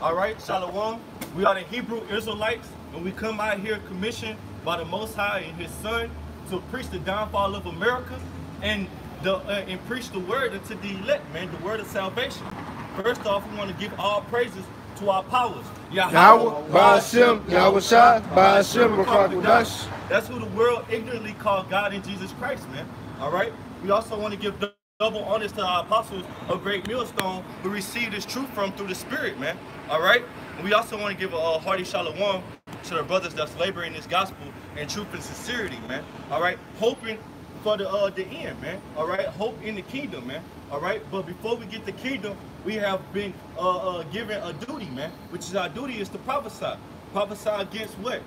All right, Shalom. We are the Hebrew Israelites, and we come out here commissioned by the Most High and His Son to preach the downfall of America and preach the word unto the elect, man, the word of salvation. First off, we want to give all praises to our powers. Yahweh, Ba'ashem, Yahweh Shai, Ba'ashem, Rakwadash. That's who the world ignorantly called God in Jesus Christ, man. All right. We also want to give double honors to our apostles of Great Millstone who received this truth from through the Spirit, man. All right. And we also want to give a hearty shalom to the brothers that's laboring this gospel in truth and sincerity, man. All right. Hoping for the end, man. All right. Hope in the kingdom, man. All right. But before we get the kingdom, we have been given a duty, man, which is our duty is to prophesy. Prophesy against what?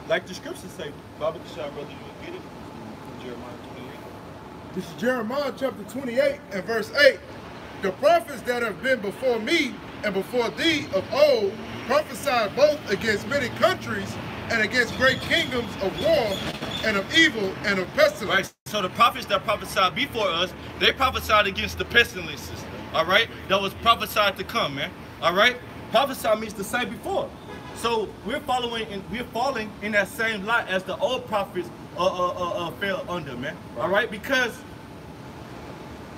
Like the scriptures say. Baba Kashar, brother, you get it? Jeremiah 28. This is Jeremiah chapter 28 and verse 8. The prophets that have been before me and before thee of old prophesied both against many countries and against great kingdoms of war and of evil and of pestilence. Right. So the prophets that prophesied before us, they prophesied against the pestilences. All right, that was prophesied to come, man. All right, prophesy means to say before. So we're falling in that same light as the old prophets fell under, man. All right, because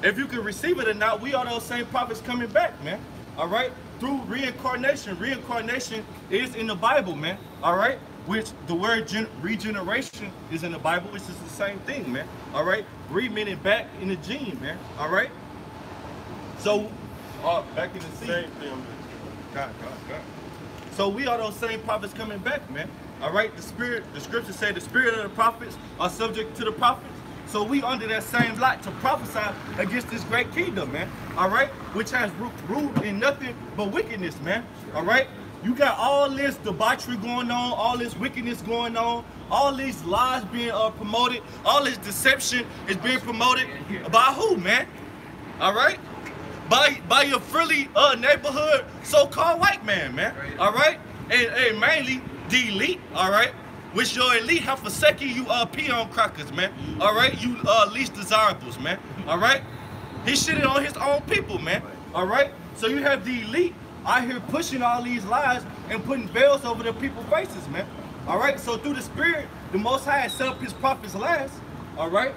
if you can receive it or not, we are those same prophets coming back, man. All right, through reincarnation. Reincarnation is in the Bible, man. All right, which the word regeneration is in the Bible, which is the same thing, man. All right, re-meaning back in the gene, man. All right. So, back in the sea. Same thing. God. So we are those same prophets coming back, man. All right, the scriptures say the spirit of the prophets are subject to the prophets. So we under that same light to prophesy against this great kingdom, man. All right, which has ruled in nothing but wickedness, man. All right, you got all this debauchery going on, all this wickedness going on, all these lies being promoted, all this deception is being promoted by who, man? All right. By your friendly neighborhood so-called white man, man. All right, and mainly the elite. All right, which your elite have forsaken you peon crackers, man. All right, you least desirables, man. All right, he shitted on his own people, man. All right, so you have the elite out here pushing all these lies and putting veils over the people's faces, man. All right, so through the Spirit, the Most High has set up His prophets last. All right,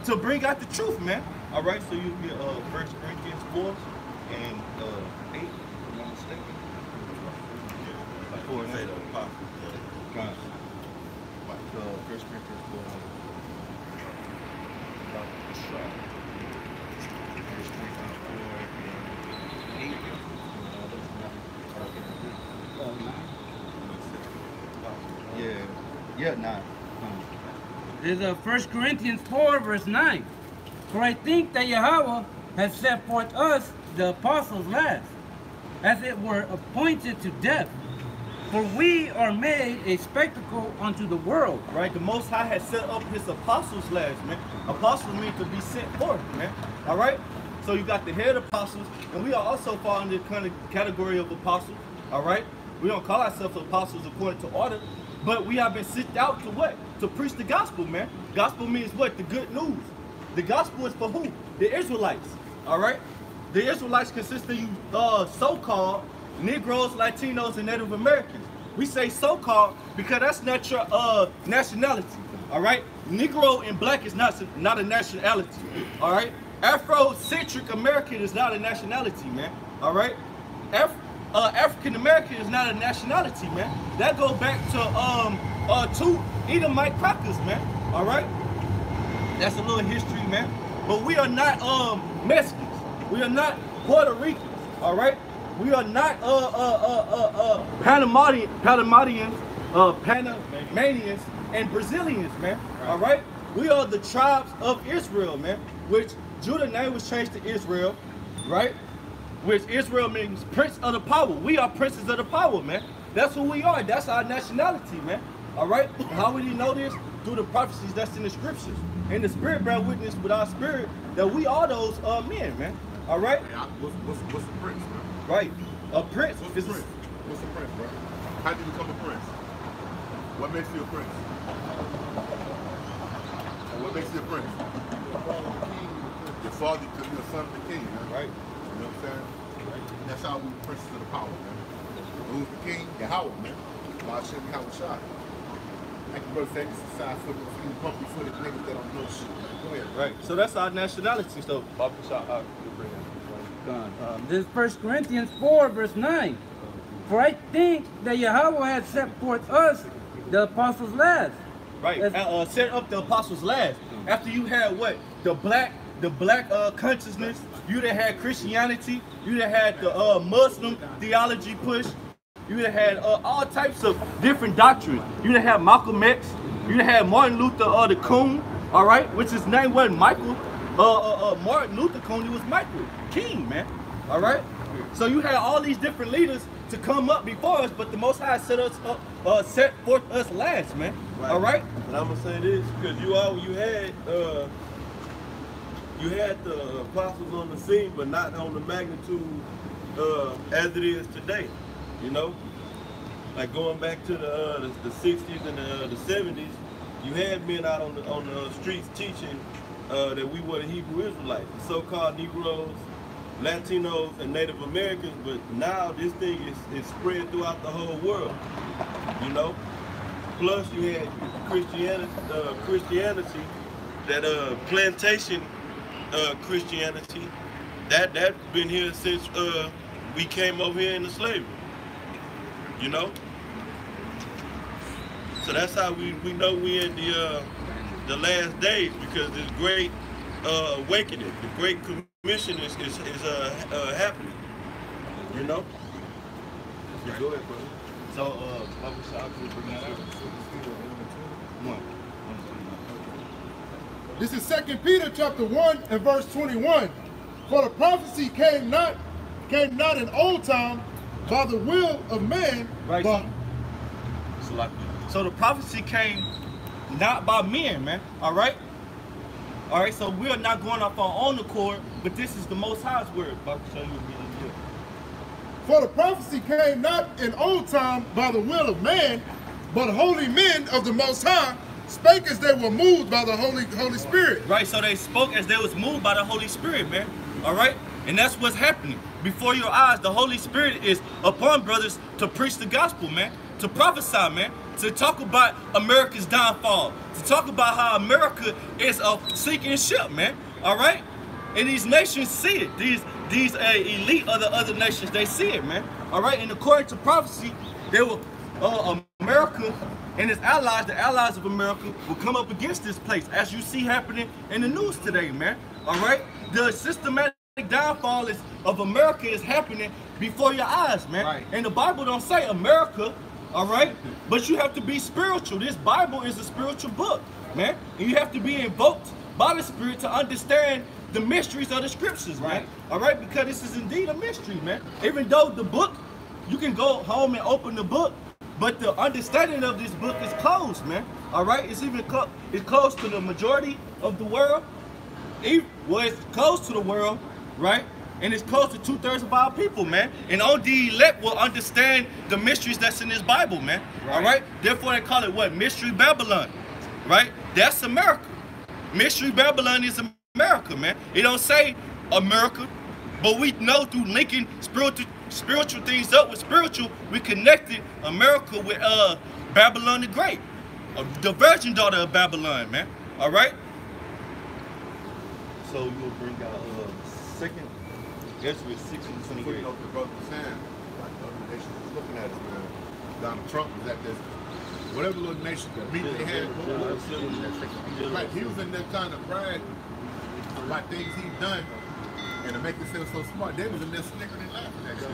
to bring out the truth, man. All right, so you get 1 Corinthians 4 and 8, if I'm not mistaken. 4 and 8 of God. 1 Corinthians 4 and 8. Yeah, 9. There's 1 Corinthians 4 verse 9. For I think that Yahweh has set forth us, the apostles, last, as it were appointed to death. For we are made a spectacle unto the world. Right, the Most High has set up His apostles last, man. Apostles mean to be sent forth, man. All right? So you got the head apostles, and we are also fall in the kind of category of apostles. All right? We don't call ourselves apostles according to order, but we have been sent out to what? To preach the gospel, man. Gospel means what? The good news. The gospel is for who? The Israelites. All right? The Israelites consist of you so-called Negroes, Latinos, and Native Americans. We say so-called because that's not your nationality. All right? Negro and black is not a nationality. All right? Afrocentric American is not a nationality, man. All right? African American is not a nationality, man. That goes back to two Edomite crackers, man. All right? That's a little history, man. But we are not Mexicans. We are not Puerto Ricans. All right? We are not Panamanians, Panamanians, and Brazilians, man. All right? We are the tribes of Israel, man. Which Judah's name was changed to Israel, right? Which Israel means prince of the power. We are princes of the power, man. That's who we are. That's our nationality, man. All right? How would you know this? Through the prophecies that's in the scriptures. And the Spirit bear witness with our spirit that we are those men, man. All right? What's a prince, man? Right. A prince. What's a prince? What's a prince, bro? How do you become a prince? What makes you a prince? What makes you a prince? Your father, because you're a son of the king, man. Right. You know what I'm saying? That's how we princes of the power, man. Who's the king? Yahweh, man. God should be Yahweh shot. Thank you, brother. Thank you, side-footed, pumpy-footed niggas that don't know shit. Go ahead. Right. So that's our nationality. So, This is 1 Corinthians 4, verse 9. For I think that Yahweh had set forth us, the apostles last. right. Set up the apostles last. After you had what? The black consciousness. You done had Christianity. You done had the Muslim theology push. You done had all types of different doctrines. You done had Malcolm X. You done had Martin Luther the Coon. All right, which his name wasn't Michael. Martin Luther Coon. It was Michael King, man. All right. So you had all these different leaders to come up before us, but the Most High set us up, set forth us last, man. Right. All right. But I'm gonna say this because you had the apostles on the scene, but not on the magnitude as it is today. You know, like going back to the 60s and the 70s, you had men out on the streets teaching that we were the Hebrew Israelites, the so-called Negroes, Latinos, and Native Americans. But now this thing is spread throughout the whole world. You know, plus you had Christianity, that plantation Christianity, that's been here since we came over here into slavery. You know, so that's how we know we in the last days, because this great awakening, the great commission is happening. You know. Yeah, go ahead, brother. So, bring that out. This is 2 Peter chapter 1 and verse 21. For the prophecy came not in old time by the will of man, right. but so the prophecy came not by men, man. All right. All right. So we are not going off our own accord, but this is the Most High's word. I'll show you again. For the prophecy came not in old time by the will of man, but holy men of the Most High spake as they were moved by the Holy Spirit. Right, so they spoke as they was moved by the Holy Spirit, man. All right? And that's what's happening. Before your eyes, the Holy Spirit is upon brothers to preach the gospel, man. To prophesy, man. To talk about America's downfall. To talk about how America is a sinking ship, man. All right? And these nations see it. These elite of the other nations, they see it, man. All right? And according to prophecy, they will America and its allies, the allies of America, will come up against this place, as you see happening in the news today, man. All right? The systematic downfall of America is happening before your eyes, man. Right. And the Bible don't say America, all right? But you have to be spiritual. This Bible is a spiritual book, man. And you have to be invoked by the Spirit to understand the mysteries of the scriptures, man. Right. All right? Because this is indeed a mystery, man. Even though the book, you can go home and open the book, but the understanding of this book is closed, man. All right, it's even it's close to the majority of the world. Well, it's close to the world, right? And it's close to 2/3 of our people, man. And only the elect will understand the mysteries that's in this Bible, man. Right. All right. Therefore, they call it what? Mystery Babylon, right? That's America. Mystery Babylon is America, man. It don't say America, but we know through linking spiritual things up with spiritual, we connected America with Babylon the Great, the virgin daughter of Babylon, man. All right. So you will bring out second Ezra 6:28. You know, the brother was saying, like the other nations was looking at us, man. Donald Trump was at this, whatever little nation that meet they had, like he was in there kind of pride about things he'd done. And to make himself so smart, they was in there snickering and laughing at shit.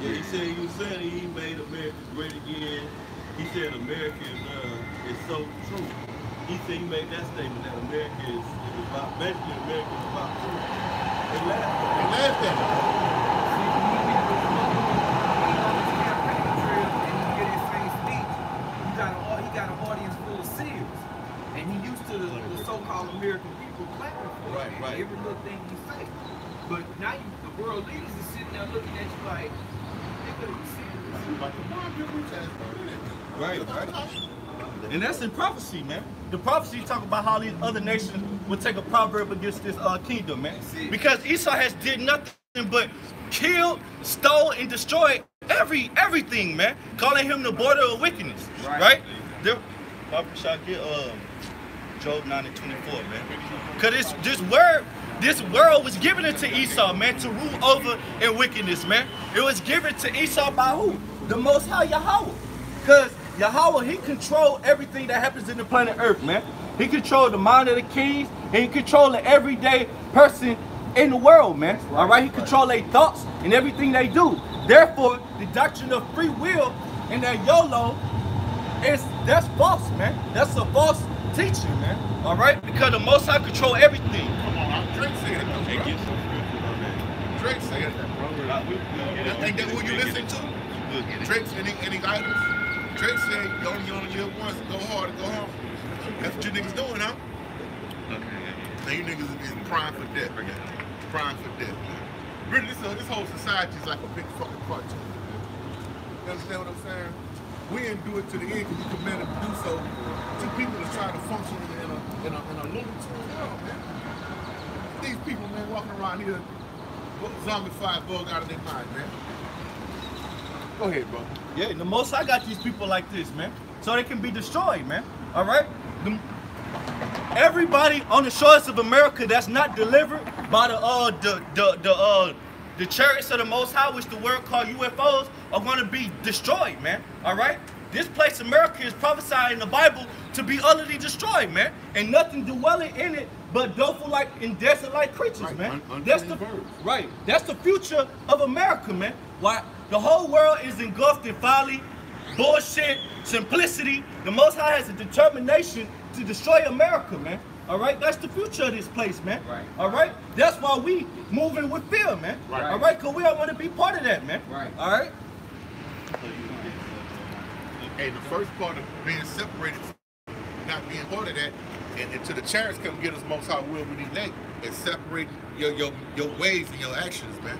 Yeah, he was saying he made America great again. He said America is so true. He said he made that statement that America is about, basically America is about truth. They laughed at him. He got an audience full of seers. And he used to the so-called American people clapping for him. Right. Every little thing he say. But now the world leaders are sitting there looking at you like, nigga, you serious? Right. And that's in prophecy, man. The prophecy talk about how these other nations will take a proverb against this kingdom, man. Because Esau has did nothing but killed, stole, and destroyed everything, man. Calling him the border of wickedness, right? I shall get Job 9:24, man. Cause this world was given it to Esau, man, to rule over in wickedness, man. It was given to Esau by who? The Most High Yahweh. Cause Yahweh, he controlled everything that happens in the planet Earth, man. He controlled the mind of the kings, and he controlled the everyday person in the world, man. All right, he controlled their thoughts and everything they do. Therefore, the doctrine of free will and that YOLO that's false, man. That's a false teaching, man. All right, because the Most High control everything. Come on, Drake said it. Drake said it. Ain't that who you listen to? Drake's any guidance? Drake said you only live once. Go hard and go home. That's what you niggas doing, huh? Now you niggas is prime for death. Prime for death. Really, this whole society is like a big fucking cartoon. You understand what I'm saying? We didn't do it to the end because we commanded to do so to people that try to function in a Looney Tunes world, man. These people, man, walking around here, zombified bug out of their mind, man. Go ahead, bro. Yeah, the Most High got these people like this, man, so they can be destroyed, man. All right. Everybody on the shores of America that's not delivered by the chariots of the Most High, which the world called UFOs, are going to be destroyed, man. All right? This place, America, is prophesied in the Bible to be utterly destroyed, man. And nothing dwelling in it but dolphin-like and desert-like creatures, man. That's the future of America, man. Why the whole world is engulfed in folly, bullshit, simplicity. The Most High has a determination to destroy America, man. All right, that's the future of this place, man. Right. All right, that's why we moving with fear, man. Right. All right, cause we don't want to be part of that, man. Right. All right. Hey, the first part of being separated, not being part of that, and until the chariots come get us, Most High will with elect, and separate your ways and your actions, man.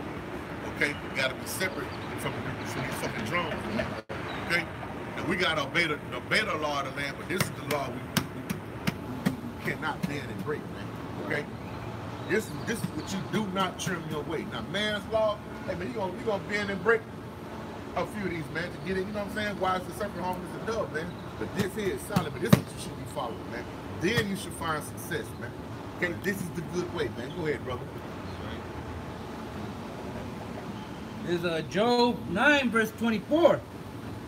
Okay, you gotta be separate from these fucking drones, man. Okay, and we got to obey the law of the land, but this is the law we cannot bend and break, man. Okay? This is what you do not trim your way. Now, man's law, hey man, you gonna bend and break a few of these, man, to get it, you know what I'm saying? Why is the serpent harmless as a dove, man? But this here is solid, but this is what you should be following, man. Then you should find success, man. Okay, this is the good way, man. Go ahead, brother. Is Job 9 verse 24.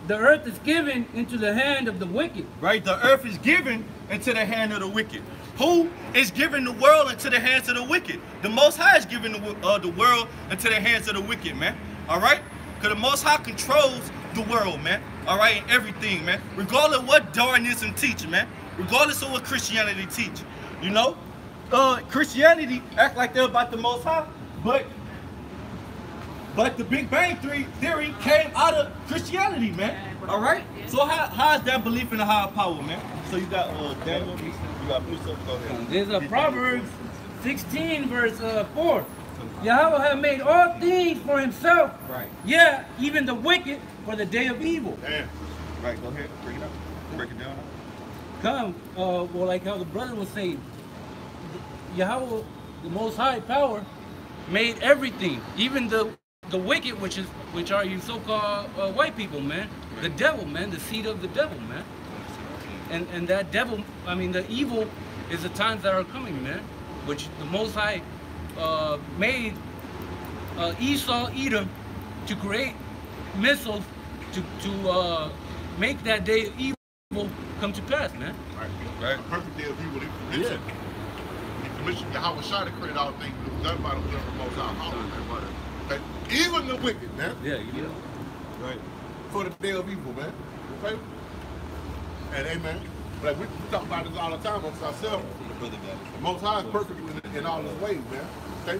The earth is given into the hand of the wicked. Right, the earth is given into the hand of the wicked. Who is giving the world into the hands of the wicked? The Most High is giving the world into the hands of the wicked, man. All right? Because the Most High controls the world, man. All right, and everything, man. Regardless of what Darwinism teaches, man. Regardless of what Christianity teaches. You know? Christianity act like they're about the Most High, but the Big Bang Theory came out of Christianity, man. All right? So how is that belief in a higher power, man? So you got Daniel, you got Musa, go ahead. There's a Proverbs 16 verse 4. Yahweh hath made all things for himself. Right. Yeah, even the wicked for the day of evil. Damn. Right, go ahead, bring it up. Break it down. Come, well, like how the brother was saying, Yahweh, the Most High power, made everything, even the wicked, which are you so-called white people, man. The devil, man, the seed of the devil, man. And that devil, I mean, the evil is the times that are coming, man. Which the Most High made Esau, Edom, to create missiles to make that day of evil come to pass, man. Right. The perfect day of evil. He commissioned Yahweh Shah to create all things. It was done by the will of the Most High. Okay? Even the wicked, man. Yeah. Right. For the day of evil, man. Okay? And amen. Like we talk about this all the time amongst ourselves. The Most High is perfect in all his ways, man. Okay?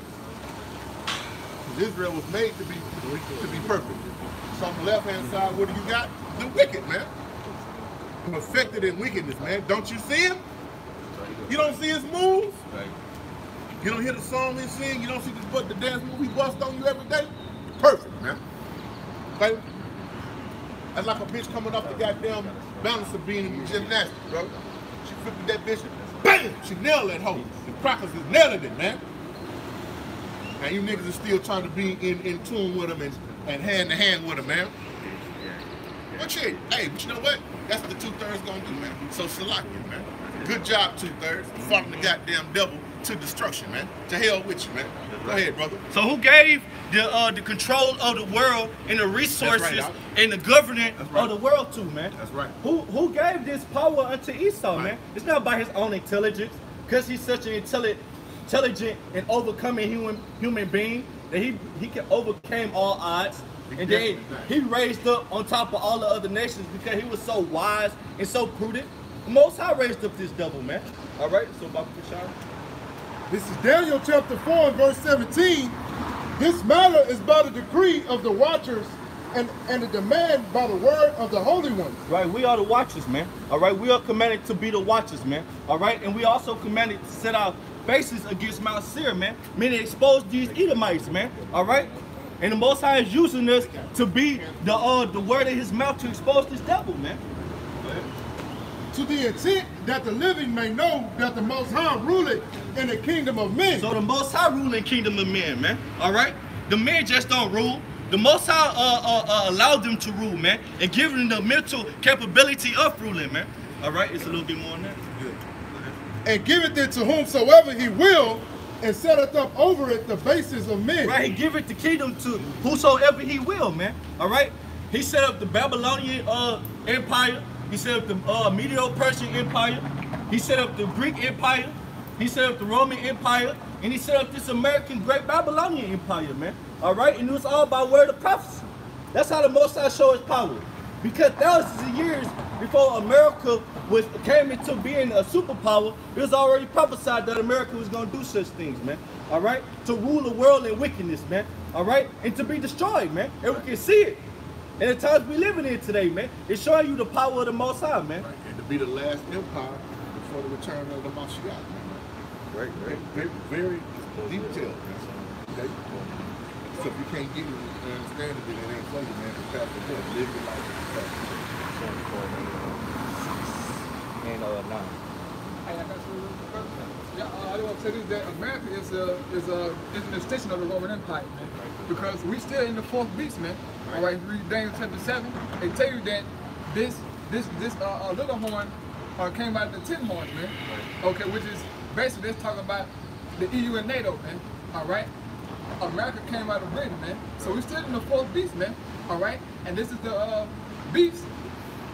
Because Israel was made to be perfect. So on the left hand side, what do you got? The wicked, man. Perfected in wickedness, man. Don't you see him? You don't see his moves? You don't hear the song he sing? You don't see the dance move he bust on you every day? Perfect, man. Okay? That's like a bitch coming off the goddamn balancer beam in gymnastics, bro. She flipped that bitch, bam! She nailed that hoe. The crackers is nailing it, man. And you niggas are still trying to be in tune with them and hand to hand with them, man. But shit, hey, but you know what? That's what the 2/3 gonna do, man. So select it, man. Good job, 2/3. From the goddamn devil to destruction, man. To hell with you, man. Go ahead, brother. So who gave the control of the world and the resources and the governance of the world to, man? That's right. Who gave this power unto Esau, man? It's not by his own intelligence, because he's such an intelligent and overcoming human being that he can overcame all odds. And then he raised up on top of all the other nations because he was so wise and so prudent. The Most High raised up this devil, man. All right, so Baba Kishar. This is Daniel chapter 4 and verse 17. This matter is by the decree of the watchers and the demand by the word of the holy ones. Right, we are the watchers, man. All right, we are commanded to be the watchers, man. All right, and we also commanded to set our faces against Mount Seir, man. Meaning expose these Edomites, man. All right, and the Most High is using us to be the word of His mouth to expose this devil, man. To the intent that the living may know that the Most High ruleth in the kingdom of men. So the Most High rule in kingdom of men, man. All right, the men just don't rule. The Most High allowed them to rule, man, and giving them the mental capability of ruling, man. All right, it's a little bit more than that. Good. And giveth it to whomsoever He will, and setteth up over it the basis of men. Right, He giveth the kingdom to whosoever He will, man. All right, He set up the Babylonian empire. He set up the Medo-Persian empire. He set up the Greek empire. He set up the Roman empire. And He set up this American great Babylonian empire, man. All right, and it was all by word of prophecy. That's how the Most High showed His power. Because thousands of years before America came into being a superpower, it was already prophesied that America was going to do such things, man. All right, to rule the world in wickedness, man. All right, and to be destroyed, man. And we can see it. And the times we living in today, man, it's showing you the power of the Most High, man. Right. And to be the last empire before the return of the Mashiach, man. Right. Very, very detailed, man. Okay? So if you can't get it and understand it, then it ain't for you, man. It's past the point. Live your life. And 9. Hey, I got you. Yeah, I want to say this, that America is an extension of the Roman Empire, man. Because we still in the fourth beast, man. All right, read Daniel chapter 7. They tell you that this little horn came out of the 10 horns, man. Okay, which is basically that's talking about the EU and NATO, man. All right, America came out of Britain, man. So we're still in the fourth beast, man. All right, and this is the beast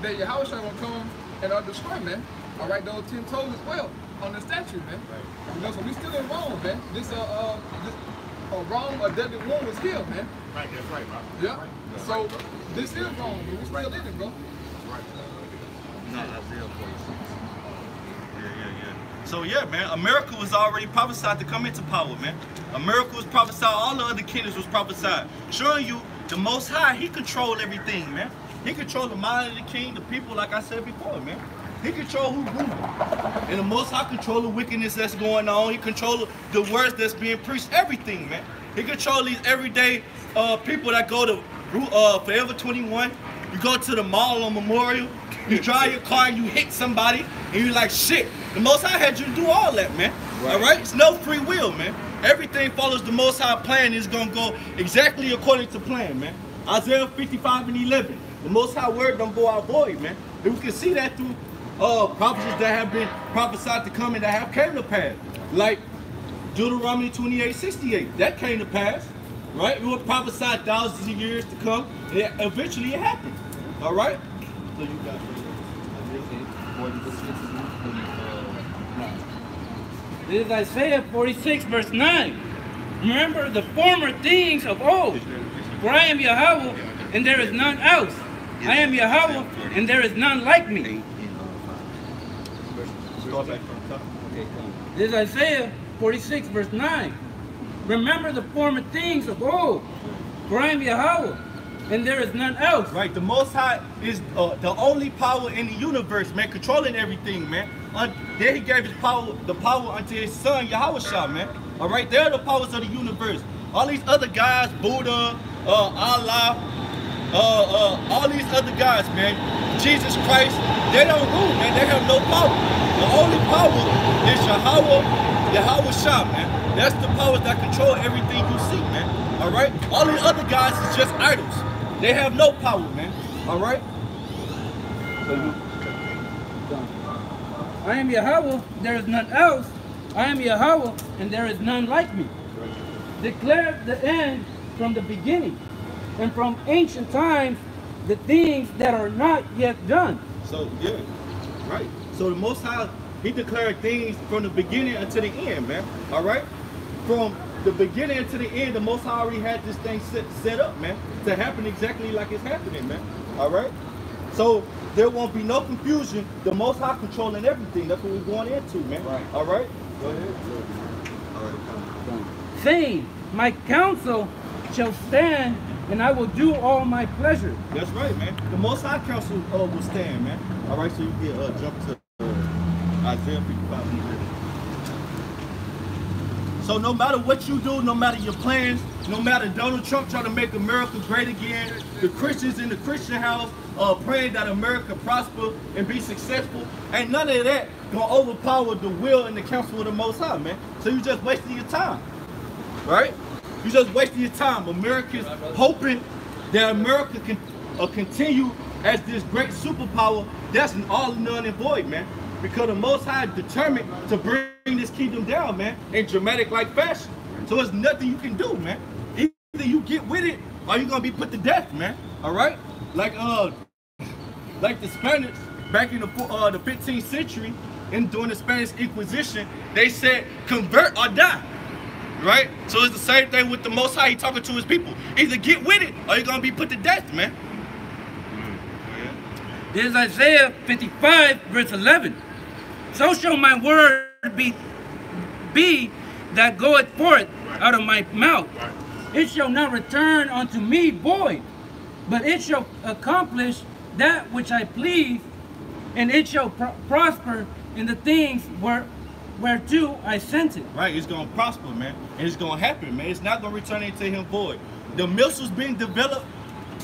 that Yahweh will come and destroy, man. All right, those 10 toes as well on the statue, man. You know, so we still in Rome, man. This Rome, a deadly wound was healed, man. Right, that's right, bro. Yeah. So this is Rome, but we still in it, bro. Not Isaiah 46. Yeah. So yeah, man, America was already prophesied to come into power, man. America was prophesied, all the other kingdoms was prophesied. Showing you the Most High, He controlled everything, man. He controlled the mind of the king, the people, like I said before, man. He controls who's ruling. And the Most High control the wickedness that's going on. He controls the words that's being preached, everything, man. He controls these everyday people that go to Forever 21. You go to the mall on Memorial, you drive your car and you hit somebody, and you're like, shit, the Most High had you to do all that, man. Right. All right? It's no free will, man. Everything follows the Most High plan. Is going to go exactly according to plan, man. Isaiah 55 and 11. The Most High word don't go out void, man. And we can see that through prophecies that have been prophesied to come and that have came to pass. Like Deuteronomy 28:68. That came to pass. Right? It was prophesied thousands of years to come. And eventually it happened. All right? So you got This is Isaiah 46 verse 9. Remember the former things of old. For I am Yahweh, and there is none else. I am Yahweh, and there is none like me. This is Isaiah 46 verse 9. Remember the former things of old. For I am Yahweh, and there is none else. Right, the Most High is the only power in the universe, man, controlling everything, man. Then He gave the power unto His Son, Yahweh, man. All right, they're the powers of the universe. All these other guys, Buddha, Allah, all these other guys, man, Jesus Christ, they don't rule, man. They have no power. The only power is Yahweh, Yahweh Shah, man. That's the powers that control everything you see, man. All right? All the other guys is just idols. They have no power, man. All right? I am Yahweh, there is none else. I am Yahweh, and there is none like me. Declare the end from the beginning, and from ancient times the things that are not yet done. So, yeah, right. So the Most High, he declared things from the beginning until the end, man. All right? From the beginning to the end, the Most High already had this thing set up, man, to happen exactly like it's happening, man. All right? So there won't be no confusion. The Most High controlling everything. That's what we're going into, man. Right. All right? Go ahead. All right. Saying, my counsel shall stand, and I will do all my pleasure. That's right, man. The Most High counsel will stand, man. All right, so you can jump to Isaiah 55. So no matter what you do, no matter your plans, no matter Donald Trump trying to make America great again, the Christians in the Christian house praying that America prosper and be successful, ain't none of that gonna overpower the will and the counsel of the Most High, man. So you just wasting your time, right? You just wasting your time. Americans hoping that America can continue as this great superpower. That's all null and void, man. Because the Most High is determined to bring this kingdom down, man, in dramatic like fashion. So there's nothing you can do, man. Either you get with it or you're gonna be put to death, man. All right? Like the Spaniards back in the 15th century and during the Spanish Inquisition, they said convert or die. Right? So it's the same thing with the Most High. He talking to his people. Either get with it or you're gonna be put to death, man. This is Isaiah 55, verse 11. So shall my word be that goeth forth out of my mouth. It shall not return unto me void, but it shall accomplish that which I please, and it shall prosper in the things whereto I sent it. Right, it's gonna prosper, man, and it's gonna happen, man. It's not gonna return into him void. The missiles being developed,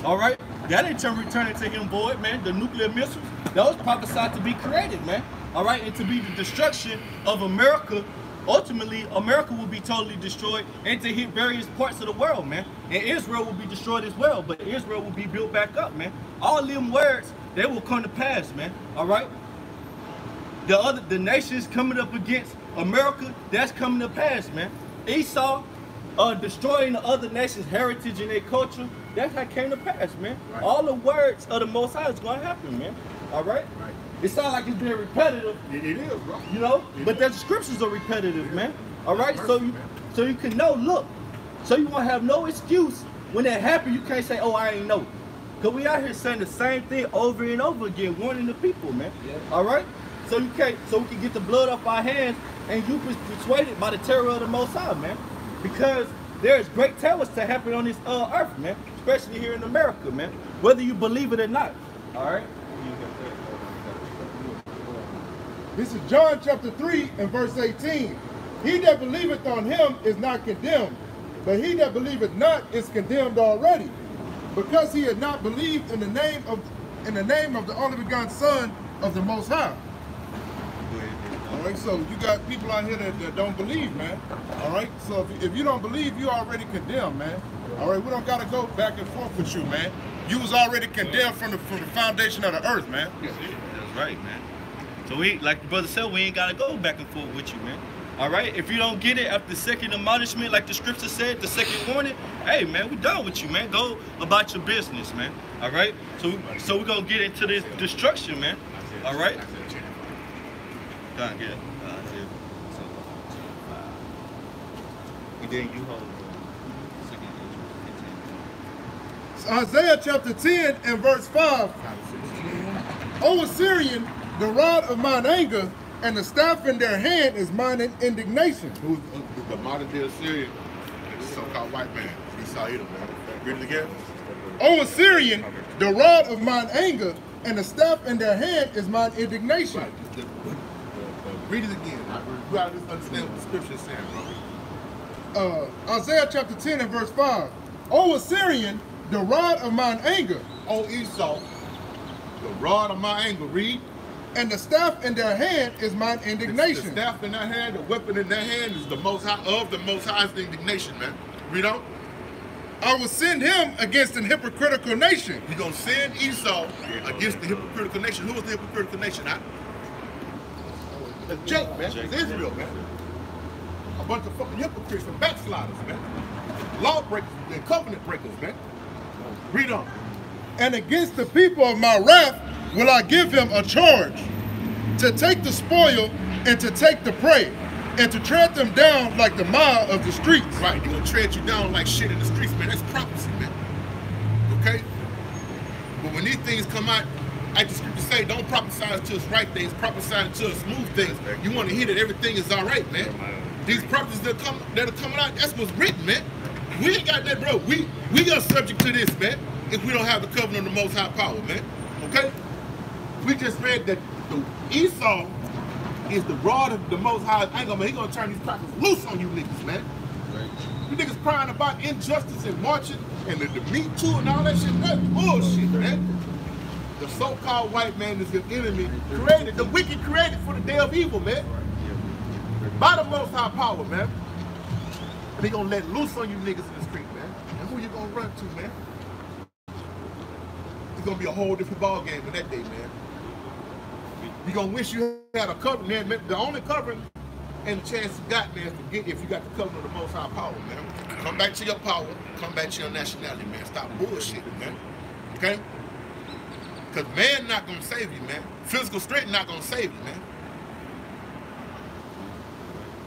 all right, that ain't return into him void, man. The nuclear missiles, that was prophesied to be created, man. All right, and to be the destruction of America. Ultimately, America will be totally destroyed and to hit various parts of the world, man. And Israel will be destroyed as well, but Israel will be built back up, man. All them words, they will come to pass, man. All right. The nations coming up against America, that's coming to pass, man. Esau destroying the other nations' heritage and their culture, that's how it came to pass, man. Right. All the words of the Most High is going to happen, man. All right? Right. It sounds like it's being repetitive. It is, bro. You know? But the scriptures are repetitive, man. All right? So you can know, look. So you won't have no excuse when that happens. You can't say, oh, I ain't know. Because we out here saying the same thing over and over again, warning the people, man. Yeah. All right? So we can get the blood off our hands and you be persuaded by the terror of the Most High, man. Because there's great terrors to happen on this earth, man. Especially here in America, man. Whether you believe it or not. All right? This is John chapter 3 and verse 18. He that believeth on him is not condemned, but he that believeth not is condemned already, because he had not believed in the name of the only begotten Son of the Most High. All right, so you got people out here that don't believe, man. All right, so if you don't believe, you already condemned, man. All right, we don't got to go back and forth with you, man. You was already condemned from the foundation of the earth, man. That's right, man. So we, like the brother said, we ain't got to go back and forth with you, man. All right, if you don't get it after the second admonishment, like the scripture said, the second warning, hey, man, we done with you, man. Go about your business, man. All right, so we're going to get into this destruction, man. All right. Get it. And then you hold Isaiah chapter 10 and verse 5. O Assyrian, the rod of mine anger, and the staff in their hand is mine indignation. Who's the modern day Assyrian? The so-called white man. Esau-Edom, man. Read it again. O Assyrian, the rod of mine anger, and the staff in their hand is mine indignation. Right. Read it again. You gotta understand what the scripture is saying, brother. Isaiah chapter 10 and verse 5. O Assyrian, the rod of mine anger. O Esau, the rod of my anger. Read. And the staff in their hand is mine indignation. The staff in their hand, the weapon in their hand is the most high of the most highest indignation, man. Read on. I will send him against an hypocritical nation. You're gonna send Esau against the hypocritical nation. Who was the hypocritical nation? It's Jacob, man. It's Israel, man. A bunch of fucking hypocrites and backsliders, man. Lawbreakers and covenant breakers, man. Read on. And against the people of my wrath will I give him a charge, to take the spoil and to take the prey, and to tread them down like the mire of the streets. Right, you're gonna tread you down like shit in the streets, man. That's prophecy, man. Okay? But when these things come out, like the scripture say, don't prophesy to us right things, prophesy to us smooth things. You want to hear that everything is all right, man. These prophecies that are coming out, that's what's written, man. We ain't got that, bro. We are subject to this, man, if we don't have the covenant of the most high power, man. Okay? We just read that the Esau is the rod of the most high. I ain't gonna, he gonna turn these prophets loose on you niggas, man. You niggas crying about injustice and marching and the Me Too and all that shit. That's bullshit, man. The so-called white man is an enemy created, the wicked created for the day of evil, man. By the most high power, man. And they gonna let loose on you niggas in the street, man. And who you gonna run to, man? It's gonna be a whole different ball game in that day, man. You gonna wish you had a covering, man. The only covering and the chance you got, man, is to get if you got the covenant of the most high power, man. Come back to your power, come back to your nationality, man. Stop bullshitting, man. Okay? Because man not gonna save you, man. Physical strength not gonna save you, man.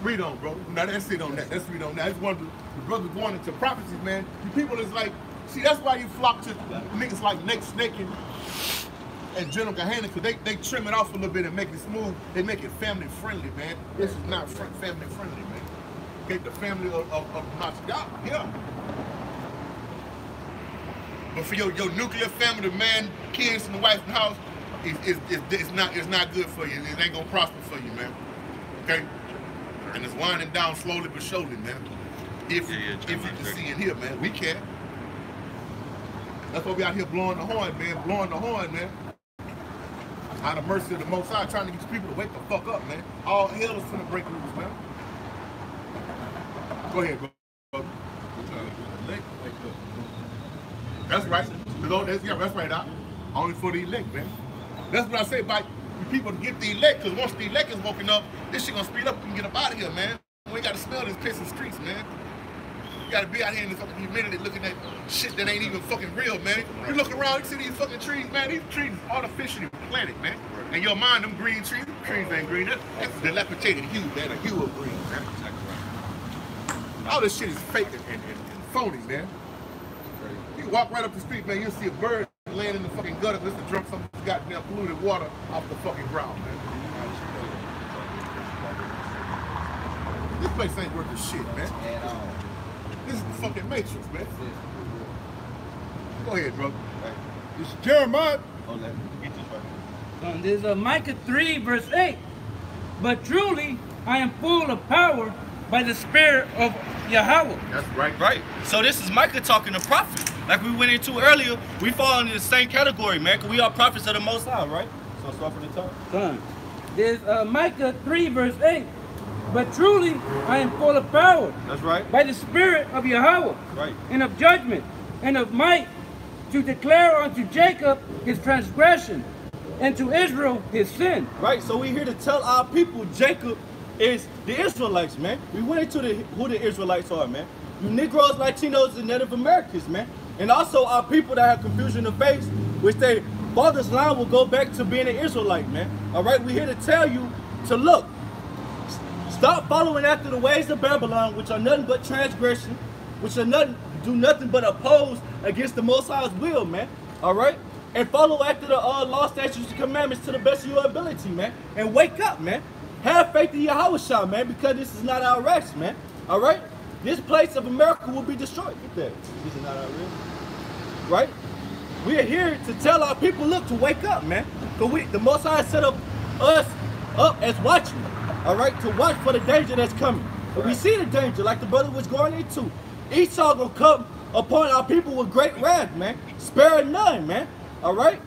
Read on, bro. Now that's it on that. Let's read on that. That's one of the brothers going into prophecies, man. You people is like, see, that's why you flock to niggas like Nick Snake and General Kahana, because they trim it off a little bit and make it smooth. They make it family friendly, man. This is not family friendly, man. Okay, the family of Mashiach, yeah. But for your nuclear family, the man, kids, and the wife and house, it's not good for you. It ain't gonna prosper for you, man. Okay? And it's winding down slowly but surely, man. If you can see and hear, man, we can. That's why we out here blowing the horn, man. Blowing the horn, man. Out of mercy of the Most High, trying to get people to wake the fuck up, man. All hell is finna break loose, man. Go ahead, bro. That's right. That's right, Doc. Only for the elect, man. That's what I say about people to get the elect, because once the elect is woken up, this shit gonna speed up and get up out of here, man. We ain't gotta smell this piss in the streets, man. You gotta be out here in the fucking humidity looking at shit that ain't even fucking real, man. You look around, you see these fucking trees, man. These trees is artificially planted, man. And your mind, them green trees ain't green. That's dilapidated hue, man. A hue of green, man. All this shit is fake and phony, man. You walk right up the street, man, you'll see a bird laying in the fucking gutter just to drink some goddamn polluted water off the fucking ground, man. This place ain't worth a shit, man. This is the fucking Matrix, man. Go ahead, bro. It's Jeremiah. There's Micah 3, verse 8. But truly, I am full of power by the Spirit of Yahweh. That's right. Right. So this is Micah talking to prophets. Like we went into earlier, we fall into the same category, man, because we are prophets of the Most High, right? So start from the top. Son, there's Micah 3, verse 8. But truly, I am full of power. That's right. By the Spirit of Yahweh. Right. And of judgment, and of might, to declare unto Jacob his transgression, and to Israel his sin. Right. So we're here to tell our people Jacob is the Israelites, man. We went into who the Israelites are, man. You Negroes, Latinos, and Native Americans, man. And also our people that have confusion of faith, which their father's line will go back to being an Israelite, man. All right, we're here to tell you to look. Stop following after the ways of Babylon, which are nothing but transgression, which are do nothing but oppose against the Most High's will, man. All right? And follow after the law, statutes, and commandments to the best of your ability, man. And wake up, man. Have faith in Yahweh, man, because this is not our rest, man. All right? This place of America will be destroyed. Get that. This is not our rest. Right? We are here to tell our people, look, to wake up, man. Because the Most High set us up as watchmen. All right? To watch for the danger that's coming. But we see the danger, like the brother was going into. Esau gonna come upon our people with great wrath, man. Spare none, man. All right?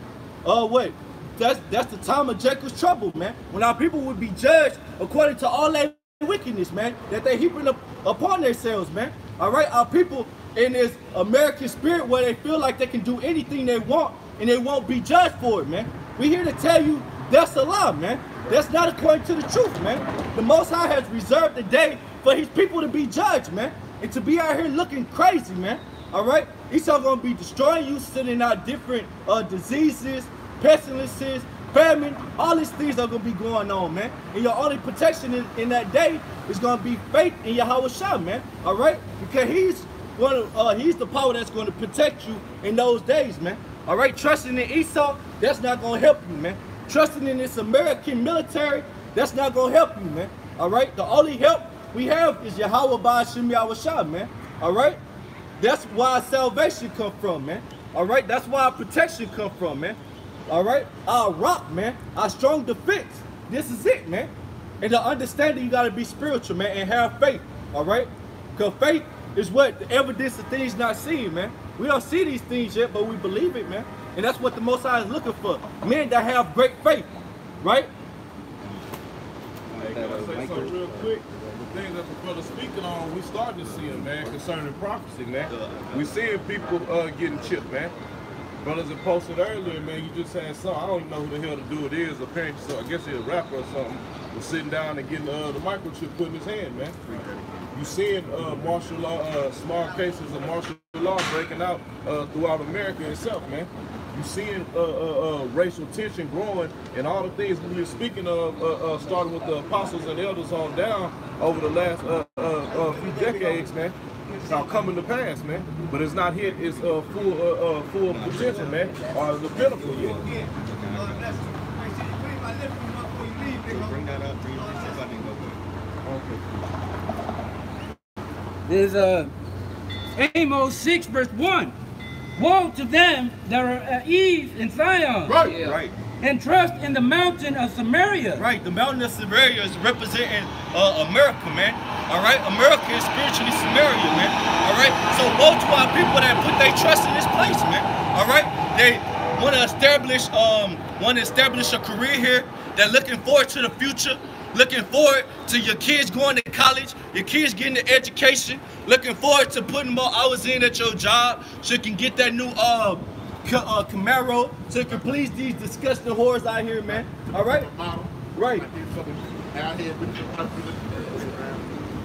Wait. that's the time of Jacob's trouble, man. When our people would be judged according to all their wickedness, man, that they heaping up upon themselves, man. All right, our people in this American spirit where they feel like they can do anything they want and they won't be judged for it, man. We here to tell you that's a lie, man. That's not according to the truth, man. The Most High has reserved the day for his people to be judged, man, and to be out here looking crazy, man. All right, Esau gonna be destroying you, sending out different diseases, pestilences, famine. All these things are gonna be going on, man. And your only protection in that day is gonna be faith in Yahweh Shah, man. All right, because he's the power that's gonna protect you in those days, man. All right, trusting in Esau, that's not gonna help you, man. Trusting in this American military, that's not gonna help you, man. All right, the only help we have is Yahweh Ba'ashem Yahweh Shah, man. All right, that's why salvation come from, man. All right, that's why our protection come from, man. All right, our rock, man, our strong defense. This is it, man. And the understanding, you gotta be spiritual, man, and have faith. All right, because faith is what the evidence of things not seen, man. We don't see these things yet, but we believe it, man. And that's what the Most High is looking for. Men that have great faith, right? Hey, can I say something real quick? The things that the brother's speaking on, we starting to see them, man, concerning prophecy, man. We seeing people getting chipped, man. Brothers that posted earlier, man, you just had some, I don't even know who the hell the dude is, apparently, so I guess he's a rapper or something, was sitting down and getting the microchip put in his hand, man. You seeing martial law, small cases of martial law breaking out throughout America itself, man. You seeing racial tension growing, and all the things we were speaking of, starting with the apostles and elders on down over the last few decades, man. It's all coming to pass, man. But it's not hit its full potential, man, or the pinnacle yet. Bring that up, There's Amos 6 verse 1. Woe to them that are at ease in Zion. Right, yeah. Right. And trust in the mountain of Samaria. Right, the mountain of Samaria is representing America, man. All right, America is spiritually Samaria, man. All right, so woe to our people that put their trust in this place, man. All right, they want to establish a career here. They're looking forward to the future. Looking forward to your kids going to college, your kids getting the education, looking forward to putting more hours in at your job so you can get that new Camaro, so you can please these disgusting whores out here, man. All right? Right.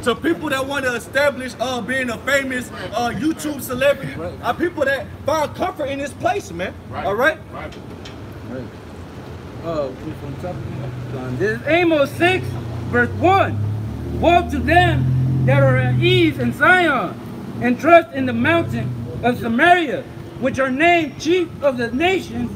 So people that want to establish being a famous YouTube celebrity are people that find comfort in this place, man. All right? This is Amos 6 verse 1. Woe to them that are at ease in Zion and trust in the mountain of Samaria, which are named chief of the nations,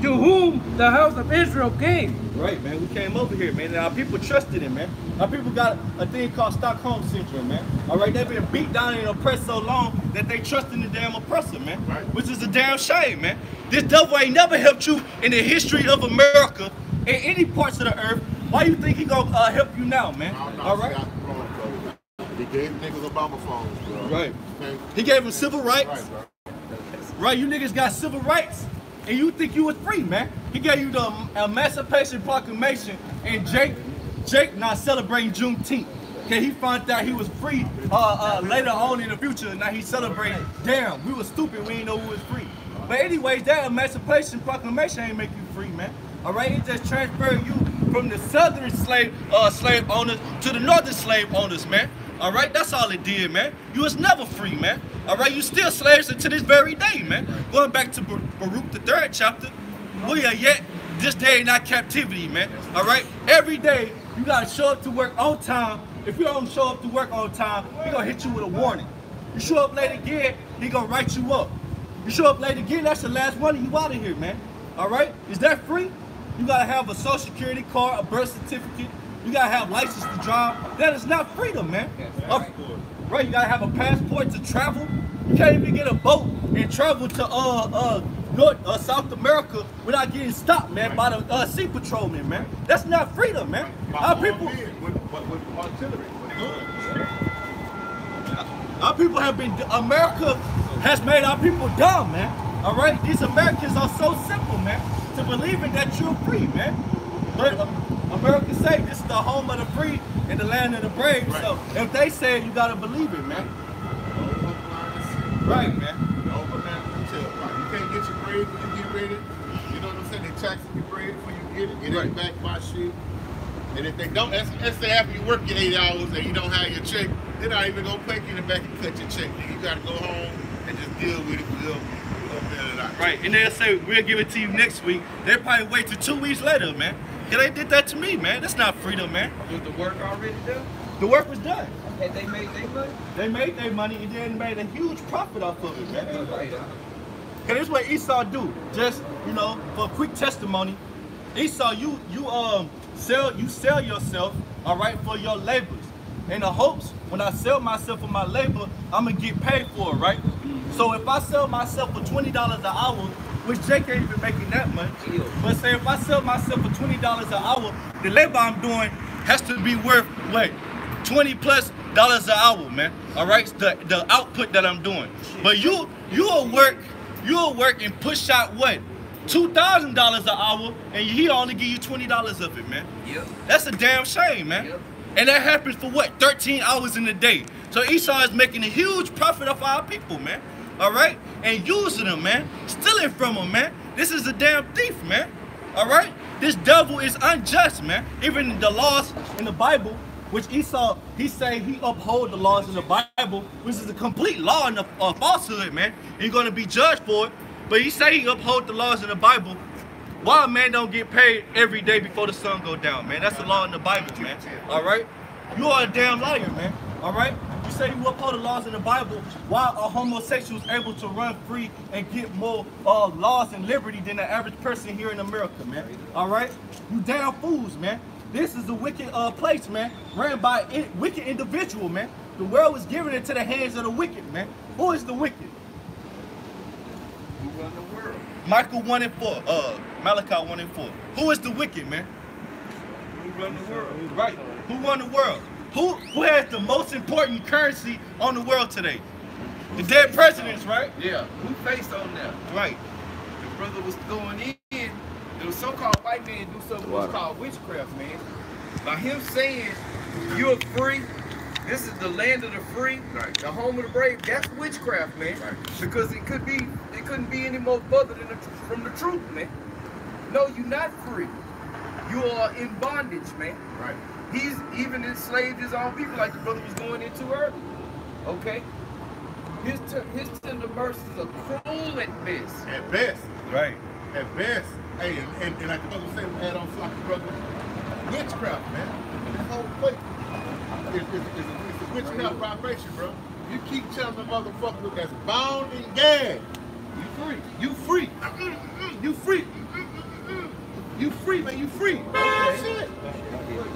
to whom the house of Israel came. Right, man. We came over here, man. And our people trusted him, man. Our people got a thing called Stockholm Syndrome, man. All right, they've been beat down and oppressed so long that they trust in the damn oppressor, man. Right. Which is a damn shame, man. This devil ain't never helped you in the history of America, in any parts of the earth. Why you think he gonna help you now, man? All right. He gave niggas Obama phones, bro. Right. Okay. He gave them civil rights. Right, you niggas got civil rights, and you think you was free, man. He gave you the Emancipation Proclamation, and Jake not celebrating Juneteenth. Okay, he found out he was free later on in the future, and now he's celebrating. Damn, we was stupid, we didn't know we was free. But anyways, that Emancipation Proclamation ain't make you free, man. All right, it just transferred you from the southern slave owners to the northern slave owners, man. All right, that's all it did, man. You was never free, man. All right, you still slaves until this very day, man. Going back to Baruch, the 3rd chapter, we are yet this day in our captivity, man. All right, every day you gotta show up to work on time. If you don't show up to work on time, he gonna hit you with a warning. You show up late again, he gonna write you up. You show up late again, that's the last one of you out of here, man. All right, is that free? You gotta have a social security card, a birth certificate. You gotta have license to drive. That is not freedom, man. Right, you gotta have a passport to travel. You can't even get a boat and travel to South America without getting stopped, man, by the sea patrolmen, man. That's not freedom, man. Our people, with artillery. our people have been. America has made our people dumb, man. All right, these Americans are so simple, man, to believing that you're free, man. But America say this is the home of the free and the land of the brave. Right. So if they say it, you gotta believe it, man. Right, man. You can't get your bread when you get ready. You know what I'm saying? They tax your bread before you get it. It ain't back by shit. And if they don't, let's say after you work your 8 hours and you don't have your check, they're not even gonna take you in the back and cut your check. You gotta go home and just deal with it. We'll build it out. Right, and they'll say we'll give it to you next week. They'll probably wait till 2 weeks later, man. Yeah, they did that to me, man. That's not freedom, man. Was the work already done? The work was done. Had they made their money? They made their money and then made a huge profit off of it, man. Right. Cause that's what Esau do. Just, you know, for a quick testimony, Esau, you sell yourself, all right, for your labors. In the hopes, when I sell myself for my labor, I'm gonna get paid for it, right? So if I sell myself for $20 an hour, which Jake ain't even making that much, but say if I sell myself for $20 an hour, the labor I'm doing has to be worth, what, $20+ an hour, man. All right, the output that I'm doing. But you'll work and push out what, $2,000 an hour, and he only give you $20 of it, man. Yep. That's a damn shame, man. Yep. And that happens for what, 13 hours in a day. So Esau is making a huge profit off our people, man. All right, and using them, man, stealing from them, man. This is a damn thief, man. All right, this devil is unjust, man. Even the laws in the Bible, which Esau, he say he uphold the laws in the Bible, which is a complete law and a falsehood, man. He's gonna be judged for it. But he say he uphold the laws in the Bible. Why a man don't get paid every day before the sun go down, man? That's the law in the Bible, man. All right, you are a damn liar, man. All right. You say you uphold the laws in the Bible, why are homosexuals able to run free and get more laws and liberty than the average person here in America, man? All right? You damn fools, man. This is a wicked place, man, ran by a wicked individual, man. The world was given into the hands of the wicked, man. Who is the wicked? Who run the world? Michael 1:4, Malachi 1:4. Who is the wicked, man? Who run the world? Right. Who run the world? Who has the most important currency on the world today? The dead presidents, right? Yeah. Who faced on that? Right. The brother was going in. The so-called white man do something what's called witchcraft, man. By him saying you're free, this is the land of the free, right, the home of the brave. That's witchcraft, man. Right. Because it couldn't be any more further than from the truth, man. No, you're not free. You are in bondage, man. Right. He's even enslaved his own people, like the brother was going into earlier. Okay? His tender mercies are cruel at best. At best. Right. At best. Hey, and like the brother said, we had on Flocky brother, witchcraft, man. This whole place it's a witchcraft vibration, bro. You keep telling the motherfucker that's bound and gagged, you free. You free. You free. You free, man. You free. Okay. Shit.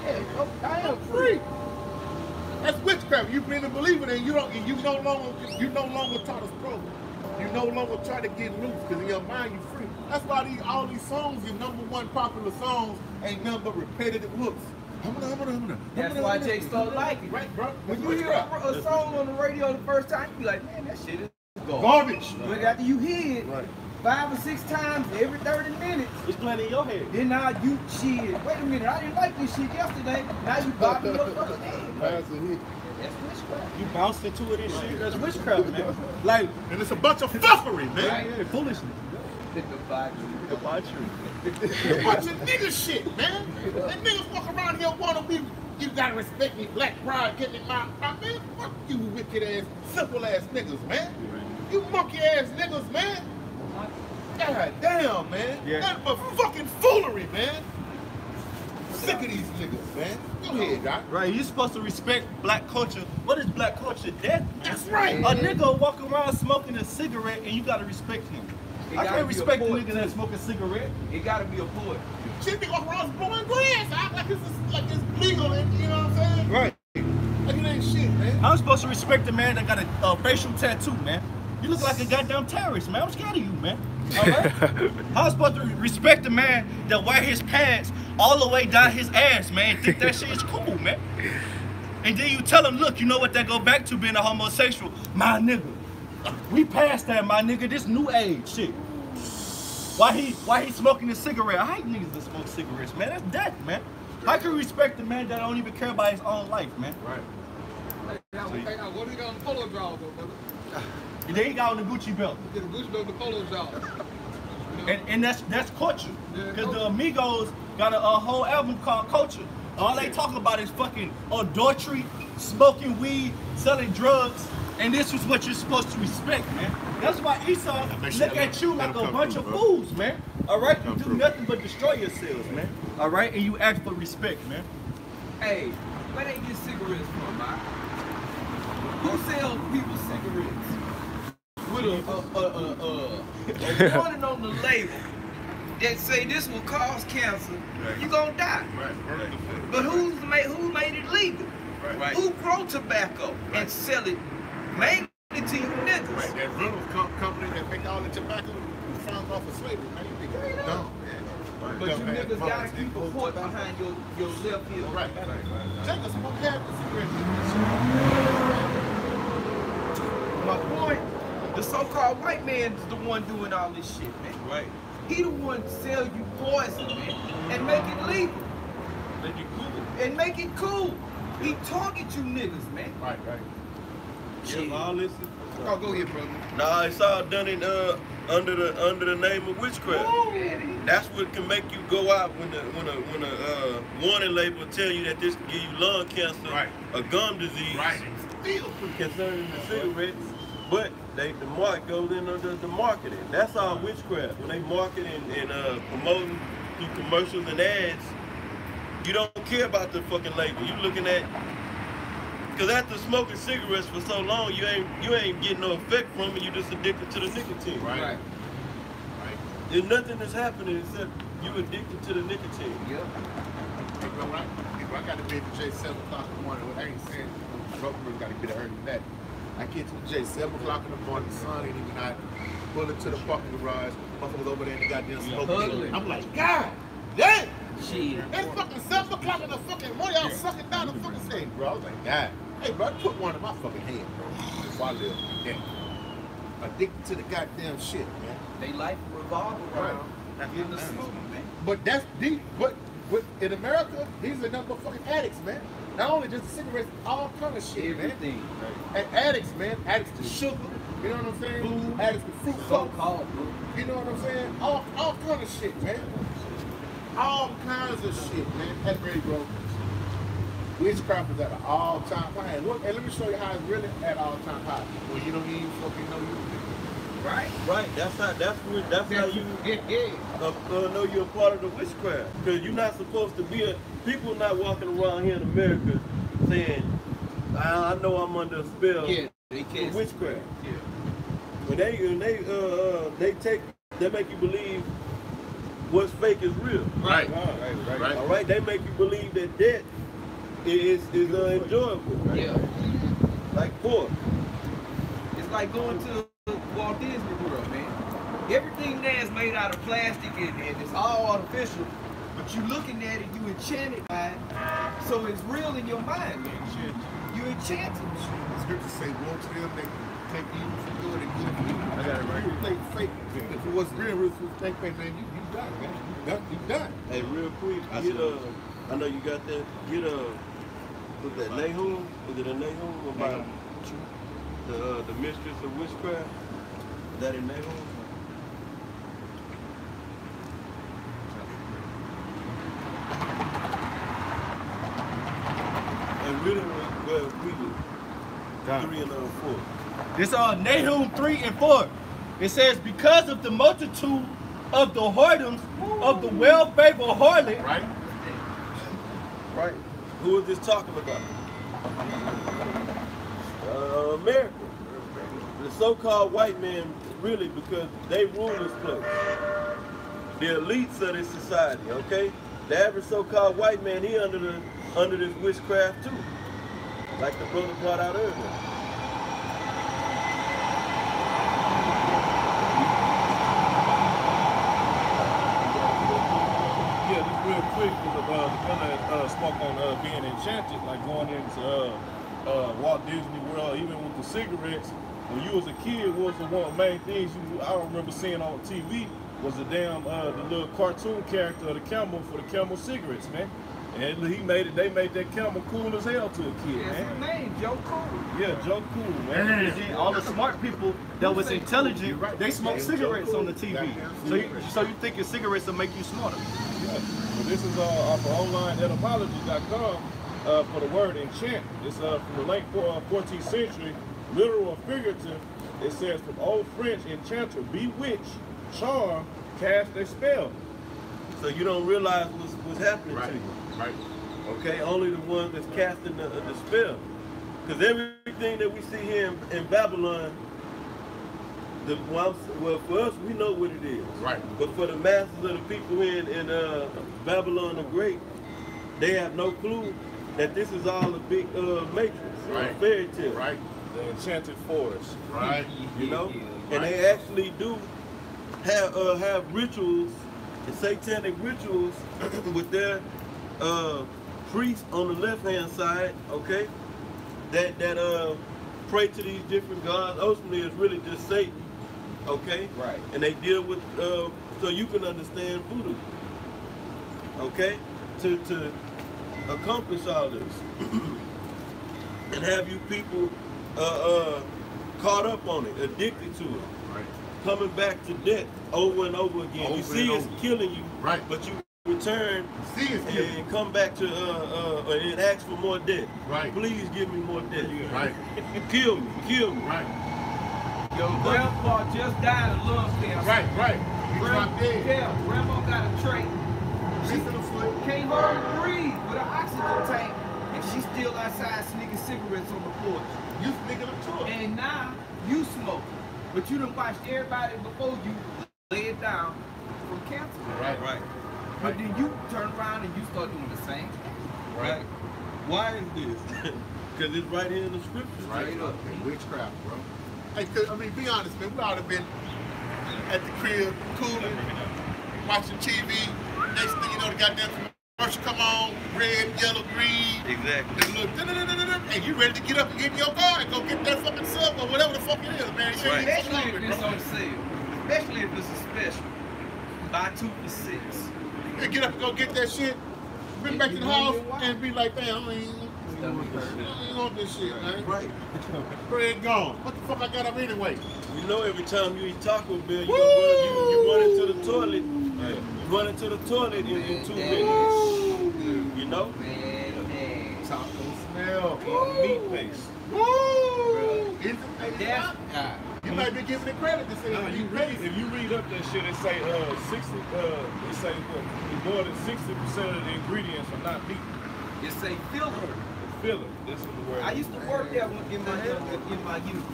Yeah, I am free. That's witchcraft. You've been a believer, and you no longer taught us program. You no longer try to get loose because in your mind you free. That's why all these songs, your #1 popular songs, ain't nothing but repetitive hooks. That's why Jake started liking it. Right, bro. When you hear a song on the radio the first time, you be like, man, that shit is garbage. But after you hear it 5 or 6 times every 30 minutes, it's playing in your head. Then now you shit. Wait a minute, I didn't like this shit yesterday. Now you bobbing your fucking head. That's witchcraft. You bounced into it and shit. That's witchcraft, man. Like, and it's a bunch of fuckery, man. Right? Yeah, foolishness. The debauchery. A bunch of nigga shit, man. And niggas walk around here wanna be, you gotta respect me, black pride, get in my man. Fuck you wicked ass, simple ass niggas, man. You monkey ass niggas, man. God damn, man. Yeah. That's but fucking foolery, man. Sick of these niggas, man. Go ahead, Doc. Right, you're supposed to respect black culture. What is black culture? Death, man. That's right. A nigga walk around smoking a cigarette and you gotta respect him. I can't respect the nigga that smoke a cigarette. It gotta be a poet. Shit be walking around blowing grass. Like it's legal, and you know what I'm saying? Right. Like it ain't shit, man. I'm supposed to respect the man that got a facial tattoo, man. You look like a goddamn terrorist, man. I'm scared of you, man. All right? I'm supposed to respect the man that wear his pants all the way down his ass, man. Think that shit is cool, man. And then you tell him, look, you know what that go back to being a homosexual? My nigga. We passed that, my nigga. This new age shit. Why he smoking a cigarette? I hate niggas that smoke cigarettes, man. That's death, man. How can you respect a man that don't even care about his own life, man? Right. Hey, now, what do you got on the polo drawers, though, brother? And then he got on the Gucci belt. Get a Gucci belt, the polo drawers. And that's culture. Because the Amigos got a whole album called Culture. All they talking about is fucking adultery, smoking weed, selling drugs, and this is what you're supposed to respect, man. That's why Esau look at you like a bunch of fools, man. All right, you do nothing but destroy yourselves, man. All right, and you ask for respect, man. Hey, where they get cigarettes from, man? Who sells people cigarettes? With a warning on the label that say this will cause cancer, you gonna die. But who made it legal? Who grow tobacco and sell it mainly to you niggas? Right, that rental company that make all the tobacco farmed off of slavery, man. You think it's dumb, man. But you niggas gotta keep a port behind your left heel. Right. Take us smoke half the cigarettes. My point, the so-called white man is the one doing all this shit, man. Right. He the one to sell you poison, man, and make it legal. Make it cool. And make it cool. He target you niggas, man. Right. Yeah, all this. Oh, go ahead, brother. Nah, it's all done in under the name of witchcraft. That's what can make you go out when a warning label tell you that this can give you lung cancer, a gum disease, Still concerning the cigarettes. But the mark goes in under the marketing. That's all witchcraft. When they market and promoting through commercials and ads, you don't care about the fucking label. You looking at, because after smoking cigarettes for so long, you ain't getting no effect from it. You just addicted to the nicotine. Right. There's nothing that's happening except you addicted to the nicotine. Yep. Hey, bro, I got to be at the J 7 o'clock in the morning. I ain't saying brokers got to get early than that. I get to the J 7 o'clock in the morning. The sun ain't even out. Pull into the parking garage. Motherfuckers over there in the goddamn smoke. I'm like, God damn! Shit. It's fucking 7 o'clock in the fucking morning. Y'all sucking down the fucking thing, bro. I was like, God. Hey, bro, put one in my fucking hand, bro. Before I live. Damn. Addicted to the goddamn shit, man. They life revolve around getting the smoke, man. But that's deep. But in America, these are nothing but fucking addicts, man. Not only just cigarettes, all kind of shit, Everything. man. And addicts, man. Addicts to sugar. You know what I'm saying? Food. Addicts to fruit. So-called. You know what I'm saying? All kind of shit, man. All kinds of shit, man. That's really, bro. Witchcraft is at an all-time high. And let me show you how it's really at all-time high. Well, you don't even fucking know you. Right. Right. That's how you know you're a part of the witchcraft. Because you're not supposed to be people not walking around here in America saying, I know I'm under a spell of witchcraft. Yeah. When they make you believe what's fake is real. Right. All right. They make you believe that death is enjoyable. Right? Yeah. Like pork. It's like going to Walt Disney World, man. Everything there is made out of plastic and it's all artificial. But you looking at it, you enchanted by it. So it's real in your mind, man. You enchanted. The scriptures say, woe to them that take evil for good and good for evil. I got it right here. Play fake. If it was real fake, man, you done, man. You done. Hey, real quick, I know you got that. Get was that Nahum? Was it a Nahum about the mistress of witchcraft? Is that in Nahum? And really, well, we do. 3 and 4. This Nahum 3 and 4. It says, because of the multitude of the whoredoms of the well-favored harlot. Right. Who is this talking about? America. The so-called white man, really, because they rule this place. The elites of this society, okay? The average so-called white man, he under this witchcraft too. Like the brother brought out earlier. Yeah, just real quick, the brother spoke on being enchanted, like going into Walt Disney World, even with the cigarettes. when you was a kid, what was the one main things I remember seeing on TV was the damn the little cartoon character of the Camel for the Camel cigarettes, man. And they made that Camel cool as hell to a kid, That's man. his name, Joe Cool. Yeah, Joe Cool, man. And then all the smart people that was intelligent, they smoke cigarettes on the TV. So you think your cigarettes will make you smarter? Yeah. Well, this is off of onlineetymology.com for the word enchant. It's from the late 14th century, literal or figurative. It says from Old French, enchanter, bewitch, charm, cast a spell. So you don't realize what's happening to you. Right. Okay, only the ones that's casting the spell. Because everything that we see here in Babylon, well, for us, we know what it is. Right. But for the masses of the people in Babylon the Great, they have no clue that this is all a big matrix, Right. a fairy tale. Right. The enchanted forest. Right. You know? Right. And they actually do have rituals, and satanic rituals with their priests on the left-hand side, okay, that pray to these different gods. Ultimately, it's really just Satan, okay? Right. And they deal with, so you can understand voodoo, okay, to accomplish all this, and have you people caught up on it, addicted to it, Right. coming back to death over and over again. Over You see and it's over. killing you, Right. but you return See it's killing. and come back to and ask for more death. Right. Please give me more death. Right. Kill me, kill me. Right. Your grandpa just died of lung cancer. Right. Right. He dropped dead. Yeah, grandma got a trait. She Missing a foot. can't hardly breathe with an oxygen tank, and she's still outside sneaking cigarettes on the porch. You sneaking them to him. And now you smoke, but you done watched everybody before you lay it down from cancer. Right. Right. But then you turn around and you start doing the same. Right. Why is this? Because it's right here in the scriptures. Right. Straight up. And witchcraft, bro. Hey, 'cause, I mean, be honest, man. We ought to have been at the crib, cooling, watching TV. Next thing you know, the goddamn commercial come on, red, yellow, green. Exactly. And look, and you ready to get up and get in your car and go get that fucking sub or whatever the fuck it is, man. You ain't even Especially hungry, if it's bro. on sale. Especially if it's a special. Buy 2 for $6. And get up and go get that shit, bring back to the house, and be like, damn, I ain't on this shit, man. Right. Bread gone. What the fuck I got up anyway? You know, every time you eat Taco Bell, you run into the toilet. Yeah. You run into the toilet in 2 minutes. You know? Man. Taco smell. Meat paste. Woo! Is it? That's You might be giving it credit to say Nah, it's you meat read, paste. if you read up that shit, it say 60. It say what? More than 60% of the ingredients are not meat. It's a filler. It's filler. This is the word. I used to work there in my youth.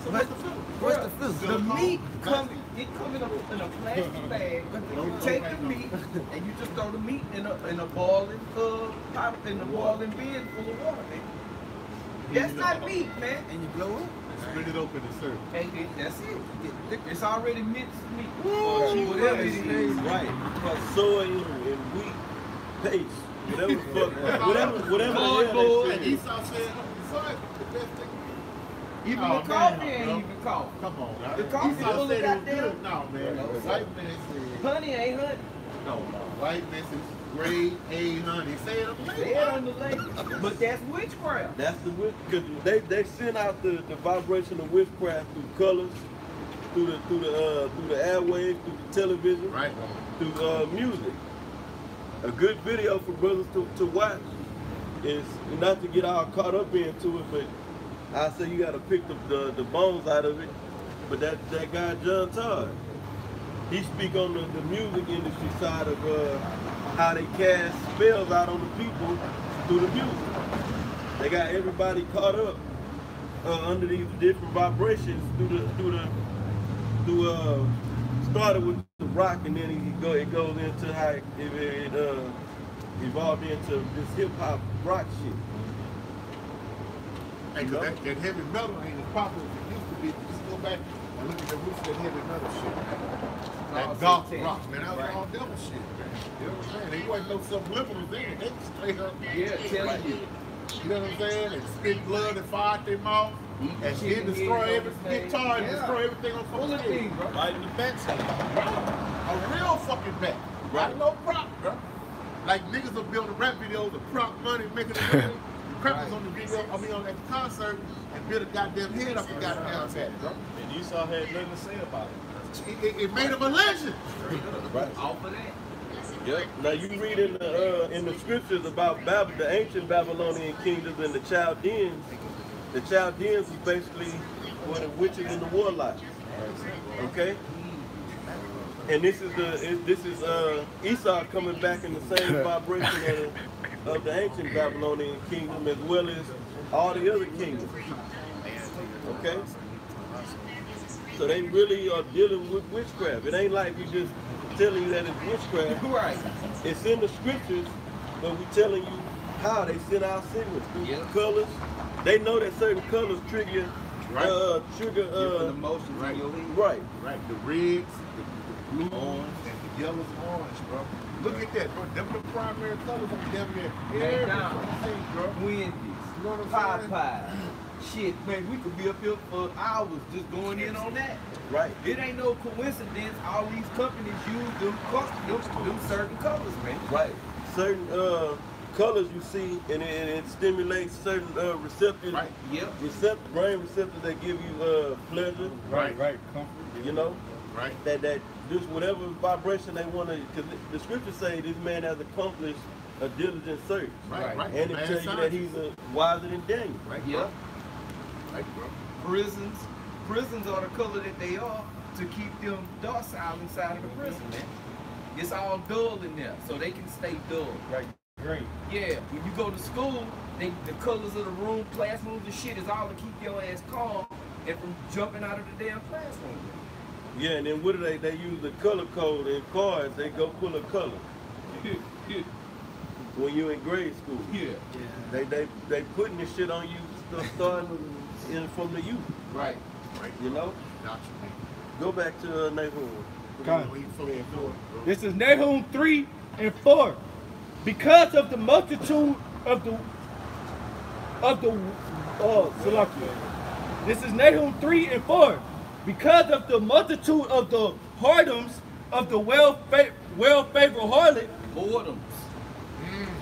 So what's the filler? What's the filler? The meat come in a plastic bag. You take the meat and you just throw the meat in a boiling pot, in a boiling bin full of water, man. That's not meat, man. And you blow up. Split it open and serve. And that's it. It's already minced meat. Woo! Whatever it is. Right. Soy and wheat paste. Whatever the fuck. Whatever Cardboard. And Esau said, besides, the best thing. Even Oh, the coffee man, ain't bro. even coffee. Come on, man. The coffee Esau full of said it was goddamn- good. No, man. No, The sir. white man said, Honey ain't honey. no. White man said grade A honey. Say it on the Say it on the label. But that's witchcraft. That's the witch, because they send out the vibration of witchcraft through colors, through the airwaves, through the television, Right. through music. A good video for brothers to watch is not to get all caught up into it, but I say you got to pick the bones out of it. But that guy John Todd, he speak on the music industry side of how they cast spells out on the people through the music. They got everybody caught up under these different vibrations started with the rock, and then it goes into how it evolved into this hip hop rock shit. Hey, 'cause that heavy metal ain't as popular as it used to be. Just go back and look at the roots of that heavy metal shit, man. That goth rock, man. That was all devil shit, man. You know what I'm saying? There wasn't no subliminals in it. They just straight up. Yeah, telling you. You know what I'm saying? And spit blood and fire out their mouth. And then destroy everything, get charged, destroy everything on fucking stage. Right in the backside. A real fucking back. Right? No prop, bro. Like niggas will build a rap video, the prop money, making a money. The crackers on the video, I mean on at the concert, and build a goddamn head up the goddamn back, bro. And Esau had nothing to say about it. It made him a legend. Right. Off of that. Yep. Now you read in the scriptures about the ancient Babylonian kingdoms and the Chaldeans. The Chaldeans was basically were the witches and the warlocks. Okay. And this is Esau coming back in the same vibration of the ancient Babylonian kingdom as well as all the other kingdoms. Okay. So they really are dealing with witchcraft. It ain't like we just telling you that it's witchcraft. Right. It's in the scriptures, but we telling you how they send out signals through colors. They know that certain colors trigger different emotions in your league. Right. Right. The reds, the blue, orange, and the yellows and orange, bro. Look at that, bro. Them the primary colors on damn near every fucking thing, bro. Wendy's, You know what I'm saying? Popeye. Shit, man, we could be up here for hours just going in on that. Right. It ain't no coincidence all these companies use them certain colors, man. Right. Certain colors you see, and it stimulates certain receptors. Right. Yep. Brain receptors that give you pleasure. Right. Comfort. You know. Right. That just whatever vibration they want to. Because the scriptures say this man has accomplished a diligent search. Right. And it tells you that he's wiser than Daniel. Right. Yep. Right, bro. Prisons are the color that they are to keep them docile inside of the prison, man. It's all dull in there, so they can stay dull. Right. Great. Yeah, when you go to school, the colors of the room, classrooms and shit is all to keep your ass calm and from jumping out of the damn classroom. Yeah, and then what do they use the color code in cars, they go pull a color. When you in grade school. Yeah. They putting this shit on you starting from the youth. Right. You know? Go back to Nahum. This is Nahum 3 and 4. Because of the multitude of the Salakia. This is Nahum 3 and 4. Because of the multitude of the whoredoms of the well-favored harlot. Whoredoms.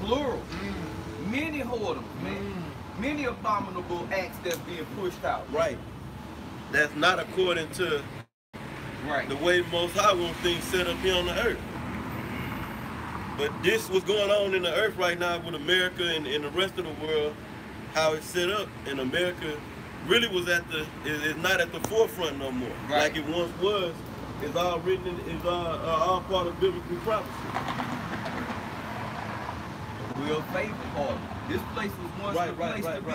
Plural. Many whoredoms, man. Many abominable acts that's being pushed out. Right. That's not according to the way Most High wants things set up here on the earth. But this what's going on in the earth right now with America and the rest of the world, how it's set up, and America really was is not at the forefront no more. Like it once was. It's all written, it's all part of biblical prophecy. Real favorite harlot. This place was once the place to be.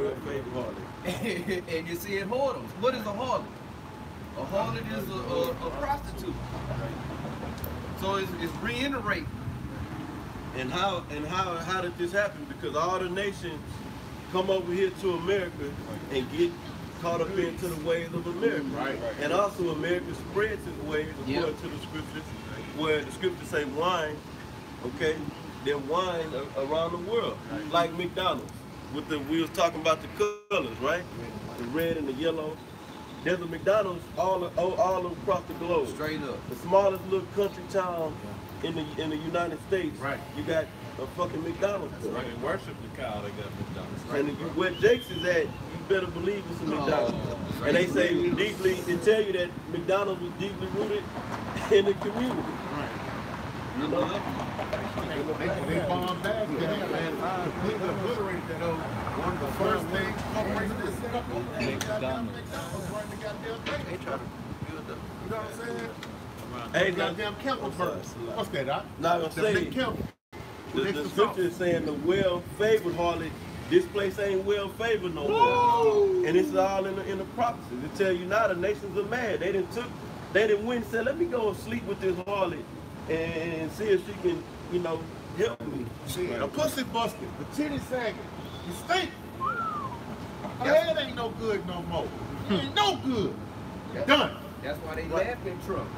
Real favorite harlot. And you see it whoredoms. What is a harlot? A harlot is a prostitute. So it's reiterating. And how did this happen? Because all the nations come over here to America and get caught up into the ways of America. Right. And also America spreads its ways according to the scriptures, where the scriptures say wine, okay, then wine around the world. Like McDonald's. We was talking about the colors, right? The red and the yellow. There's a McDonald's all across the globe. Straight up. The smallest little country town in the United States. Right. You got a fucking McDonald's. Right. They worship the cow. They got McDonald's. Right. And where Jake's is at, you better believe it's a McDonald's. And they say they tell you that McDonald's was deeply rooted in the community. Right. You know? They bombed back. They obliterated that. One of the first things corporations set up on the McDonald's running the goddamn thing. They try to build up. You know what I'm saying? Hey, goddamn Kemper first. What's that, Doc? Not gonna say the scripture is saying the well-favored harlot. This place ain't well-favored no more. And it's all in the prophecies. It tell you now the nations are mad. They didn't win and said, let me go and sleep with this harlot and see if she can, you know, help me. The pussy busted, the titty sagging, you stink. Her head ain't no good no more. It ain't no good. Done. That's why they laugh in Trump.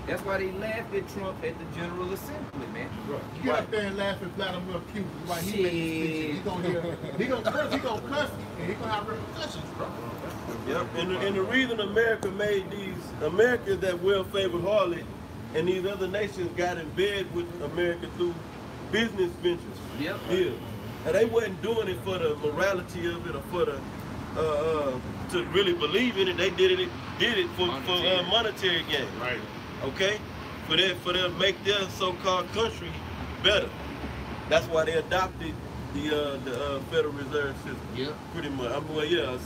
That's why they laughed at Trump at the General Assembly, man. You get up there and laugh at Vladimir Putin while he making speeches. He gonna curse, and he gonna have repercussions, bro. Yep, and the reason America made these Americans that well-favored harlot and these other nations got in bed with America through business ventures. Yep. Yeah. And they wasn't doing it for the morality of it or for the to really believe in it. They did it for monetary gain. Right. Okay? For them to make their so-called country better. That's why they adopted the Federal Reserve System. Yep. Pretty much.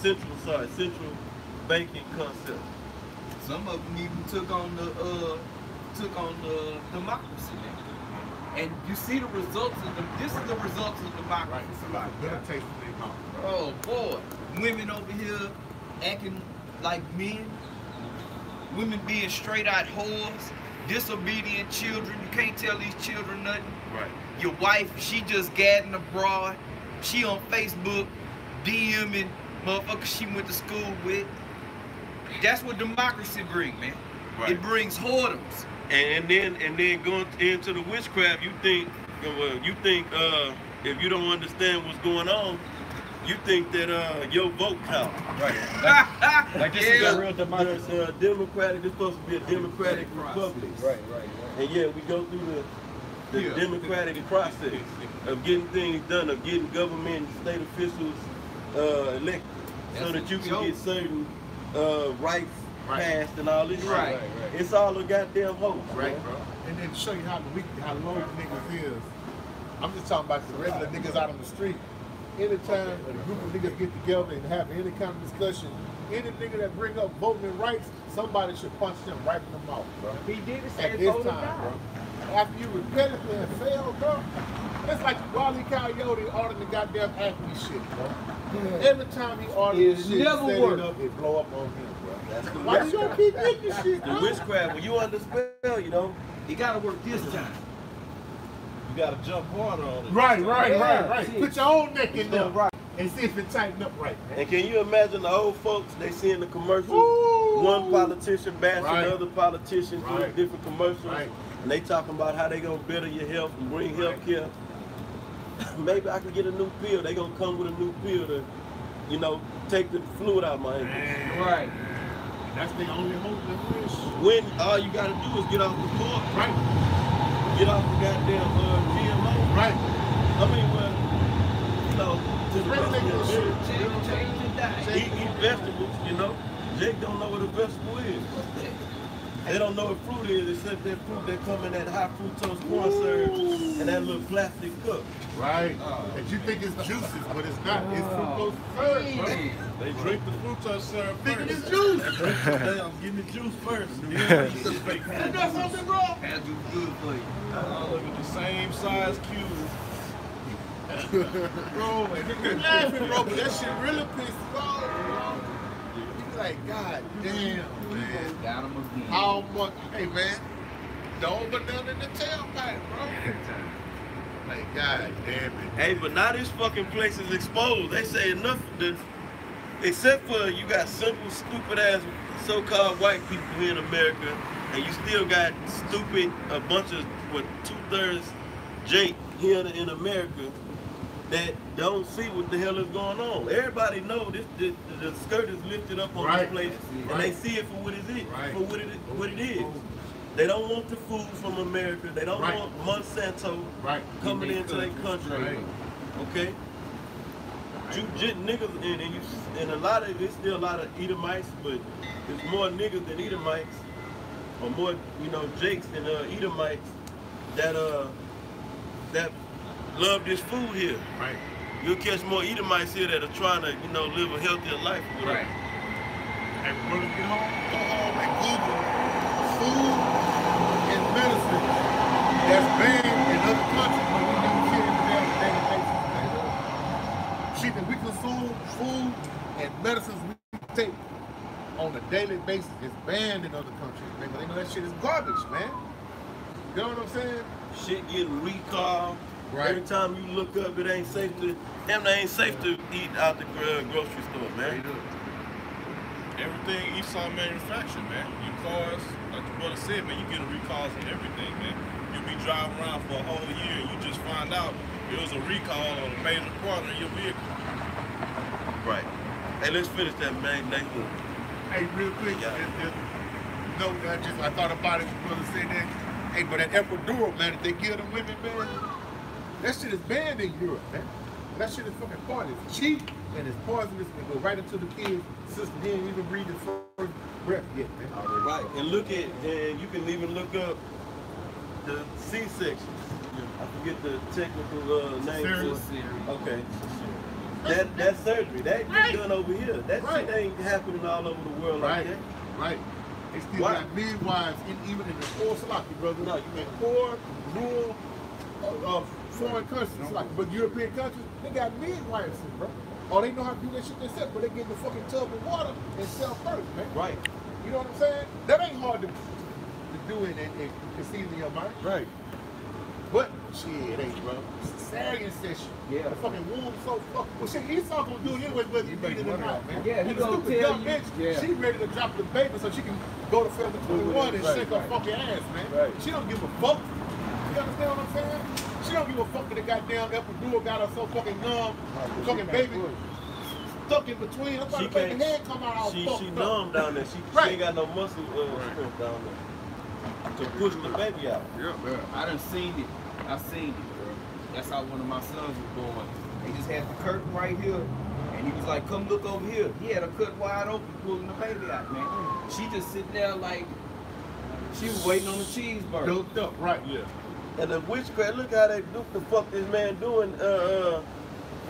Central banking concept. Some of them even took on the democracy, man. And you see the results of this is the results of democracy. Right. Oh boy, women over here acting like men. Women being straight out whores, disobedient children. You can't tell these children nothing. Right. Your wife, she just gadding abroad. She on Facebook DMing motherfuckers she went to school with. That's what democracy brings, man. Right. It brings whoredoms. And then going into the witchcraft, you think if you don't understand what's going on, you think that your vote counts. Right. Like this is a real democracy. Democratic. It's supposed to be a democratic republic. Right. And yeah, we go through the democratic process of getting things done, of getting government and state officials elected, so that you can get certain rights passed and all this. Right. It's all a goddamn hoax. Right, bro. And then to show you how low the niggas is, I'm just talking about the regular niggas out on the street. Anytime a group of niggas get together and have any kind of discussion, any nigga that bring up voting rights, somebody should punch them right in the mouth, bro. He did it At this time, bro. After you repetitively have failed, bro, it's like Wally Coyote ordering the goddamn Acme shit, bro. Every time he orders shit, set it up, it blow up on him, bro. That's the Why you gonna keep getting this shit, the bro? witchcraft. When you under spell, you know, He gotta work this time. You gotta jump harder on it. Right. Put your own neck in there and see if it tighten up right, man. and can you imagine the old folks? They see in the commercials, one politician bashing the other politician through different commercials, and they talking about how they gonna better your health and bring health care. Maybe I can get a new pill. They gonna come with a new pill to, you know, take the fluid out of my ankle. Right. That's the only hope there is. When all you gotta do is get off the court, Right. get off the goddamn GMO. Right. I mean, well, you know, to the rest of the eat vegetables, you know. Jake don't know what a vegetable is. They don't know what fruit is, except that fruit that come in that high fructose corn syrup and that little plastic cup. Right. And you think it's juices, but it's not. It's fructose syrup, bro. They drink the fructose syrup Thinking first. it's juice. I'm getting the juice first. Ain't that something, bro? That's good for you. Look at the same size cube. Bro, and you laughing, bro, but that shit really pissed you off, bro. You be like, God damn, man. Got him again. How much? Hey, man. Don't put nothing in the tailpipe, bro. Like, God damn it. Hey, but now this fucking place is exposed. They say enough of this, except for you got simple, stupid ass so-called white people here in America, and you still got stupid, a bunch of, what, 2/3 Jake here in America that don't see what the hell is going on. Everybody know this. The skirt is lifted up on this place, and they see it for what it is. For what it is. They don't want the food from America. They don't want Monsanto coming into their country. Okay. Niggas and a lot of it's still a lot of Edomites, but there's more niggas than Edomites, or more Jakes than Edomites that love this food here. Right. You'll catch more Edomites here that are trying to live a healthier life. Right. And when we get home, go home and Google food and medicine that's banned in other countries, but we do shit in the daily basis. Shit that we consume, food and medicines we take on a daily basis is banned in other countries, man. But they know that shit is garbage, man. You know what I'm saying? Shit getting recalled. Every time you look up, it ain't safe to eat out the grocery store, man. everything Esau manufactured, man. Your cars, like the brother said, man, you get recalls and everything, man. You'll be driving around for a whole year and you just find out there was a recall on a major part of your vehicle. Right. Hey, let's finish that, man. Hey, real quick, no, I thought about it when brother said that. Hey, but that epidural, man, if they kill them women, man, that shit is banned in Europe, man. That shit is fucking poisonous. It's cheap and it's poisonous and go right into the kid's system. He ain't even breathe his first breath yet, man. Right, and and you can even look up the C-sections. I forget the technical name. Okay. That surgery, that gets done over here. That shit ain't happening all over the world like that. Right. They still got midwives even in the poor Slocky, brother. No, you mean poor, rural, foreign countries, like, but European countries, they got midwives, bro. Oh, they know how to do that shit themselves, but they get in the fucking tub of water and sell first, man. Right. You know what I'm saying? That ain't hard to do and conceive in your mind. Right. But shit, it ain't, bro. Cesarean session. Yeah. The fucking womb so fucking. Well, shit, Esau gonna do it anyway, whether you need it or not, man. Yeah, he gonna tell you. Bitch, she ready to drop the baby so she can go to Family 21 and shake her fucking ass, man. Right. She don't give a fuck. You understand what I'm saying? She don't give a fuck that the goddamn epidural got her so fucking numb, fucking baby stuck in between. That's why the baby head come out all fucked up. She numb down there. She ain't got no muscle strength down there to push the baby out. Yeah, man. I done seen it. I seen it, bro. That's how one of my sons was born. They just had the curtain right here, and he was like, "Come look over here." He had a cut wide open, pulling the baby out, man. She just sitting there like she was waiting on the cheeseburger. Doped up, right? Yeah. And the witchcraft, look how they do the fuck this man doing.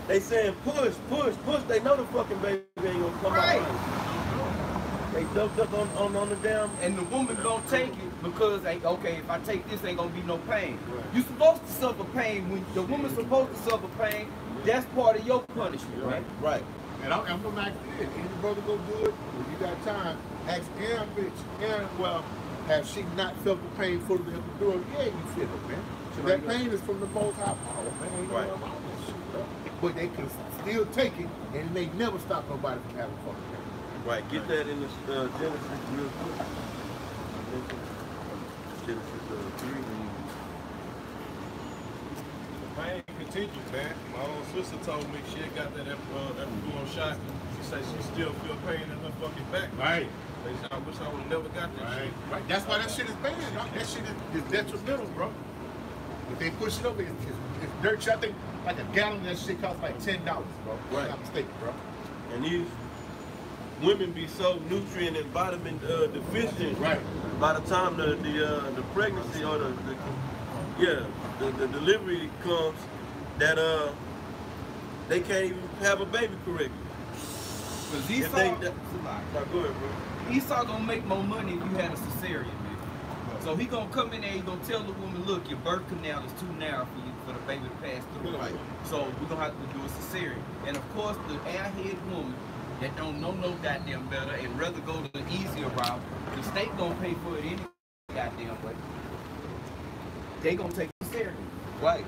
They saying push, push, push. They know the fucking baby ain't gonna come out. They doped up on the damn. And the woman gonna take it because, okay, if I take this, ain't gonna be no pain. Right. You supposed to suffer pain. When the woman's supposed to suffer pain, that's part of your punishment, right? Right. And I'm gonna ask this. Any brother go do it, when you got time, ask Aaron, bitch. Aaron, well, has she not felt the pain for the epidural? Yeah, you feel it, man. So that pain is from the Most High power, man. Ain't right. About that shit, bro. But they can still take it, and they never stop nobody from having fucking pain. Right, get that in the Genesis real quick. Genesis 3. The pain continues, man. My own sister told me she had got that epidural shot. She said she still feel pain in her fucking back. Right. I wish I would have never got that shit. Right. That's why that shit is banned, bro. That shit is detrimental, bro. If they push it over, it's dirt shit. I think like a gallon of that shit costs like $10, bro. Right. I'm not mistaken, bro. And these women be so nutrient and vitamin deficient. Right. By the time the pregnancy or the delivery comes, that they can't even have a baby correctly. Cause Esau, go ahead, bro. Esau gonna make more money if you had a cesarean, man. So he gonna come in there, he gonna tell the woman, look, your birth canal is too narrow for the baby to pass through. Right. So we're gonna have to do a cesarean. And of course, the airhead woman that don't know no goddamn better and rather go the easier route, the state gonna pay for it any goddamn way. They gonna take a cesarean. Right.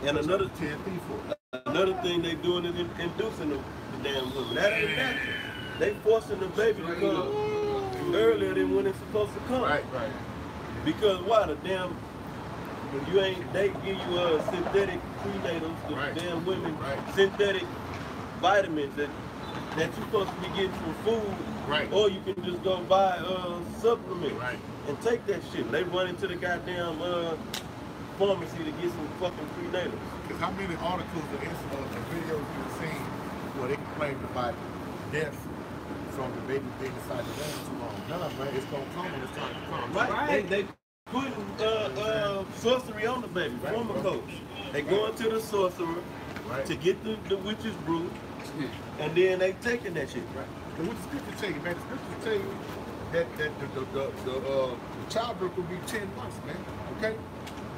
And another thing they doing is inducing the damn woman. That ain't natural. They forcing the baby to come earlier than when it's supposed to come. Right, right. Because why? The damn, when you ain't, they give you synthetic prenatals, the damn women, synthetic vitamins that you're supposed to be getting from food, or you can just go buy supplements and take that shit. They run into the goddamn pharmacy to get some fucking prenatals. Because how many articles and videos you've seen where they complain about death from the baby being inside the womb too long? No, man, it's gonna come when it's time to come. Right. They putting sorcery on the baby, former coach. They go into the sorcerer to get the witch's brew, and then they taking that shit. Right. And what the scriptures tell you, man, the scriptures tell you that the childbirth will be 10 months, man. Okay?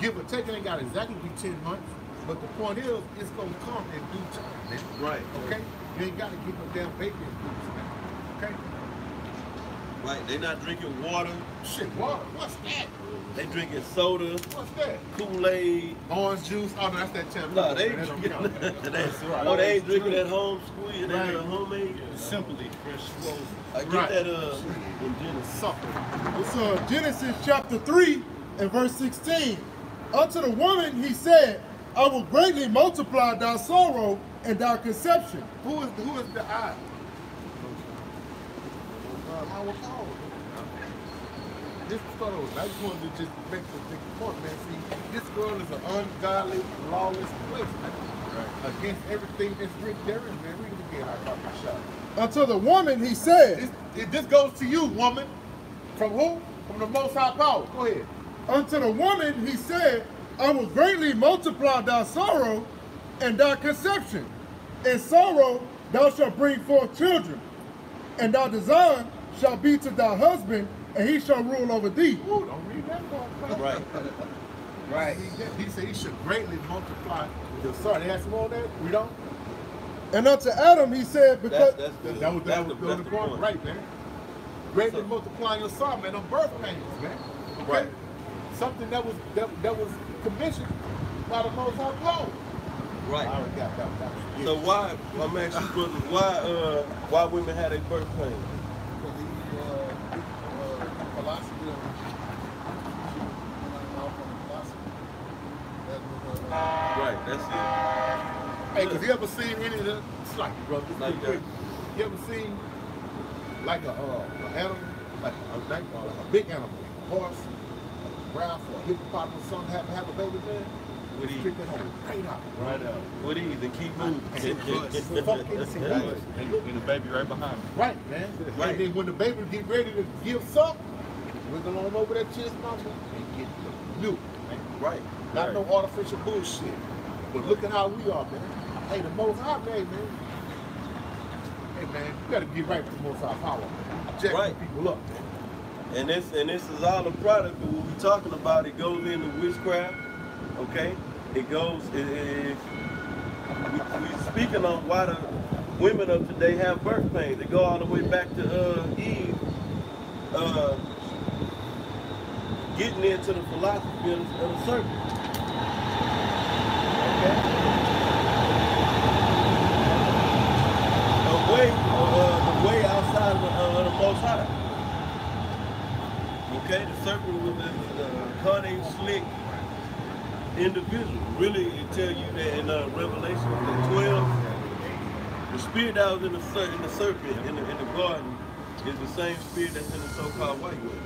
Give or take, it ain't got to exactly be 10 months, but the point is, it's gonna come in due time, man. Right. Okay? You ain't gotta keep a damn baby in boots, man. Okay? Right, they not drinking water. Shit, water, what's that? They drinking soda, What's that? Kool-Aid. Orange juice. Oh no, that's that Tampa. No, they ain't drinking. Oh, they ain't drinking at home squeeze. They got a homemade. Simply fresh flow. I get that in Genesis. It's Genesis chapter 3 and verse 16. Unto the woman he said, I will greatly multiply thy sorrow and thy conception. Who is the I? This photo, I just wanted to just make the point, man. See, this world is an ungodly, lawless place, man. Right. Against everything that's written therein, man. Read it again, I caught my shot. Unto the woman he said, this goes to you, woman. From who? From the Most High Power. Go ahead. Unto the woman he said, I will greatly multiply thy sorrow and thy conception. In sorrow thou shalt bring forth children, and thy desire shall be to thy husband, and he shall rule over thee. Ooh, don't read that part. Right. Right. He said he should greatly multiply the sorrow. They asked him all that? We don't? And unto Adam he said, because that was the point. Right, man. Greatly multiplying your sorrow, man, on birth pains, man. Okay? Right. Something that was commissioned by the Most High Power. Right. I already got that. So why, I'm asking you, brothers, why women had a birth pain? Because philosophy Right, that's it. Hey, because you ever seen any of the, it's like, brother, it's like quick. You ever seen like an animal, like a big animal, a horse, a giraffe, or a hippopotamus, something have a baby man? With ease. Right out. Right out. With ease and keep moving. And the baby right behind me. Right, man. Right. And then when the baby get ready to give suck, we're going on over that chest mouth and get new. Right. Not no artificial bullshit. But look at how we are, man. Hey, the Most High, man. Hey, man, you got to get right with the Most High power, man. Jack people up, man. And this is all a product of what we're talking about. It goes into witchcraft, okay? It goes, we're speaking on why the women of today have birth pains. They go all the way back to Eve, getting into the philosophy of the serpent. Okay? The way outside of the Most High. Okay, the serpent was a cunning, slick individual. Really, it tell you that in Revelation 12, the spirit that was in the serpent in the garden is the same spirit that's in the so-called white woman.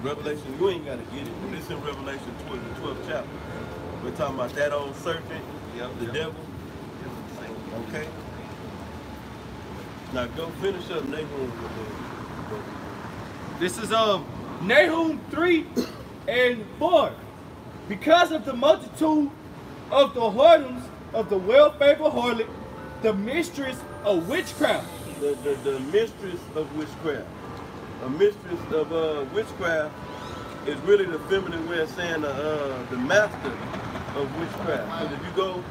Revelation, you ain't got to get it, but it's in Revelation 12, the 12th chapter. We're talking about that old serpent, the devil. Okay? Now go finish up Nahum. This is Nahum 3 and 4. Because of the multitude of the whoredoms of the well-favored harlot, the mistress of witchcraft. The mistress of witchcraft. A mistress of witchcraft is really the feminine way of saying the master of witchcraft. Because if you go,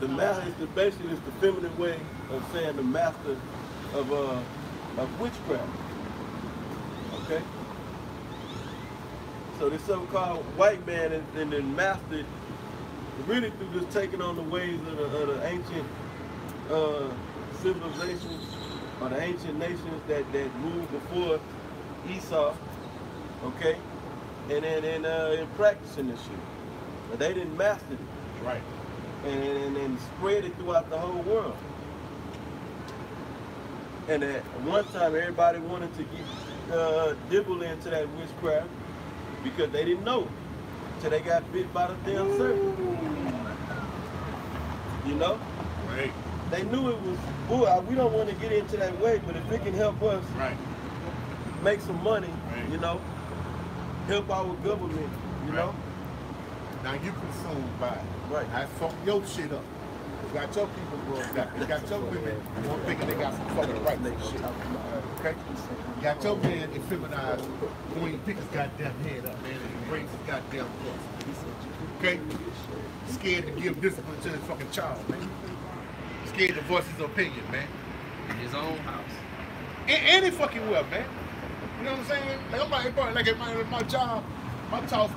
the master is basically the feminine way of saying the master of witchcraft. Okay? So this so-called white man has been mastered really through just taking on the ways of the ancient civilizations or the ancient nations that moved before Esau, okay? And then practicing this shit. But they didn't master it. Right. And spread it throughout the whole world. And at one time, everybody wanted to get dibble into that witchcraft because they didn't know till they got bit by the damn serpent. You know? Right. They knew it was, boy, we don't want to get into that way, but if it can help us make some money, you know, help our government, you know. Now you consumed by it. Right. I fuck your shit up. You got your people broke. You got your women thinking they got some fucking right shit. Okay? You got your man effeminized, won't even pick his goddamn head up, man, and raise his goddamn voice. Okay? Scared to give discipline to his fucking child, man. Scared to voice his opinion, man. In his own house. Any fucking well, man. You know what I'm saying? Like, I'm like at my job, my top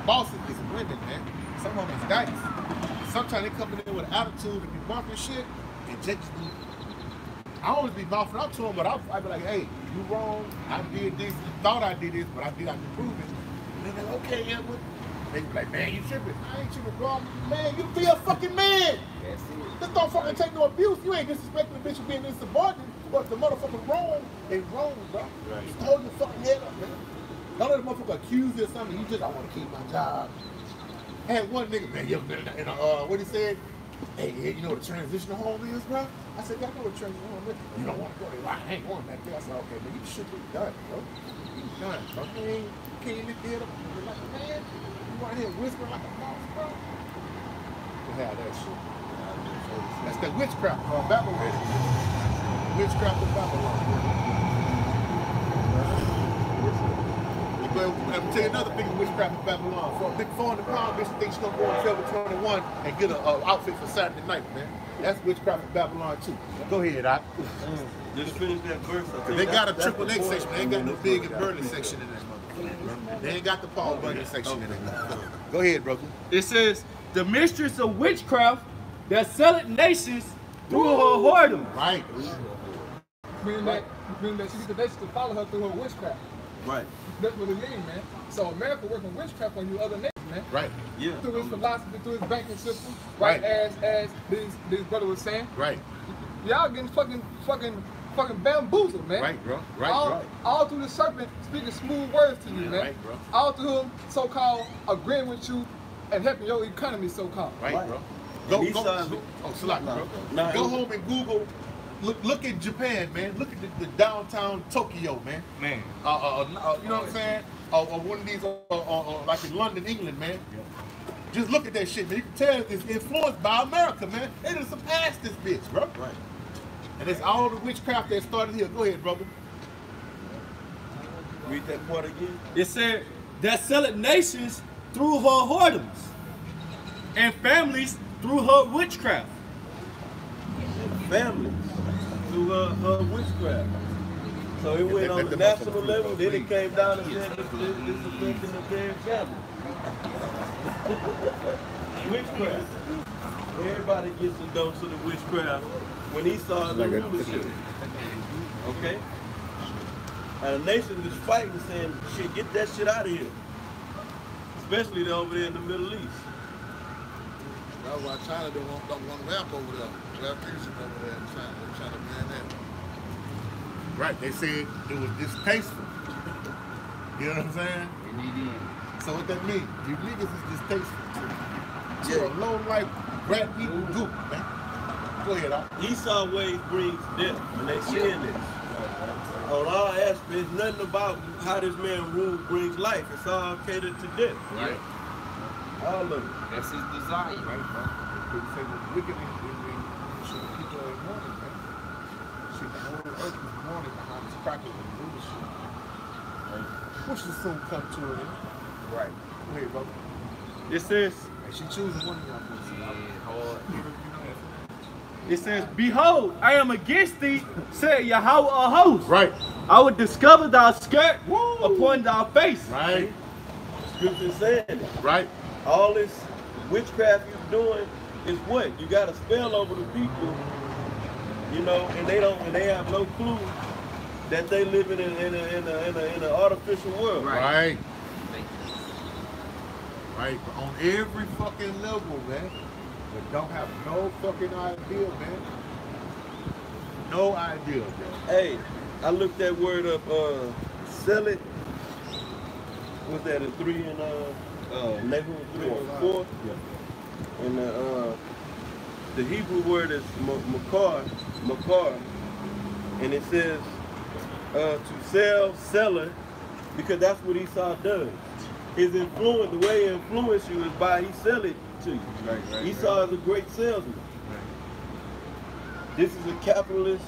bosses is women, man. Some of them is guys. Sometimes they come in with an attitude and be marking shit, and just be, I always be mouthing up to them, but I be like, hey, you wrong. I did this. You thought I did this, but I can prove it. And they're like, okay, Edward. They be like, man, you tripping. I ain't tripping, bro. Man, you be a fucking man. That's it. Just don't fucking take no abuse. You ain't disrespecting the bitch for being insubordinate. But the motherfucking wrong, they wrong, bro. Right. Just hold your fucking head up, man. Don't let the motherfucker accuse you of something. You just, I want to keep my job. I had one nigga, man, what he said? Hey, you know what a transitional home is, bro? I said, yeah, I know what a transitional home is. You don't want to go there. I ain't going back there. I said, okay, man, you should be done, bro. You done, bro. Can you lift your head up like a man? You out here whispering like a boss, bro? You have that shit. That's that witchcraft called Babylon. Witchcraft of Babylon. I'm tell you another big witchcraft of Babylon. For a big 400 pound bitch thinks she's gonna go on February 21 and get an outfit for Saturday night, man. That's witchcraft of Babylon too. Go ahead, Doc. Just finish that verse. They got a triple X section. They ain't got no big and burning section in that motherfucker. They ain't got the Paul Bunyan section in that. Go ahead, brother. It says, the mistress of witchcraft that selleth nations through her whoredom. Right. Meaning that she gets the nations to follow her through her witchcraft. Right. That's what it means, man. So America working witchcraft on you other nations, man. Right. Yeah. Through his philosophy, through his banking system, right? As this brother was saying. Right. Y'all getting fucking bamboozled, man. Right, bro. All through the serpent speaking smooth words to you, man. Right, bro. All through him so-called agreeing with you and helping your economy so-called. Right, bro. Go home and Google. Look at Japan, man. Look at the downtown Tokyo, man. Man. You know what I'm saying? Or one of these, like in London, England, man. Yeah. Just look at that shit, man. You can tell it's influenced by America, man. They done surpassed this bitch, bro. Right. And it's all the witchcraft that started here. Go ahead, brother. Read that part again. It said, that selleth nations through her whoredoms, and families through her witchcraft. Families through her witchcraft. So it went on the national level, then it came down and said this affecting the damn family. Witchcraft. Everybody gets a dose of the witchcraft when he saw the rulership. Okay? And the nation was fighting, saying, shit, get that shit out of here. Especially over there in the Middle East. That's why China don't want to rap over there. Rap music over there in China. They're trying to ban that. Right, they said it was distasteful. You know what I'm saying? So what that means? You niggas is distasteful to a low-life rat eating group, man. Go ahead, Al. Esau ways brings death, and they saying this. On all aspects, nothing about how this man ruled brings life. It's all catered to death. Right. All of it. That's his desire. Right, bro. People say the wickedness in people are mourning, man. Shit, the whole earth is mourning behind this crackle and leadership. Right? Which will soon come to it. Right. Go ahead, brother. It says, and she choosing one of y'all for it says, behold, I am against thee, said Yahweh of hosts. Right. I will discover thy skirt upon thy face. Right. Scripture saying it. Right. All this witchcraft you're doing is what? You got a spell over the people, you know, and they have no clue that they living in an artificial world. Right. Right. On every fucking level, man. But don't have no fucking idea, man. No idea, man. Hey, I looked that word up, sell it. What's that, a 3 and neighborhood 3 and 4? Yeah. And the Hebrew word is makar, and it says to seller, because that's what Esau does. His influence, the way he influence you is by he sell it to you. Right, Esau is a great salesman. Right. This is a capitalist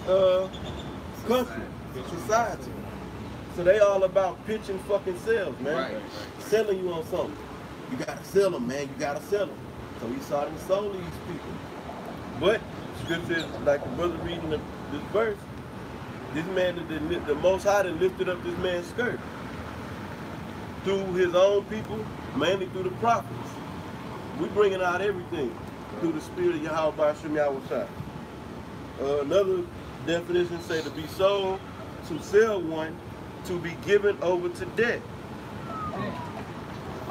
country, society. So they all about pitching fucking sales, man. Right. Selling you on something. You gotta sell them, man. You gotta sell them. So Esau done sold these people. But scripture, like the brother reading this verse, This man, the Most High done lifted up this man's skirt through his own people, mainly through the prophets. We bringing out everything through the spirit of Yahweh B'Shem Yahushua. Another definition say to be sold, to sell one, to be given over to debt.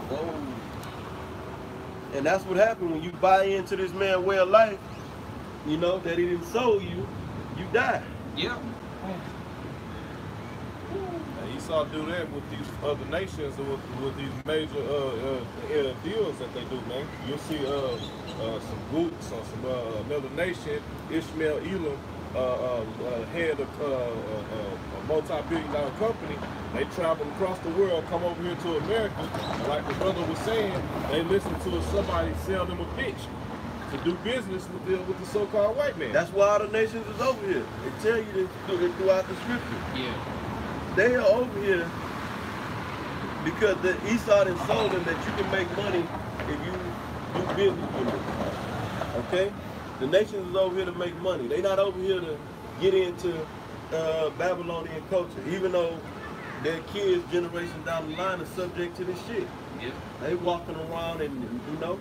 Oh. And that's what happened when you buy into this man's way of life, you know, that he didn't sold you, you die. Yeah. And Esau do that with these other nations, with these major deals that they do, man. You'll see some boots on some another nation, Ishmael Elam, head of a multi-billion-dollar company. They travel across the world, come over here to America, and like the brother was saying, they listen to somebody sell them a bitch to do business with the so-called white man. That's why all the nations is over here. They tell you this throughout the scripture. Yeah. They are over here because the Esau done sold them that you can make money if you do business with them. Okay? The nations is over here to make money. They not over here to get into Babylonian culture, even though their kids, generations down the line, are subject to this shit. Yep. They walking around and, you know,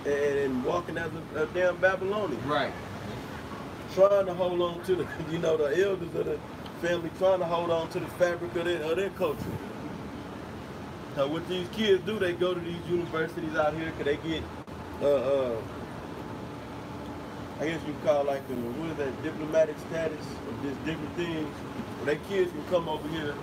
and walking as a damn Babylonian. Right. Trying to hold on to the, you know, the elders of the family, trying to hold on to the fabric of their culture. Now what these kids do, they go to these universities out here because they get, I guess you call like the, what is that, diplomatic status, or just different things. They kids can come over here,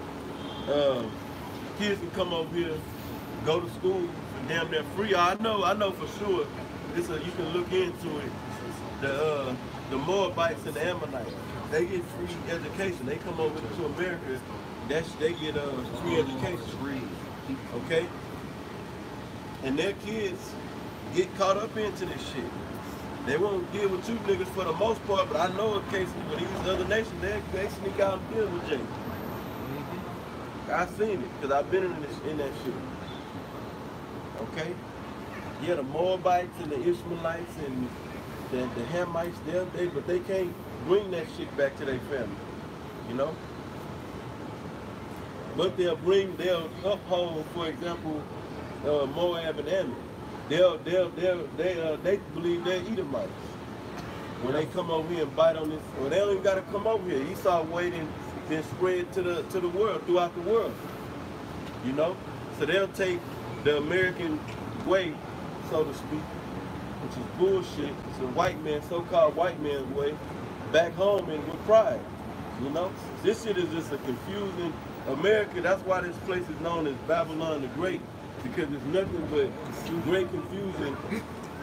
go to school for damn near free. I know for sure. You can look into it. The Moabites and the Ammonites, they get free education. They come over to America, they get free education. Okay? And their kids get caught up into this shit. They won't deal with you niggas for the most part, but I know in cases with these other nations, they sneak out and deal with Jay. I seen it, because I've been in that shit. Okay? Yeah, the Moabites and the Ishmaelites and the Hamites, but they can't bring that shit back to their family. You know? But they'll uphold, for example, Moab and Ammon. They believe they're Edomites. When they come over here and bite on this, well, they don't even gotta come over here. Esau waiting, then spread to the world, throughout the world. You know? So they'll take the American way, so to speak, which is bullshit. It's a white man, so-called white man's way, back home and with pride. You know? This shit is just a confusing America. That's why this place is known as Babylon the Great, because there's nothing but great confusion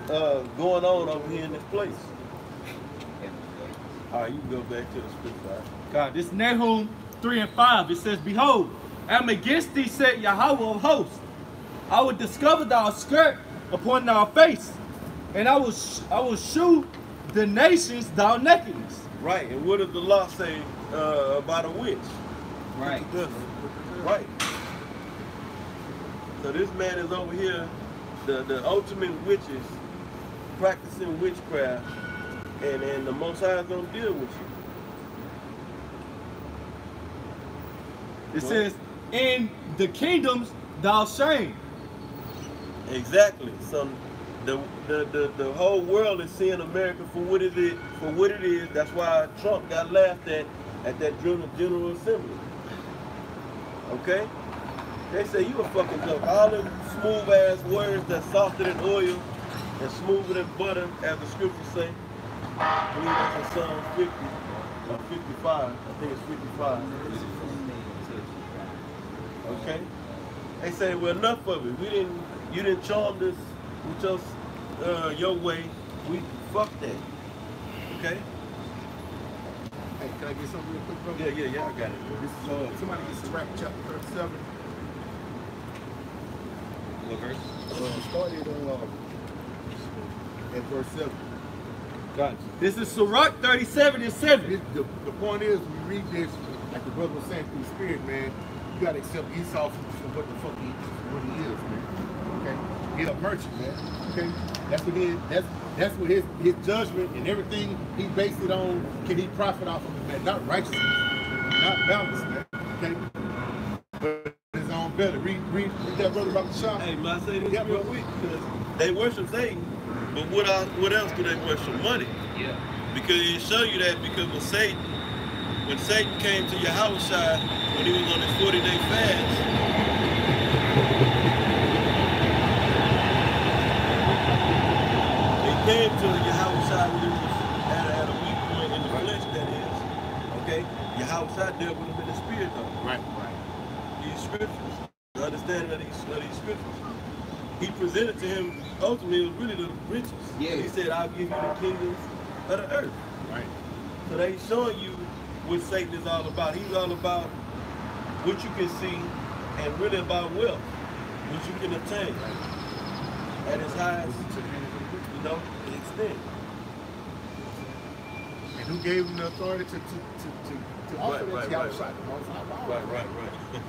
going on over here in this place. All right, you can go back to the scripture. God, this Nahum 3 and 5, it says, Behold, I am against thee, said Yahweh of hosts. I will discover thy skirt upon thy face, and I will shew the nations thy nakedness. Right, and what does the law say about a witch? Right. Right. So this man is over here, the ultimate witches, practicing witchcraft, and the Most High is gonna deal with you. It says, in the kingdoms thou shame. Exactly. So the whole world is seeing America for what it is. That's why Trump got laughed at that General Assembly. Okay? They say you a fucking joke. All them smooth ass words that's softer than oil and smoother than butter, as the scriptures say. I believe that's in Psalm 50 or 55. I think it's 55. Okay? They say, well, enough of it. You didn't charm this with your way. We fuck that. Okay? Hey, can I get something real quick, bro? Yeah, I got it. This is somebody gets Sirach chapter 37. What verse? Started at verse 7. Gotcha. This is Sirach 37 and 7. The point is, when you read this, like the brother was saying through the spirit, man, you gotta accept Esau for what the fuck he is, man. Okay? He's a merchant, man. Okay, that's what his judgment and everything he based it on. Can he profit off of it, man? Not righteousness, not balance, man. Okay, but his own belly. Read that, brother, about the shop. Hey, man, I say this real quick because they worship Satan, but what else do they worship? Money. Yeah. Because it show you that because when Satan came to Yahushua when he was on his 40-day fast. Came to Yahushua when he was at a weak point in the flesh, that is. Okay? Yahushua dealt with him in the spirit, though. Right. These scriptures, the understanding of these scriptures. He presented to him, ultimately, it was really the riches. Yeah. He said, I'll give you the kingdoms of the earth. Right. So they showing you what Satan is all about. He's all about what you can see and really about wealth, what you can obtain at its highest, extent. And who gave him the authority to offer that to Yahushua?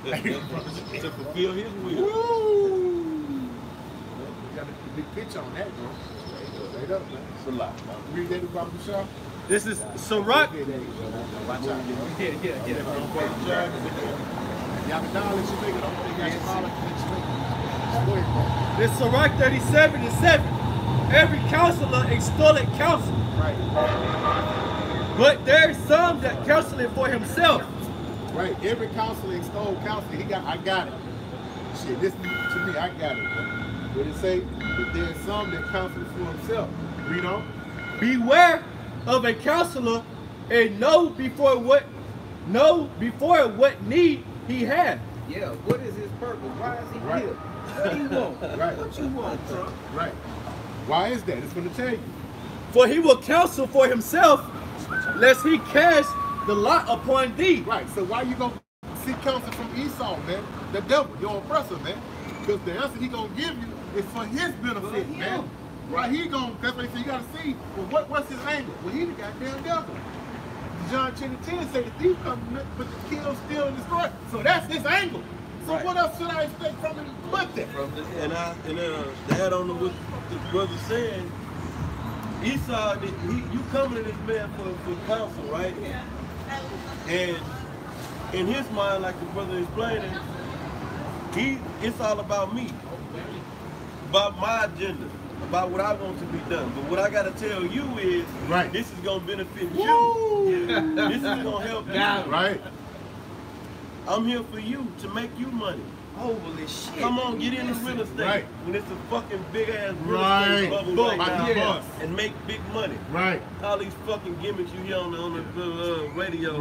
Right. To fulfill his will. Woo! We got a big picture on that, bro. Straight up, man. It's a lot. Read that about the shop. This is Sirach. Watch out. Yeah. Y'all can down, let you make it. Don't think y'all smaller. This Sirach 37:7. Every counselor extolleth counsel. Right. But there's some that counsel it for himself. Right. Every counselor extol counsel. I got it. Shit, listen to me, I got it. What it say? But there's some that counsel for himself. Read on. Beware of a counselor and know before what need he had. Yeah, what is his purpose? Why is he Right. here? What do you want? Right. What you want, Trump? Right. Why is that? It's going to tell you. For he will counsel for himself, lest he cast the lot upon thee. Right. So why you going to seek counsel from Esau, man? The devil, your oppressor, man. Because the answer he going to give you is for his benefit, man. Right. He going to, that's what he said, you got to see, well, what's his angle? Well, he the goddamn devil. John 10:10 say the thief comes but to kill, steal, and destroy. So that's his angle. So what else should I expect from him but that? And to add on to what the brother saying, Esau, you coming to this man for counsel, right? And in his mind, like the brother explaining, it's all about me, about my agenda, about what I want to be done. But what I got to tell you is, this is going to benefit you. This is going to help you. Right. I'm here for you, to make you money. Holy shit. Come on, get into real estate. Right. When it's a fucking big ass real estate bubble right now, and make big money. Right. All these fucking gimmicks you hear on the radio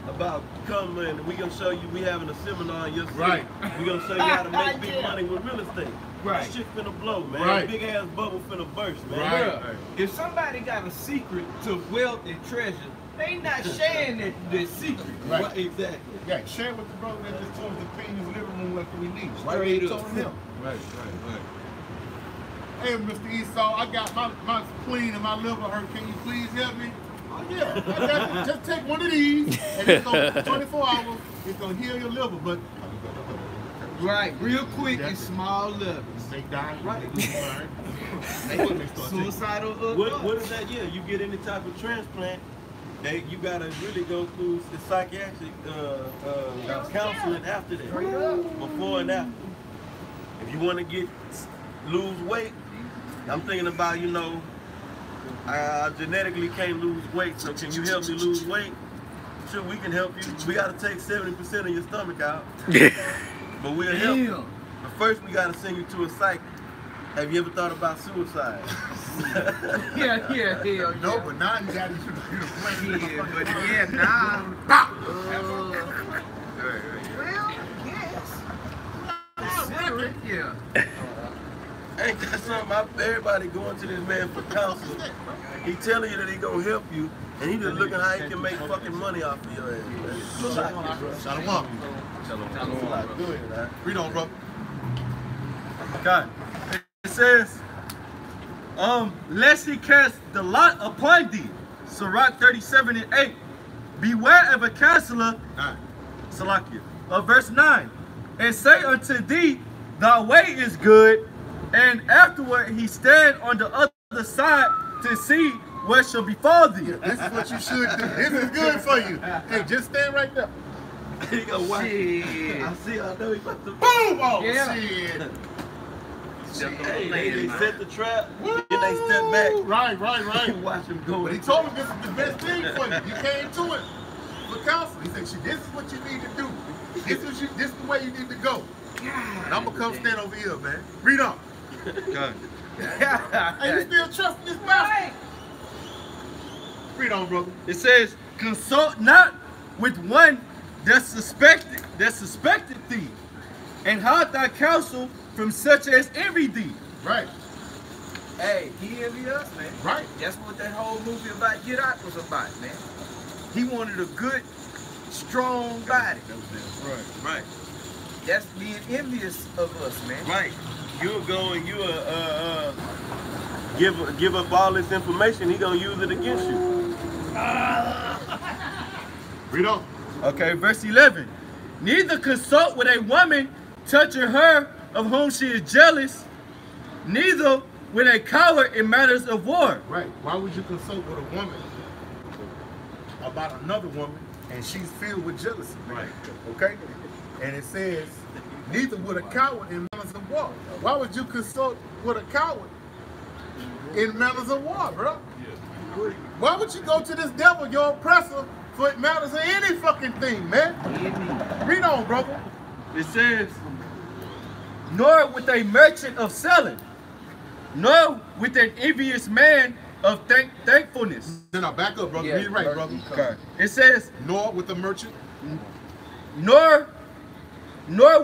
about coming, we gonna show you, we having a seminar in your city. Right. We gonna show you how to make big money with real estate. Right. That shit finna blow, man. Right. Big ass bubble finna burst, man. Right. If somebody got a secret to wealth and treasure, they not sharing that secret. Right. Exactly. Yeah, share with the brother that just told us to clean his living room like we need. Straight up. Told him. Right. Hey, Mr. Esau, I got my spleen and my liver hurt. Can you please help me? Oh, yeah, I got you. Just take one of these, and it's going to 24 hours. It's going to heal your liver, but right, real quick and small levels. They die. Right. Suicidal. What is that? Yeah, you get any type of transplant, you gotta really go through the psychiatric counseling after that, before and after. If you want to lose weight, I'm thinking about, I genetically can't lose weight, so can you help me lose weight? Sure, we can help you. We gotta take 70% of your stomach out, but we'll help you. But first, we gotta send you to a psych. Have you ever thought about suicide? Yeah. No, but now you got to do the Ain't that something? Everybody going to this man for counsel. He telling you that he gonna help you, and he just looking how he can make fucking money off of your ass. Shut him up. Read on, bro. God. It says, lest he cast the lot upon thee. Sirach 37:8. Beware of a counselor, Salakia, of verse 9, and say unto thee, thy way is good, and afterward he stand on the other side to see what shall befall thee. This is what you should do. This is good for you. Hey, just stand right there. He gonna watch. Shit. I see. I know he about to. Boom! Oh, Yeah. shit. They set the trap, then they step back. Right. Watch him go. But he told him this is the best thing for you. You came to it for counsel. He said, "Shit, this is what you need to do. This is the way you need to go." And I'm gonna come stand over here, man. Read on. God. Hey, you still trusting this bastard? Read on, brother. It says, consult not with one that suspected thee, and hide thy counsel from such as envy thee. Right. Hey, he envied us, man. Right. That's what that whole movie about Get Out was about, man. He wanted a good, strong body. Right. That's being envious of us, man. Right. You'll go and give up all this information. He gonna use it against you. Read on. Okay, verse 11. Neither consult with a woman touching her of whom she is jealous, neither with a coward in matters of war. Right. Why would you consult with a woman about another woman and she's filled with jealousy? Right. Okay? And it says, neither would a coward in matters of war. Why would you consult with a coward in matters of war, bro? Why would you go to this devil, your oppressor, for matters of any fucking thing, man? Read on, brother. It says, nor with a merchant of selling, nor with an envious man of thankfulness. Then I'll back up, brother. Yeah, Read it right, brother. Okay. It says, Nor with the merchant. nor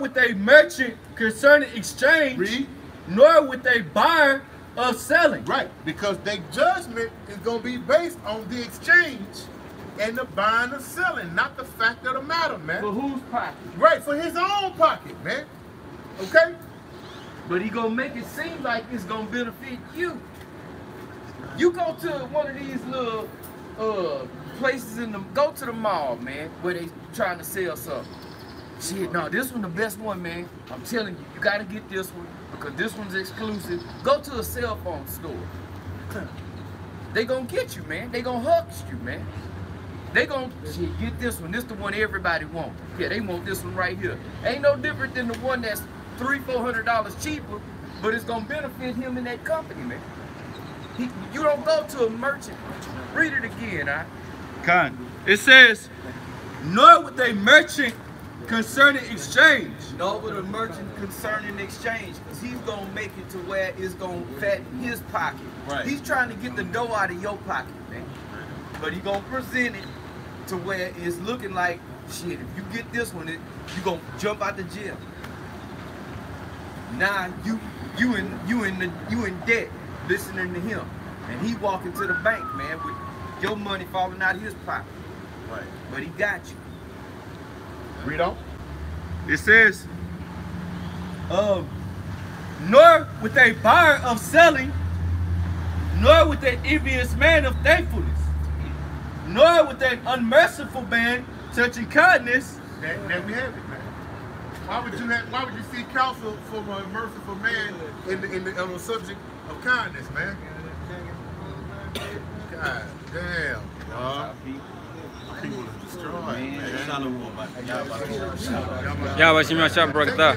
with a merchant concerning exchange, Read. nor with a buyer of selling. Right, because their judgment is going to be based on the exchange and the buying and selling, not the fact of the matter, man. For whose pocket? Right, for his own pocket, man. Okay? But he gonna make it seem like it's gonna benefit you. You go to one of these little places go to the mall, man, where they trying to sell something. Shit, no, this one the best one, man. I'm telling you, you gotta get this one because this one's exclusive. Go to a cell phone store. They gonna get you, man. They gonna hush you, man. They gonna get this one. This the one everybody want. Yeah, they want this one right here. Ain't no different than the one that's $300-400 cheaper, but it's gonna benefit him in that company, man. You don't go to a merchant. Read it again, huh? It says, nor with a merchant concerning exchange. No, with a merchant concerning exchange, because he's gonna make it to where it's gonna fatten his pocket. Right. He's trying to get the dough out of your pocket, man. But he gonna present it to where it's looking like, shit, if you get this one, you gonna jump out the gym. Now you in debt listening to him, and he walking to the bank, man, with your money falling out of his pocket. Right. But he got you. Read on. It says, nor with a buyer of selling, nor with an envious man of thankfulness, nor with an unmerciful man touching kindness. That we have it, man. Why would you seek counsel from a merciful man on the subject of kindness, man? God damn, dog. People are destroyed, man. Ya, возьмёшься, брата.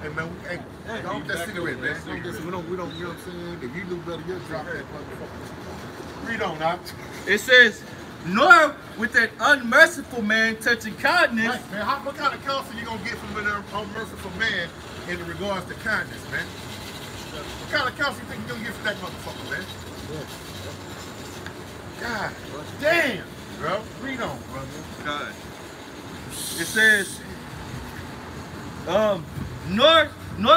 Hey, man, hey, don't get that cigarette, man. We don't, you know what I'm saying? If you do better, you'll drop that motherfucker. Read on, now. It says, nor with an unmerciful man touching kindness. Right, man. What kind of counsel you gonna get from an unmerciful man in regards to kindness, man? What kind of counsel you think you gonna get from that motherfucker, man? God damn, bro. Read on, brother. God. It says, nor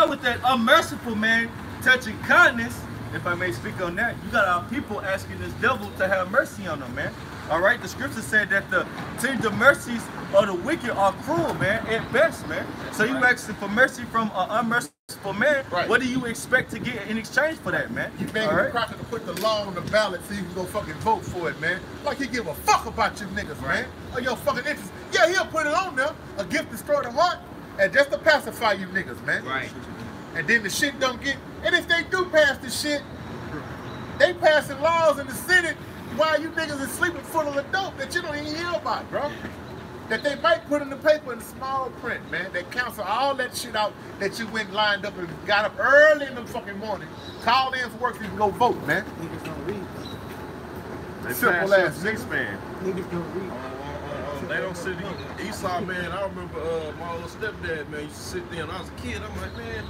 with that unmerciful man touching kindness. If I may speak on that, you got our people asking this devil to have mercy on them, man. All right, the scripture said that the tender mercies of the wicked are cruel, man, at best, man. So you asking for mercy from an unmerciful man. Right. What do you expect to get in exchange for that, man? You begging the cracker to put the law on the ballot so you can go fucking vote for it, man. Like he give a fuck about you niggas, man. Or your fucking interest. Yeah, he'll put it on there, a gift to stir the heart, and just to pacify you niggas, man. Right. And then the shit don't get, and if they do pass the shit, they passing laws in the Senate while you niggas is sleeping full of the dope that you don't even hear about, bro. That they might put in the paper in small print, man. They cancel all that shit out that you went lined up and got up early in the fucking morning, called in for work so you can go vote, man. Niggas don't read. They Simple pass ass six man. Niggas don't read. They don't sit Esau, man. I remember my old stepdad, man, used to sit there and I was a kid. I'm like, man,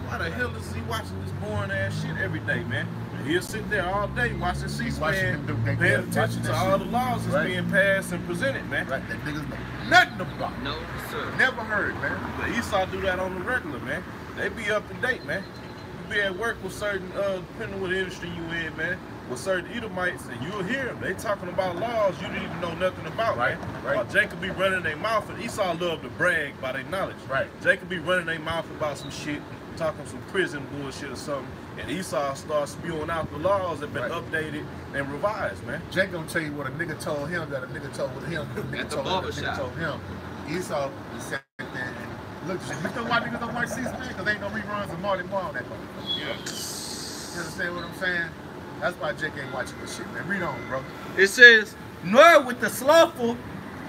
why the hell is he watching this boring ass shit every day, man? And he'll sit there all day watching C-SPAN, paying attention to all the laws that's being passed and presented, man. Right, that niggas know nothing about. No, sir. Never heard, man. But Esau do that on the regular, man. They be up to date, man. You be at work with certain, depending on what industry you in, man, with certain Edomites, and you'll hear them. They talking about laws you didn't even know nothing about, right? Right. Jacob be running their mouth, and Esau love to brag by their knowledge. Right. Jacob be running their mouth about some shit, talking some prison bullshit or something, and Esau starts spewing out the laws that been updated and revised, man. Jake gonna tell you what a nigga told him that a nigga told him, a nigga told him, a nigga told him. Esau sat there and looked at you. You know why niggas don't like C-SPAN? Because ain't no reruns of Marty Moore on that motherfucker. Yeah. You understand what I'm saying? That's why Jake ain't watching this shit, man. Read on, bro. It says, nor with the slothful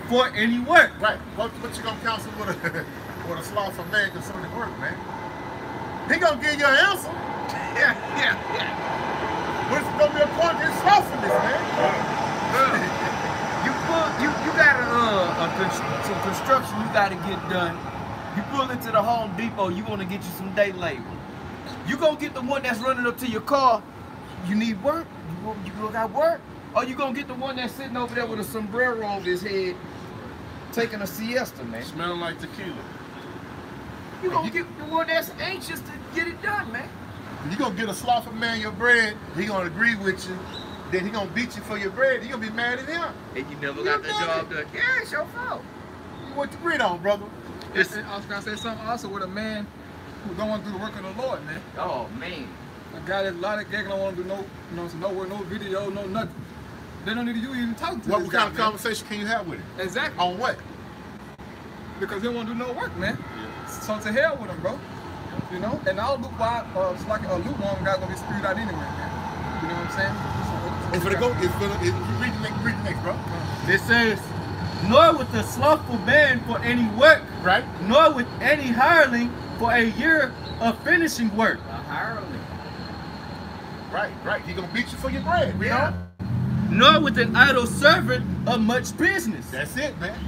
for any work. Right. What you gonna counsel with a slothful man concerning work, man? He gonna give you an answer. Yeah. But it's gonna be a point in slothfulness, man. You got some construction you gotta get done. You pull into the Home Depot, you wanna get you some day labor. You gonna get the one that's running up to your car. You need work. You got work. Or you gonna get the one that's sitting over there with a sombrero over his head, taking a siesta, man. Smelling like tequila. You gonna get the one that's anxious to get it done, man. You gonna get a slothful man your bread, he gonna agree with you, then he gonna beat you for your bread, you gonna be mad at him. And you never got the job done. Yeah, it's your fault. What you read on, brother? I was gonna say something also with a man who don't want to do the work of the Lord, man. Oh man. A guy that a lot of guys don't want to do no work, no video, no nothing. They don't need you even talk to What this kind guy, of conversation can you have with him? Exactly. On what? Because he don't want to do no work, man. Yeah. So to hell with him, bro. You know? And all look why it's like a lukewarm guy gonna be spewed out anyway, man. You know what I'm saying? Read the next, bro. It says, nor with the slothful man for any work, right? Nor with any hireling for a year of finishing work. A hireling. Right. He gonna beat you for your bread, you know? Nor with an idle servant of much business. That's it, man.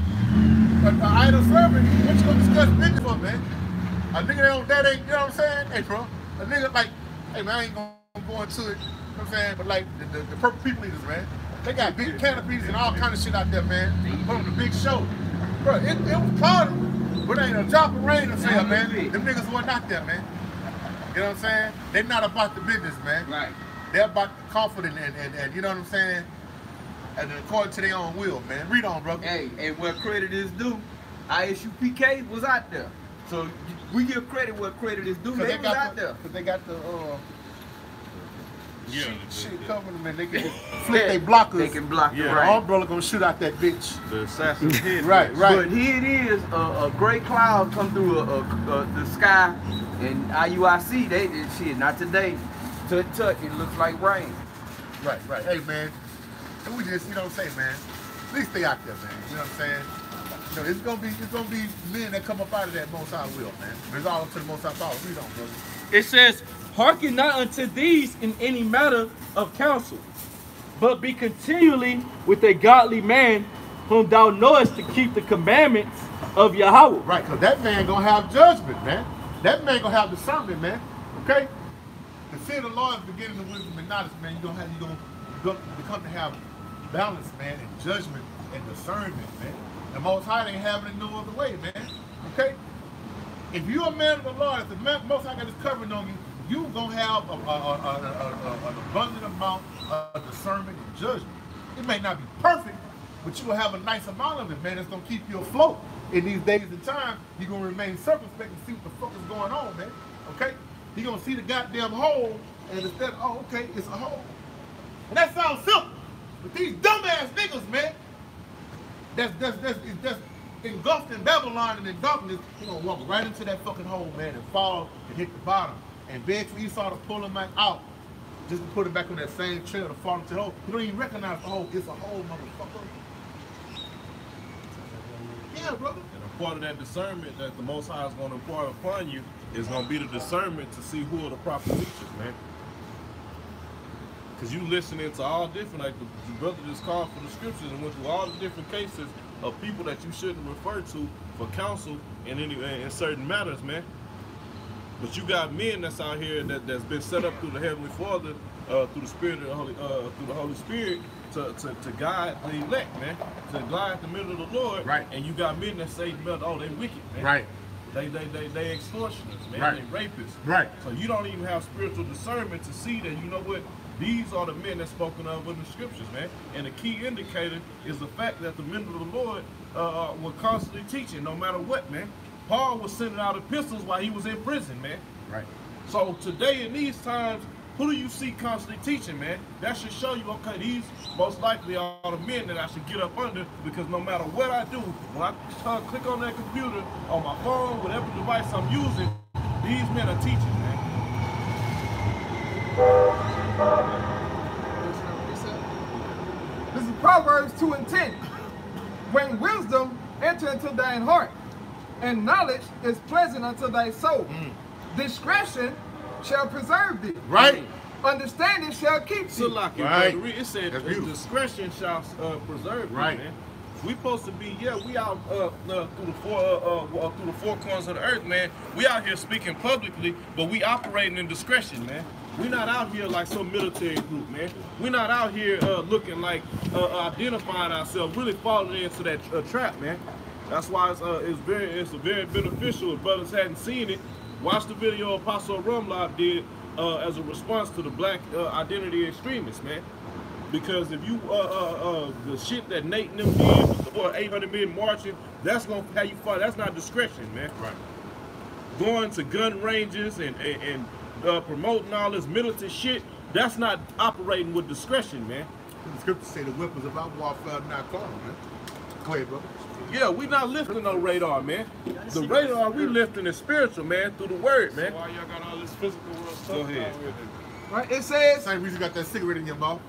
An idle servant, what you gonna discuss business for, man? A nigga that ain't, you know what I'm saying? Hey, bro, a nigga like, hey, man, I ain't gonna go into it, you know what I'm saying? But like, the purple people eaters, man, they got big canopies and all kind of shit out there, man. Put on the big show. Bro, it was cloudy, but ain't a drop of rain to say, man. Them niggas wasn't out there, man. You know what I'm saying? They're not about the business, man. Right. They're about the comfort and you know what I'm saying? And according to their own will, man. Read on, bro. Hey, and where credit is due, ISUPK was out there. So we give credit where credit is due. They was out there. Because they got the Yeah, shit covering them, and they can just flip their blockers. They can block the right. umbrella gonna shoot out that bitch. The assassin's head. Right. But here it is, a gray cloud come through the sky, and IUIC, they did shit, not today. Tut, it looks like rain. Right. Hey, man, and we just, you know what I'm saying, man, at least stay out there, man. You know what I'm saying? You know, it's gonna be men that come up out of that Most High will, man. It's all up to the Most High power. Read on, brother. It says, hearken not unto these in any matter of counsel, but be continually with a godly man whom thou knowest to keep the commandments of Yahweh. Right, because that man gonna have judgment, man. That man gonna have discernment, man. Okay? The fear of the Lord is beginning of wisdom and knowledge, man. You're gonna become to have balance, man, and judgment and discernment, man. The Most High ain't having it no other way, man. Okay? If you're a man of the Lord, if the Most High got his covering on you, you're going to have an abundant amount of discernment and judgment. It may not be perfect, but you will have a nice amount of it, man. It's gonna keep you afloat in these days and time. You're gonna remain circumspect and see what the fuck is going on, man. Okay? You're gonna see the goddamn hole, and instead, oh, okay, it's a hole. And that sounds simple, but these dumbass niggas, man, that's engulfed in Babylon and in darkness, you're gonna walk right into that fucking hole, man, and fall and hit the bottom, and beg for Esau to pull him back out, just to put him back on that same trail to fall into the hole. You don't even recognize the hole. It's a hole, motherfucker. Yeah, brother. And a part of that discernment that the Most High is going to impart upon you is going to be the discernment to see who are the proper teachers, man. Because you listening to all different, like the brother just called for the scriptures and went through all the different cases of people that you shouldn't refer to for counsel in certain matters, man. But you got men that's out here that's been set up through the Heavenly Father, through the Spirit of the Holy Spirit to guide the elect, man, to guide the middle of the Lord. Right. And you got men that say, oh, they wicked, man. Right. They extortioners, man. Right. They rapists. Right. So you don't even have spiritual discernment to see that, you know what, these are the men that's spoken of in the scriptures, man. And the key indicator is the fact that the men of the Lord were constantly teaching, no matter what, man. Paul was sending out epistles while he was in prison, man. Right. So today in these times, who do you see constantly teaching, man? That should show you, okay, these most likely are the men that I should get up under, because no matter what I do, when I click on that computer, on my phone, whatever device I'm using, these men are teaching, man. This is Proverbs 2:10. When wisdom enter into thine heart, and knowledge is pleasant unto thy soul, discretion shall preserve thee. Right. Understanding shall keep thee. So like Right. it said, discretion shall preserve thee, Right. man. We supposed to be, we out through the four corners of the earth, man. We out here speaking publicly, but we operating in discretion, man. We not out here like some military group, man. We not out here looking like identifying ourselves, really falling into that trap, man. That's why it's very beneficial. If brothers hadn't seen it, watch the video Apostle Rumlock did as a response to the black identity extremists, man. Because if you the shit that Nate and them did with the 800 men marching, that's gonna how you fight. That's not discretion, man. Right. Going to gun ranges and promoting all this militant shit, that's not operating with discretion, man. The scriptures say the weapons of our warfare are not carnal, man. Go ahead, brother. Yeah, we not lifting no radar, man. The radar we lifting is spiritual, man, through the word, man. Why y'all got all this physical world stuff? Go ahead. Right? It says, Same reason you got that cigarette in your mouth.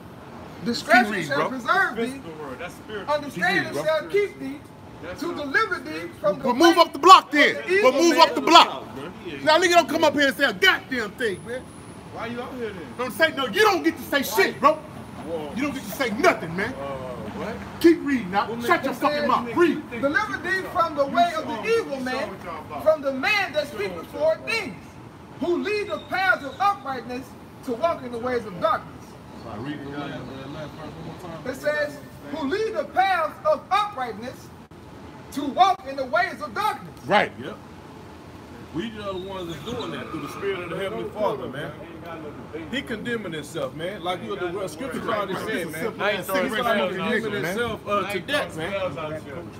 discretion read, shall bro. preserve thee, Physical world, that's spiritual. understanding bro. shall keep thee, to deliver thee from the But move way up the block then. of the evil But move man. up the block. Now nigga don't come up here and say a goddamn thing, man. Why you out here then? Don't say no, you don't get to say shit, bro. You don't get to say nothing, man. What? Keep reading now. Shut your fucking mouth. Read. Deliver thee from the way of the evil man, from the man that speaketh for things, who lead the paths of uprightness to walk in the ways of darkness. It says, who lead the paths of uprightness to walk in the ways of darkness. Right. Yep. We are the ones that's doing that through the Spirit of the Heavenly Father, man. He condemning himself, man. Like you the scriptures already said, man. He's condemning himself to death, man.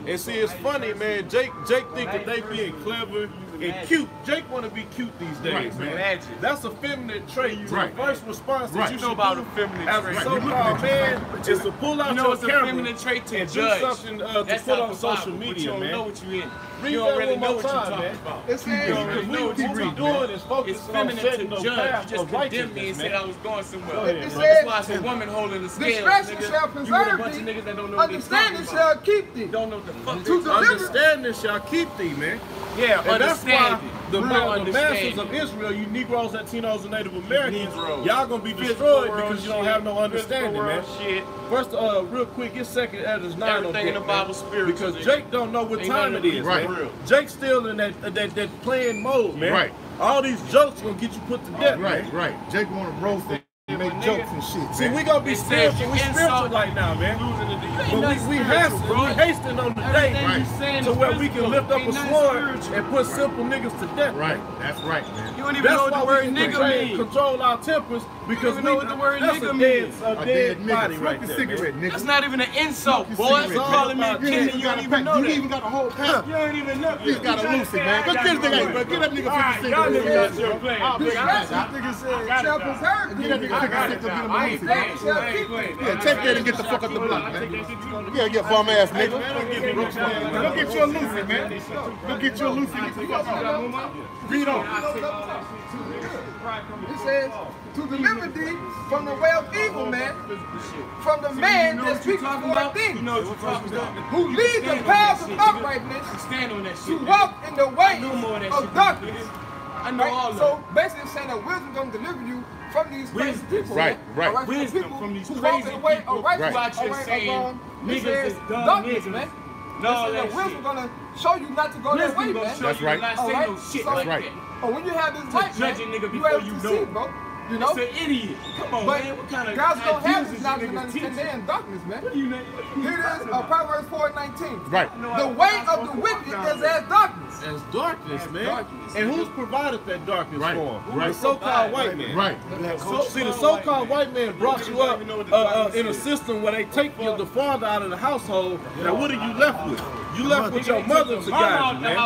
And see, it's funny, man. Jake think that they being clever and cute. Jake want to be cute these days, man. That's a feminine trait. Right. The first response that you know should about do a feminine as trait. a so-called man is to pull out your it's a camera feminine trait to and do judge. something to That's put out on the social Bible, but media, you don't man. know what you in. Read You that don't really one know more what you're time, talking man. about. It says, What we're doing is focusing It's on feminine setting to the judge. You path just of condemned me and righteousness, said man. I was going somewhere. ahead, It bro. says, That's why I said woman holding the scale. discretion nigga. shall You with a preserve bunch of thee, niggas that don't know what they understanding talking shall about. keep thee. Don't know what the fuck To they deliver- Understanding shall keep thee, man. Yeah, And that's why understand it. the Real masses understanding. of Israel, you Negroes, Latinos, and Native Americans, Negroes. y'all gonna be Physical destroyed world because you don't shit, have no understanding, physical man. world shit. First, real quick, get second Ezra's 9 on Everything in deck, the man. Bible spiritual, Because nigga. Jake don't know what Ain't time nothing it is, right. man. Jake's still in that playing mode, man. Right. All these jokes gonna get you put to death, Right, man. right. Jake want to roast and make jokes and shit. See, man. we gonna be It says spiritual. you We spiritual insult- right now, man. Losing the But we hasten on the day to where we can lift up a sword and put simple niggas to death. Right, that's right, man. You don't even know what the word nigga means. Control our tempers because we know what the word that's nigga a means. dead body right there. Cigarette, nigga. That's not even an insult, boy. You calling me a kid and you don't even know that. You ain't even got a whole pack. You don't even know. You just got a Lucy, man. Go get that nigga, bro. Get that nigga 50 Y'all cigarettes. niggas out here playing. This nigga said, "Shall preserve Get that nigga 50 cigarettes. Get him a Lucy, man. Yeah, take that and get the fuck up the block, man. Yeah, bum ass nigga. Go get you a Lucy, man. Go get you a Lucy. Read on. It says, to deliver thee from the way of evil, man, from the man that speaks for things, who leads the paths of uprightness, to walk in the way of darkness. I know all of it. So basically it's saying that wisdom going to deliver you from these crazy people. Right. Wisdom from these who crazy walk in the way people of righteousness. who out here saying niggas is dumb darkness, niggas. man. No, that wisdom gonna show you not to go that way, man. That's right. Not say no shit like that. Or when you have this light, judge a man, nigga you before able you to know. see, bro. You know? It's an idiot. Come on, But man. What kind of guys don't have this ideas knowledge is and niggas understand teaching? they're in darkness, man. What do you know? Here it is, Proverbs 4:19. Right. The way of the wicked is as darkness. As darkness, man. And who's provided that darkness for him? Right. The so-called white man. Right. See, the so-called white man brought you up in a system where they take the father out of the household. Now, what are you left with? You left with your mother to guide you, man.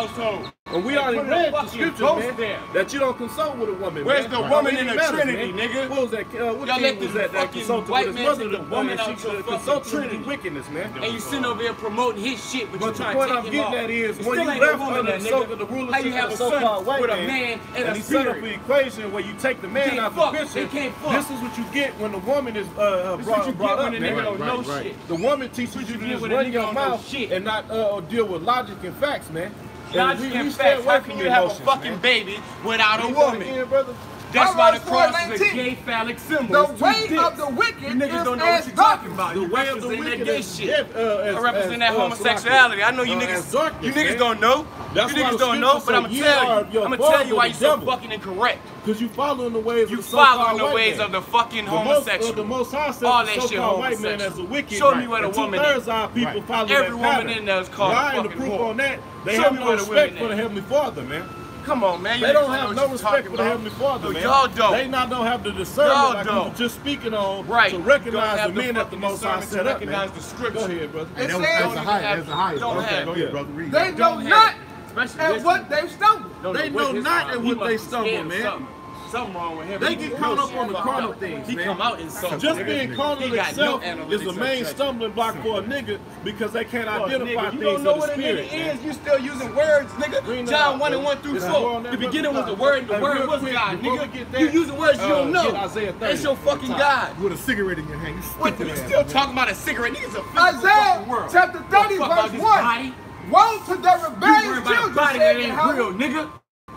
And we already read the scripture, man, that you don't consult with a woman. Where's the woman in the Trinity, man. nigga? What was that? What Y'all king let was this that fucking consulted white with his man mother? take the woman out She your consulted fucking with Trinity. wickedness, man. And you sitting over here promoting his shit, but you But the trying point to I'm take him getting off. at is It when still you ain't left no woman under there, the nigga. the How rulership you of have the a son so-called white with a man, man and a and he set up spirit? the equation where you take the man can't out fuck. the picture. They can't fuck. This is what you get when the woman is This is what you brought get up, when a man. nigga don't know shit. The woman teaches you to get just when a run nigga your don't know mouth shit. and not deal with logic and facts, man. Logic we and stay facts. away How from can you the have a emotions, fucking man. baby without a Read that woman? again, brother. That's why the Proverbs cross is a 4:19. gay phallic symbol. The It's two way dicks. of the wicked You niggas is don't know as what you're talking darkness. about. The You way of the represent wicked that gay is shit. I represent that homosexuality. I know you niggas. darkness, You niggas man. don't know. That's You why niggas the don't know, scripture but I'm said, gonna tell "Ye are you. your I'm gonna tell father, you why the you're so devil." fucking incorrect. Because you following the ways You of the so-called following the white ways man. of the fucking The homosexual. most high said All the that shit so-called white man homosexual. as a wicked. Show me what a and woman two-thirds is. of our people follow Every that woman pattern. in there is called a Why? And the fucking proof whore. on that, they Show have me no what a respect woman for the is. Heavenly Father, man. Come on, man. You They don't niggas have know no what you're respect talking for the about. Heavenly Father, No, man. y'all don't. They don't have the discernment Y'all like don't. we were just speaking on Right. to Don't recognize have the men that the fucking Most High discernment set to up, man. recognize the scripture. Go ahead, brother. It That's a says high. Don't Okay, have go it. ahead, brother. Read they it. know not Especially at this what one. they've stumbled. They know not at what they stumble, man. Something wrong with him. They get caught up on the carnal things, He man. come out in something. Just being carnal He got no itself analytics is the of main judgment. stumbling block for a nigga because they can't identify You things don't know of what the a spirit, nigga man. is. You still using words, nigga. Bring that John out, 1 and brother. 1 through It's 4. going The there, beginning was brother. the word, and the Hey, word real was quick, God, before we nigga. get there, You using words you don't get know. Isaiah 30 That's your fucking God. With a cigarette in your hand. You What, stupid you ass. still talking about a cigarette? Niggas a physical Isaiah fucking world. chapter 30 Fuck about verse this 1. body. Woe to the You worry rebellious about a children, body said that ain't Yahweh, real, nigga.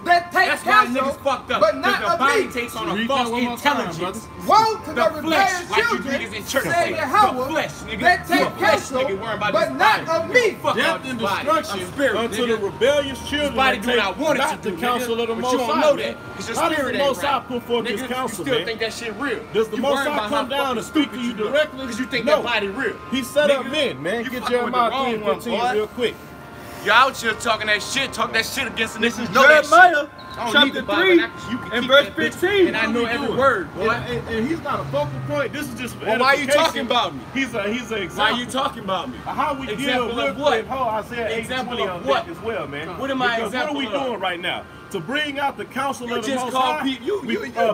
that take That's why counsel, niggas fucked up. but not Because the of body me. takes on a Read false that one more time, intelligence. Woe to the The flesh, rebellious like you children, niggas in church said say. The Yahweh, flesh, nigga. that You a take flesh, counsel, nigga, worry about but this not body. of me. Fuck Death out and this body. destruction A spirit, unto nigga. the rebellious children This body that do what I take want it not to the do, counsel nigga. of the But Most you don't High, know man. that. Because your How does spirit the ain't Most High right. put forth His Nigga, counsel, you still man? think that shit real. Does the You Most worried High about come how down and fucking speak to stupid you look. directly? Because you think No. that body real. He set up Nigga, men, man. you Get fucking with the Jeremiah wrong 10 one, 15 boy. real quick. You out here talking that shit, talk that shit against the niggas who know Jeremiah that shit. I don't need chapter the Bible, 3 and you can and keep verse that bitch, 15. And I What know we every doing? word, boy. And he's not a focal point. This is just for Well, why you edification. talking about me? He's an example. Why you talking about me? How we Example deal of with what? Isaiah 8 Example 20 of on what? that as well, man. What am I Because example what are we of? doing right now? To bring out the counsel You of the just Most call High, people. You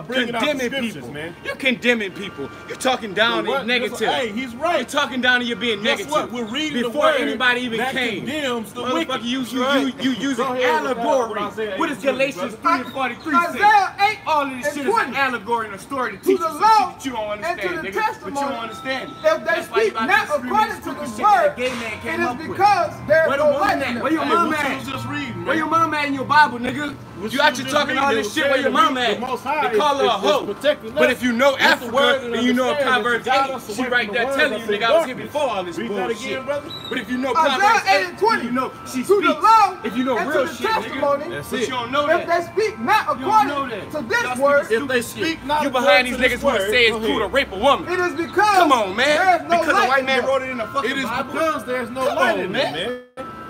bringing out the condemning scriptures, people, man. You're condemning people. You're talking down What? and negative. Hey, he's right. You're talking down and you're being Guess negative. what? We're reading before the word anybody even that came. condemns the Motherfucker, wicked. you Right. using Go ahead with that, allegory. Isaiah What is 8:20, Galatians 3 and 43 say? Isaiah 8 All of this and shit is 20. an allegory and a story to To teach the you some law shit that you don't and understand, to the nigga. But you testimony, don't understand it. if they That's why you speak about not to scream according this to stupid this shit that word, gay man it came is up with. because there Where is the no woman light in at? them. Where your Hey, mama what you at? was just reading, Where man? your mama at in your Bible, nigga? You out here talking all this shit where your mama at. They call her a hoe. But if you know Africa and you know Proverbs 8, she right there telling you, nigga, I was here before all this bullshit. But if you know Proverbs 8, you know she speaks. If you know real shit, nigga, but you don't know that. If they speak not according to this word, if they speak not, you behind these niggas who say it's cool to rape a woman. it is because Come on, man. no Because a light white man in wrote it in the fucking It is Bible. because there's no light in it, man.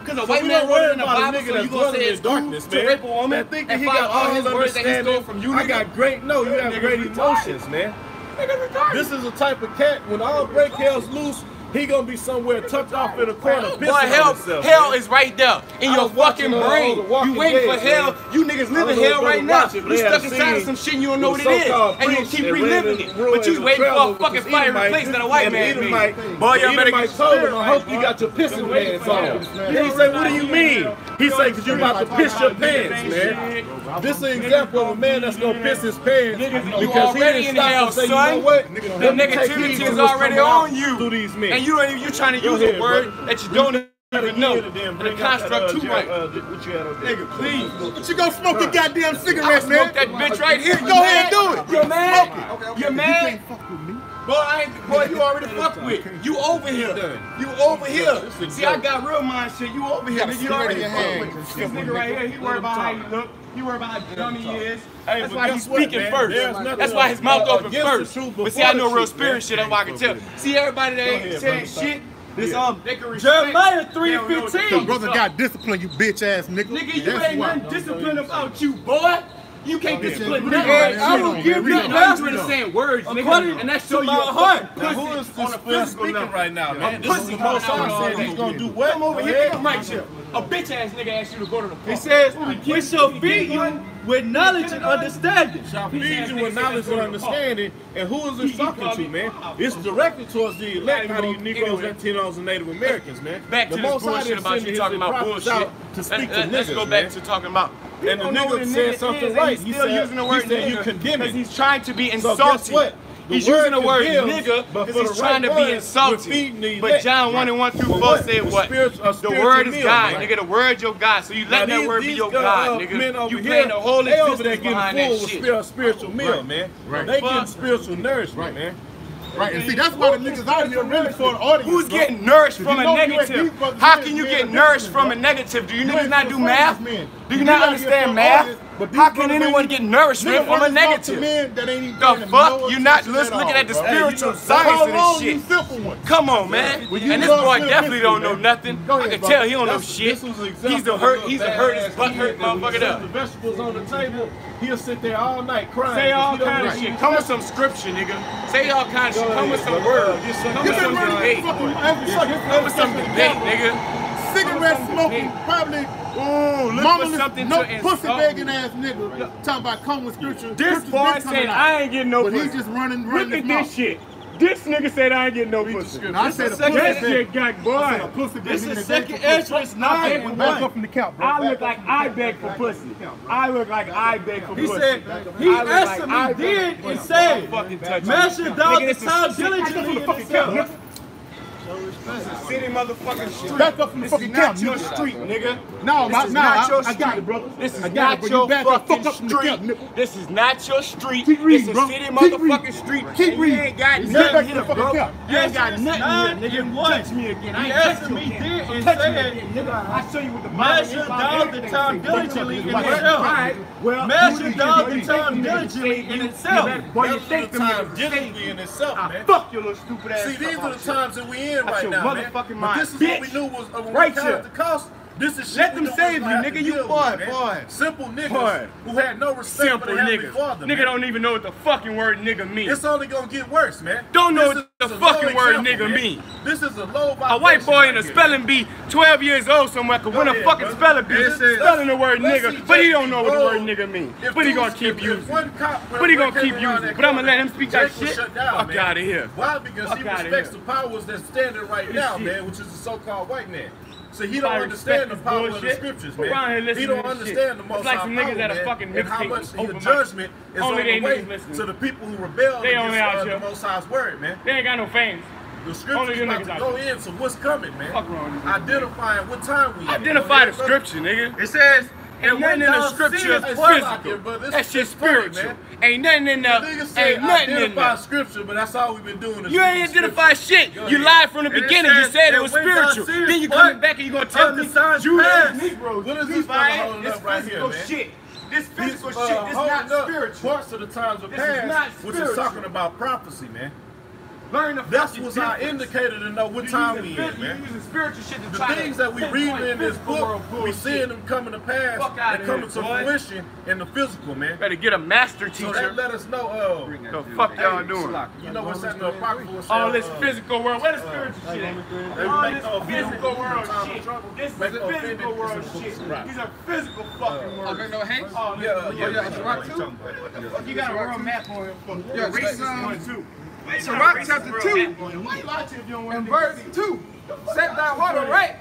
Because a white man wrote it in the Bible, so you gonna say it's darkness, cool to rape a woman and think that and he got all all his words that he stole from you, I nigga? got great, no, you have great emotions, man. Nigga retarded. This is a type of cat, when all break hell's loose, he gonna be somewhere tucked off in a corner, pissing on himself. Hell is right there in your fucking brain. You waiting for hell. You niggas living hell right now. You stuck inside of some shit and you don't know what it is. And you keep reliving it. But you waiting for a fucking fiery place that a white man made. Boy, y'all better get told him, I hope you got your pissing pants on. He said, what do you mean? He said, because you about to piss your pants, man. This is an example of a man that's gonna piss his pants because he didn't stop and say, you know what? The negativity is already on you. Through these men. And you trying to use a word that you don't even know. And the construct too right. Nigga, please. But you go smoke your goddamn cigarettes, man. Smoke that bitch right here. Go ahead and do it. You're mad? You're mad? You can't fuck with me. Boy, you already fucked with. You over here. You over here. See, I got real mind shit. You over here. Nigga, you already fucked with. This nigga right here, he worried about how you look. He worried about how dumb he is. That's why he's speaking first. That's why his mouth open first. But see, I know real spirit shit. That's why I can tell. See, everybody that ain't saying shit, they can respect. Jeremiah 3:15. The brother got discipline, you bitch ass nigga. Nigga, you ain't nothing disciplined about you, boy. You can't discipline nothing. I will give you that. You understand words, nigga, and that's so my heart. Who is on a physical level right now, man? This is the most saying he's gonna do what? Come over here, come right here. A bitch ass nigga asked you to go to the park. He says, we shall feed you with knowledge and understanding. Shall feed you with knowledge and understanding. And who is it talking to, man? It's directed towards the elect, how you Negroes, Latinos, and Native Americans, man. Back to this bullshit about you talking about bullshit. To speak to Let's go back to talking about. And the nigga said something right. He's still using the word nigga you condemn it. because he's trying to be So guess insulting. what? He's using the word nigga because he's trying to be insulting. But John 1:1-4 said what? The word is God, nigga. The word your God. So you let that word be your God, nigga. You playing the whole existence behind that shit. Spiritual meal, man. They getting spiritual nourishment, man. Right, and see, that's why the niggas out here really for the audience. Who's getting nourished from a negative? How can you get nourished from a negative? Do you niggas not do math? Do you not understand math? How can anyone get nourishment from a negative? The fuck? You're not looking at the spiritual science of this shit. Come on, man. And this boy definitely don't know nothing. I can tell he don't know shit. He's a hurt his butt hurt motherfucker up. The vegetables on the table, he'll sit there all night crying. Say all kind of shit. Come with some scripture, nigga. Say all kind of shit. Come with some words. Come with some debate. Come with some debate, nigga. Cigarette smoking, probably look for something no to pussy begging ass nigga talking about come with scripture. This boy said I ain't getting no pussy. But he's just running Look at this shit. This nigga said I ain't getting no pussy. I said That shit got boy. This is second entrance 9:1. From the count, bro. I look like I beg for pussy. I look like I beg for He pussy. said, he answered me, did, and said, measure down the time diligently in itself. City motherfucking street. Back up from the fucking count. This is not your street, nigga. No, this is not your I got it, brother. This is I got not it, but your you back up, fucking fuck up from the street. count, nigga. This is not your street. Keep reading, this bro. is city Keep motherfucking reading. street. Keep reading. You ain't got Get nothing back to here, the fucking bro. count. You ain't got nothing here, nigga. Touch me again. I He ain't answered touch me, you again. did, and Touch me said, again, nigga. I show you what the measure down the time diligently in itself. Measure down the time diligently in itself. Boy, you think the time diligently in itself, man. Fuck your little stupid ass. See, these are the times that we in right now, man. motherfucking But this is what we knew was right here. The cost. This is shit Let them we don't save you, have to nigga. You deal boy, with, man. boy. Simple niggas Boy. who had no respect Simple for the Heavenly niggas. Father, Nigga man. don't even know what the fucking word nigga means. It's only gonna get worse, man. Don't know This what the is a fucking low word example, nigga man. mean. This is a low A white boy in a spelling bee, 12 years old somewhere, could win a ahead, fucking brother. spelling bee, It says- spelling the word let's see nigga, but he Jake don't know what the word Roll. nigga means. If But he these- gonna keep if using one it. cop But he gonna came keep around using that it. But I'm gonna let him corner, speak that Jake was shit. shut down, Fuck man. out of here. Why? Because Fuck he outta respects here. the powers that's standing right This now, shit. man, which is the so-called white man. So he If don't I understand the respect power this of the bullshit, scriptures, go around here man. He listening don't to this understand the shit. most It's like high some niggas power, that are man, fucking and how mixtape much open your mic. judgment is Only on they the way niggas listening. to the people who rebelled They only out against here. the Most High's word, man. They ain't got no fans. The Only scriptures them about niggas to out go here. in, so what's coming, man? Fuck wrong with you. Identifying what time we in. Identify the scripture, nigga. It says, Ain't nothing in the scripture is physical. That shit's spiritual. Ain't nothing in the, ain't nothing in the scripture, but that's all we've been doing. You ain't identified shit. You lied from the beginning. You said it was spiritual. Then you coming back and you gonna tell me you Negroes. What is this holding up right here, man? Shit. This physical shit is not spiritual. Parts of the times of past, which is talking about prophecy, man. Learn the That's what's our indicator to know what time we in, man. Spiritual shit the things that we read in this book, we seeing them coming to pass and coming to fruition in the physical, man. Better get a master teacher. So that let us know, the fuck y'all doing? You know what's in the Apocrypha? All this physical world. Where the spiritual shit at? All this physical world shit. This is physical world shit. These are physical fucking words. Okay, no hate? Oh, yeah. You got a world map on it. Yeah, racism 1 2. Sirach chapter 2 and verse 2. Set thy heart aright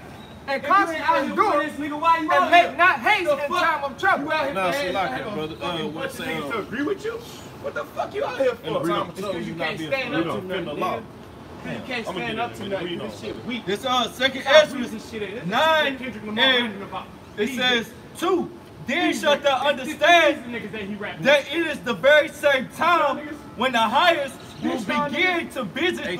and constantly endure and make not haste in time of trouble. No, she like it, brother. What's saying to agree with you? What the fuck you out here for? In time of trouble, you can't stand up to nothing. You can't stand up to nothing. This shit weak. This second Ezra 9 and it says 2. Then shalt thou understand that it is the very same time when the highest will begin to visit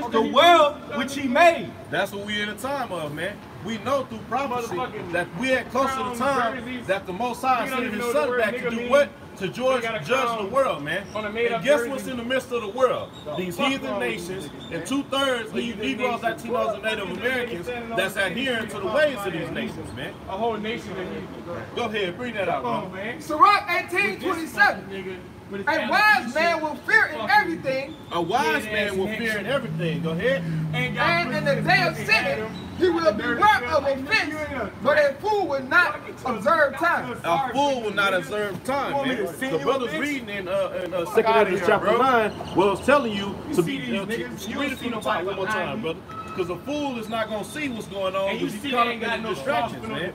the world which he made. That's what we in the time of, man. We know through prophecy that we at close to the time that the Most High sent his son back to do what? To judge the world, man. And guess what's in the midst of the world? These heathen nations and 2/3 Negroes, Latinos, and Native Americans that's adhering to the ways of these nations, man. A whole nation of Go ahead, bring that out, bro. Sirach 18:27. A wise man will fear in everything. A wise man will fear in everything. Go ahead. And in the day of sinning, he will beware of offense, but a fool will not observe time. A fool will not observe time, man. The brother's reading in 2 Ezra chapter 9, well, it's telling you to be, read it from the top one more time, brother. Because a fool is not going to see what's going on because he's caught up in the distractions, man.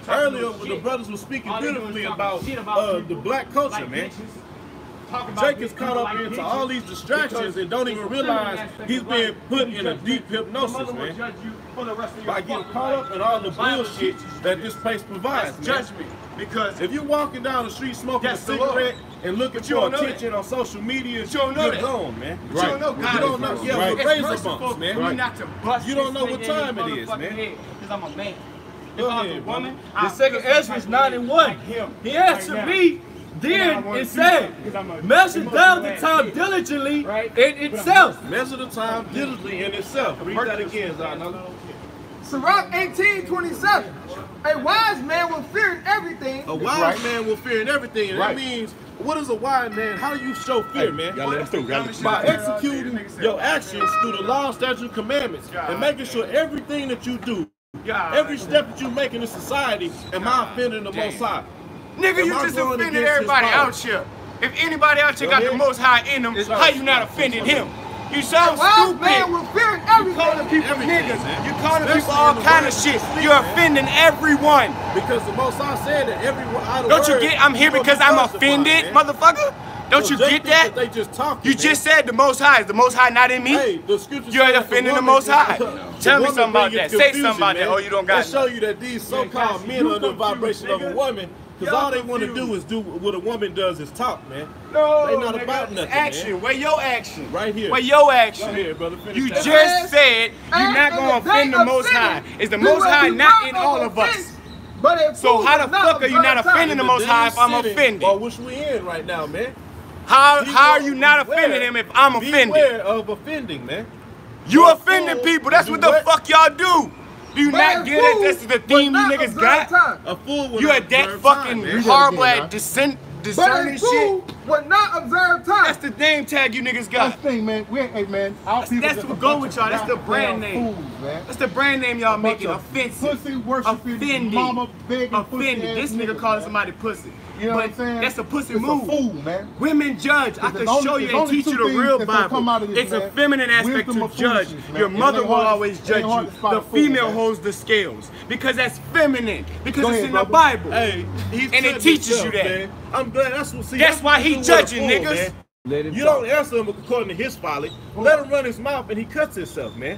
Earlier, the brothers were speaking beautifully about the black culture, man. Jake is caught up into all these distractions and don't even realize he's being put in a deep hypnosis, man. By getting caught up in all the bullshit that this place provides, man. Judgment. Because if you're walking down the street smoking a cigarette and looking for attention on social media, you're gone, man. You don't know God. You don't know, yeah, with razor bumps, man. You don't know what time it is, man. Because I'm a man. Go ahead, woman. The second Ezra 9 and 1. He answered me. Then it said, measure down the time diligently in itself. Measure the time diligently in itself. Read that again, Zana. Sirach 18:27. A wise man will fear in everything. A wise man will fear in everything. And that means, what is a wise man? How do you show fear, man? By executing your actions through the law, statute, commandments, and making sure everything that you do, every step that you make in this society, am I offending the Most High? Nigga, you just offended everybody out here. If anybody out here got the Most High in them, how you not offended him? You sound stupid. Man will fear in everything. You calling people niggas. You calling people all kind of shit. You're offending everyone. Because the Most High said that everyone out of Don't you get? I'm here because I'm offended, motherfucker. Don't you get that? They just talking. You just said the Most High. Is the Most High not in me? Hey, the scripture You're offending the Most High. Tell me something about that. Say something about that. Oh, you don't got it. Show you that these so-called men are the vibration of a woman. Because all they want to do is do what a woman does is talk, man. No, they not about nothing, action. Man. Where your action? Right here. Where your action? Right here, brother. You just said you're not going to offend the Most High. Is the Most High not in all of us? So how the fuck are you not offending the Most High if I'm offended? Or which we in right now, man. How are you not offending him if I'm offended? Beware of offending, man. You offending people. That's what the fuck y'all do. Do you not get it? This is the theme you niggas got? A fool will you at that fucking horrible at discerning shit. Would not observe time. That's the name tag you niggas got. That's the thing, man. Hey, man. That's what go with y'all. That's the brand name. That's the brand name y'all making. Offensive. Pussy worshiping mama begging offended. This nigga calling somebody pussy. You know what I'm saying? That's a pussy it's move. A fool, man. Women judge. I can show you and teach you the real Bible. It's a feminine aspect to judge. Your mother will always judge you. The female holds the scales because that's feminine. Because it's in the Bible. Hey, and it teaches you that. Man. I'm glad that's what. That's why he judging niggas. You don't answer him according to his folly. Let him run his mouth and he cuts himself, man.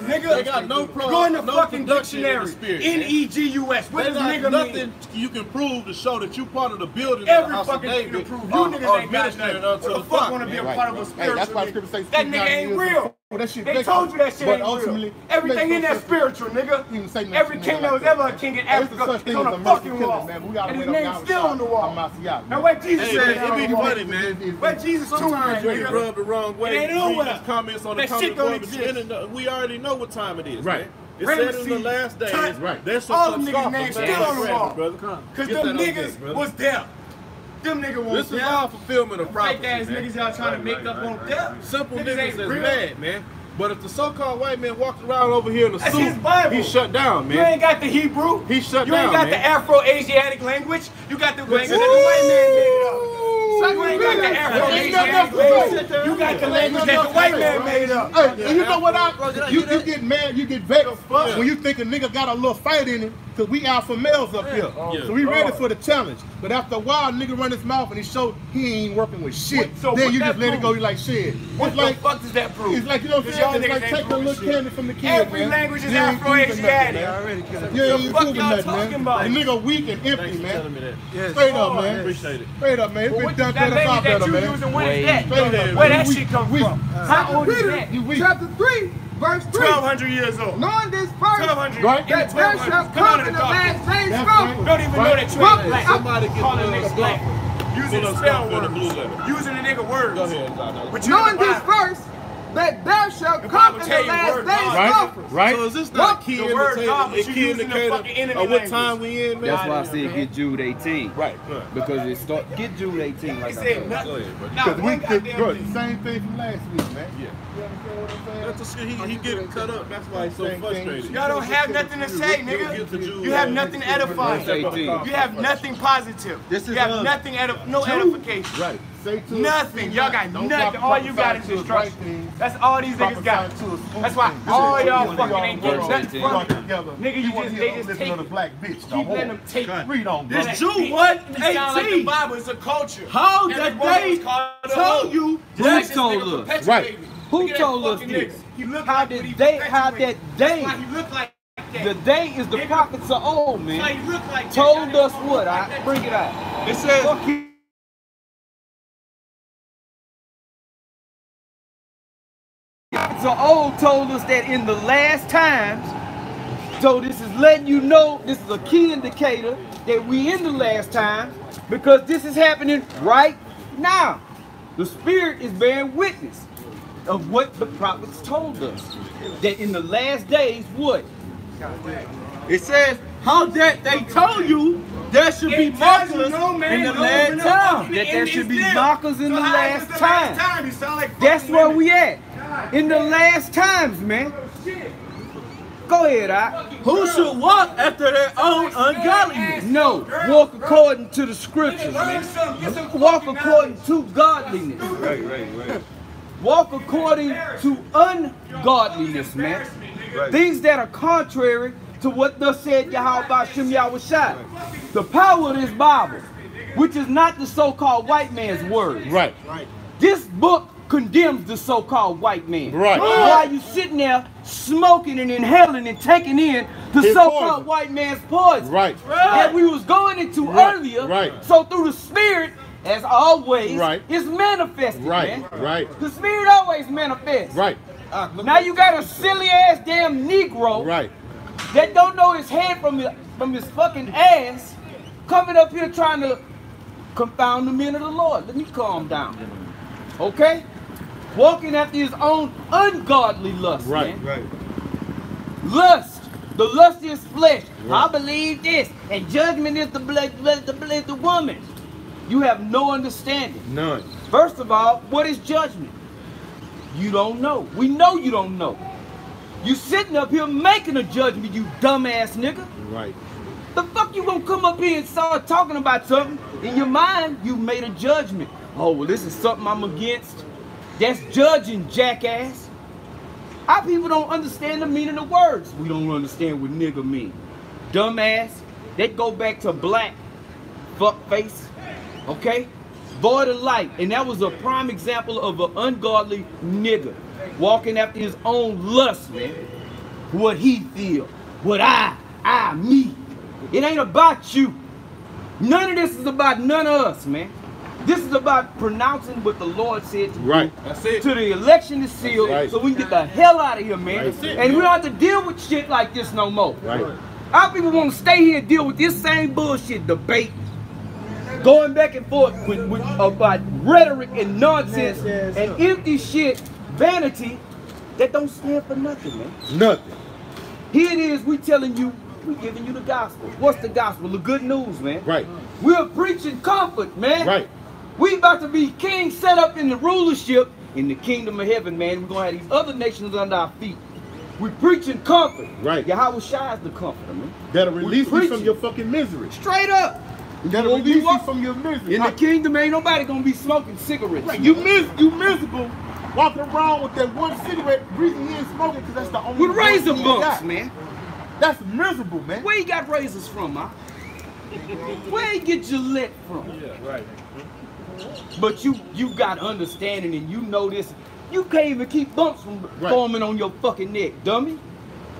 nigga. They got no Go in the fucking dictionary. Spirit, N-E-G-U-S. What they does got nigga nothing mean? you can prove to show that you part of the building Every of the house of fucking thing David. to prove. You niggas ain't got Ministering nothing. unto What the the fuck flock. want to be a Right, part of a right. Hey, spiritual that's why nigga? Scripture say That nigga ain't real. That shit They told you that shit ain't real. ultimately, Everything in that spiritual, nigga. Every king that was ever a king in Africa is on a fucking wall. And his name's still on the wall. Now where Jesus Hey, said man, it be funny, man. where Jesus tomb Sometimes is, you nigga. rub the wrong way. It ain't You read nowhere. these comments on the That comment shit don't board, but exist. we already know what time it is, Right. man. It said in the last days, Right. there shall All come them niggas' scoffers, names man. still on the wall. Brother. Cause Get the that on niggas deck, brother. was there. Them niggas won't This is all fulfillment of prophecy. Fake ass niggas y'all trying to make up on death. Simple Niggas niggas ain't is real. mad, man. But if the so-called white man walks around over here in a That's his suit, Bible. he's shut down, man. You ain't got the Hebrew. He's shut You ain't down, got man. the Afro-Asiatic language. You got the language that the white man made up. You ain't got the Afro-Asiatic language. You got the language that the white man made up. Hey, you know what you get mad, you get vexed when you think a nigga got a little fight in him, cause we alpha males up here. So we ready for the challenge. But after a while, nigga run his mouth and he show he ain't working with shit. So then what you that just let it go, you like shit. What the fuck does that prove? It's like, you know what I'm saying? It's like taking a little candy from the kid, Every man. language is You ain't Afro-Asiatic. proving you ain't proving nothing, man. The nigga weak and empty, man. Straight up, man. Appreciate it. Straight up, man. It's been done That better, far language that better, you man. using, when is that? Straight up, Where man. that shit come from? How old is that? Chapter 3, verse 3. 1,200 years old. Knowing this first, 1,200. Right. that there shall come in the last days scoffers. Don't even know that you ain't black. Somebody get Calling the niggas black. Using Pull up spell stuff in the blue words. letter. Using the nigga words. Go ahead, Zana. But you Knowing in the this Bible. first, that there shall The come Bible in tell the you last word days God. scoffers. Right? So is this not a key The word indicator, God, but a you key using the indicator fucking enemy of what language. time we in, man? That's why I said get Jude 18. Right. Because it start get Jude 18 He like I said said. nothing. Go ahead, bro. Nah, Because one we goddamn bro, thing. same thing from last week, man. Yeah. You understand what I'm saying? That's the shit he getting cut up. That's why he's so Same thing. frustrated. Y'all don't have nothing to say, nigga. You have nothing edifying. Verse 18. You have nothing positive. This is You have nothing, no edification. Right. Say to Nothing. Y'all got Don't nothing. stop All you got is prophesying to us destruction. right things. That's all these niggas got. Prophesy to us. That's why all y'all fucking ain't getting nothing Verse from 18. it. together. Nigga, you just, they just listen take to the black bitch. keep letting them take Read on, bro. This Jude 1:18. It sound like the Bible is a culture. How Every that woman they was called a told hoe. you Just like Who this told nigga us? perpetuated Right. it. Who Look at that told us fucking this? nigga. He looked How like did what he they? How perpetuated. that That's they? why he looked like that. The they is the Nigga. prophets of old, That's why man. he looked like that. Told Y'all us niggas what? look like I that. bring it out. It says Fuck you. So old told us that in the last times, so this is letting you know, this is a key indicator that we in the last times because this is happening right now. The Spirit is bearing witness of what the prophets told us. That in the last days, what? it says how that they told you there should be It tells you markers no man in the will last open up time. fucking That there should be Indians markers in So the how last is it the time. last time? You sound like That's fucking where women. we at. In the last times, man. Go ahead, I. Who should walk after their own ungodliness? No, walk according to the scriptures, man. Walk according to godliness. Right. Walk according to ungodliness, man. Things that are contrary to what thus said Yahweh Shem Yahushai. The power of this Bible, which is not the so-called white man's word. Right. This book condemns the so-called white man. Right. While you sitting there smoking and inhaling and taking in the His so-called poison. white man's poison. Right. That we was going into Right. earlier. Right. So through the Spirit, as always, Right. it's manifested, Right. man. Right. The Spirit always manifests. Right. Now you got a silly ass damn Negro Right. that don't know his head from his fucking ass coming up here trying to confound the men of the Lord. Let me calm down. Okay? Walking after his own ungodly lust, Right. man. Lust. The lust is flesh. I believe this. And judgment is the woman. You have no understanding. None. First of all, what is judgment? You don't know. We know you don't know. You sitting up here making a judgment, you dumbass nigga. Right. The fuck you gonna come up here and start talking about something? In your mind, you made a judgment. Oh, well, this is something I'm against. That's judging, jackass. Our people don't understand the meaning of words. We don't understand what nigga mean. Dumbass. That go back to black. Fuck face. Okay? Void of light. And that was a prime example of an ungodly nigga. Walking after his own lust, man. What he feel. What me. It ain't about you. None of this is about none of us, man. This is about pronouncing what the Lord said to do. Right. That's it. To the election is sealed, Right. so we can get the hell out of here, man. That's it, and we don't have to deal with shit like this no more. Right. Our people want to stay here and deal with this same bullshit debate, going back and forth with about rhetoric and nonsense and empty shit, vanity that don't stand for nothing, man. Nothing. Here it is, we telling you, we giving you the gospel. What's the gospel? The good news, man. Right. We're preaching comfort, man. Right. We about to be kings set up in the rulership in the kingdom of heaven, man. We're going to have these other nations under our feet. We're preaching comfort. Right. Yahweh Shai is the comforter, man. That'll release you from your fucking misery. Straight up. That'll release you from your misery. In the kingdom, ain't nobody going to be smoking cigarettes. Right. You miserable walking around with that one cigarette, reason he ain't smoking because that's the only with razor bumps, man. That's miserable, man. Where you got razors from, huh? Where you get Gillette from? Yeah, right. But you got understanding and you know this. You can't even keep bumps from forming on your fucking neck, dummy.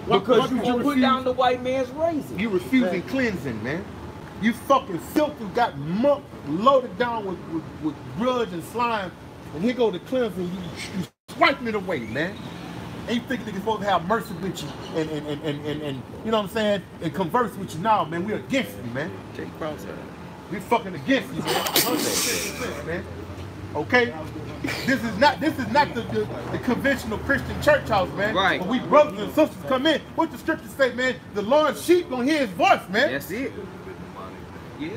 Because you won't put down the white man's razor. You refusing cleansing, man. You fucking filthy, got muck loaded down with grudge and slime. And here go the cleansing, you swiping it away, man. And you think niggas supposed to have mercy with you and you know what I'm saying, and converse with you now, man. We're against you, man. Jake Cross. We fucking against you, man. Man. Okay? This is not the conventional Christian church house, man. Right. When we brothers and sisters come in, what the scriptures say, man, the Lord's sheep gonna hear his voice, man. That's it. Yeah.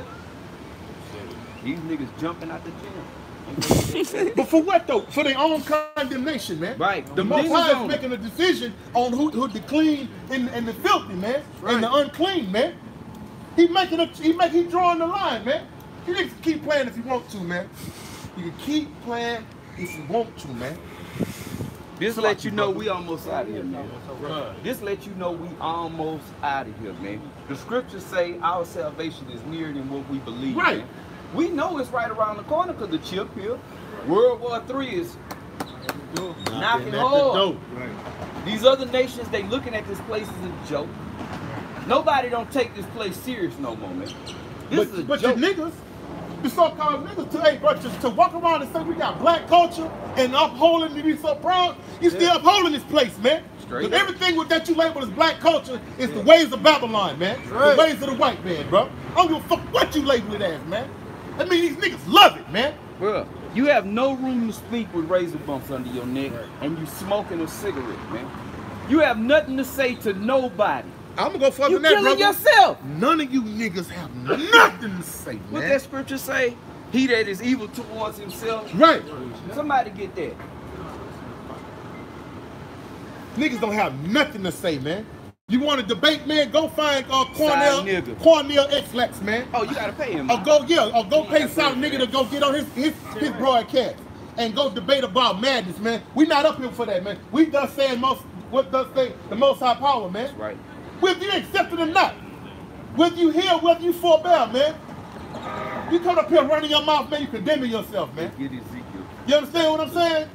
These niggas jumping out the gym. But for what though? For their own condemnation, man. Right. The Most High is making a decision on who the clean and the filthy, man, and the unclean, man. He drawing the line, man. You niggas keep playing if you want to, man. You can keep playing if you want to, man. This let you know we almost out of here, man. This let you know we almost out of here, man. The scriptures say our salvation is nearer than what we believe, right. Man. We know it's right around the corner because the chip here. World War III is knocking hard. Right. These other nations, they looking at this place as a joke. Nobody don't take this place serious no more, man. This is a but joke. the niggas, the so-called niggas today, bro, just to walk around and say we got black culture and upholding and be so proud, you still upholding this place, man. Because everything that you label as black culture is the ways of Babylon, man. The ways of the white man, bro. I don't give a fuck what you label it as, man. I mean, these niggas love it, man. Bro, you have no room to speak with razor bumps under your neck and you smoking a cigarette, man. You have nothing to say to nobody. I'm gonna go further than that, brother. You killing yourself. None of you niggas have nothing to say, man. What that scripture say? He that is evil towards himself. Right. Somebody get that. Niggas don't have nothing to say, man. You want to debate, man? Go find Cornell X-Lex, man. Oh, you gotta pay him. Or go pay South nigga to go get on his broadcast and go debate about madness, man. We not up here for that, man. We thus saying what does say the Most High power, man. That's right. Whether you accept it or not, whether you hear, whether you forbear, man. You come up here running your mouth, man, you condemning yourself, man. You understand what I'm saying?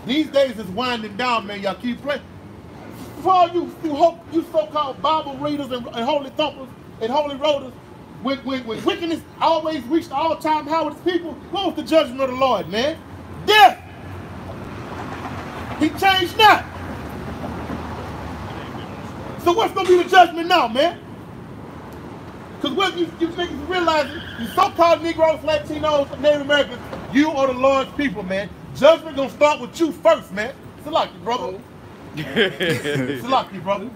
These days is winding down, man. Y'all keep playing. For all you so-called Bible readers and holy thumpers and holy rollers, when wickedness always reached the all-time high with his people, what was the judgment of the Lord, man? Death. He changed not. So what's gonna be the judgment now, man? Because whether you niggas realize it, you so-called Negroes, Latinos, Native Americans, you are the Lord's people, man. Judgment gonna start with you first, man. Salaki, brother. Salaki, brother.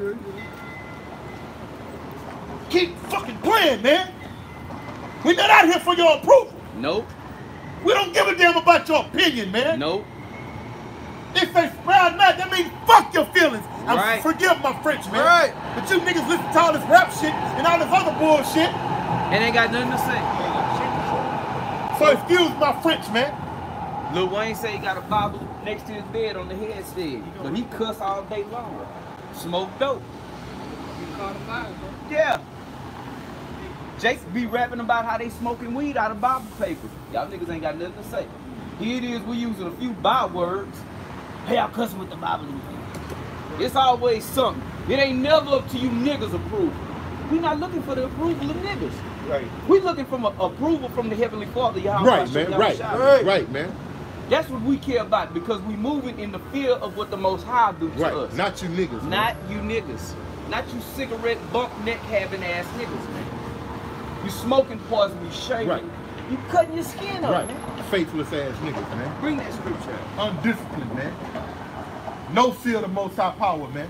Keep fucking playing, man. We're not out here for your approval. Nope. We don't give a damn about your opinion, man. Nope. If they spread not, that means fuck your feelings. Right. Forgive my French, man. Right. But you niggas listen to all this rap shit and all this other bullshit. And ain't got nothing to say. So excuse my French, man. Lil Wayne say he got a Bible next to his bed on the headstand, but he cuss all day long. Smoke dope. Yeah. Jake be rapping about how they smoking weed out of Bible paper. Y'all niggas ain't got nothing to say. Here it is, we using a few bywords. Hey, I'm cussing with the Bible. It's always something. It ain't never up to you niggas' approval. We not looking for the approval of niggas. Right. We looking for approval from the Heavenly Father. Right, man. Right, man. That's what we care about because we moving in the fear of what the Most High do to us. Not you niggas. Not you niggas. Not you cigarette bump neck having ass niggas, man. You smoking poison, you shaving. Right. You cutting your skin up, man. Faithless ass niggas, man. Bring that scripture out. Undisciplined, man. No fear of the Most High power, man.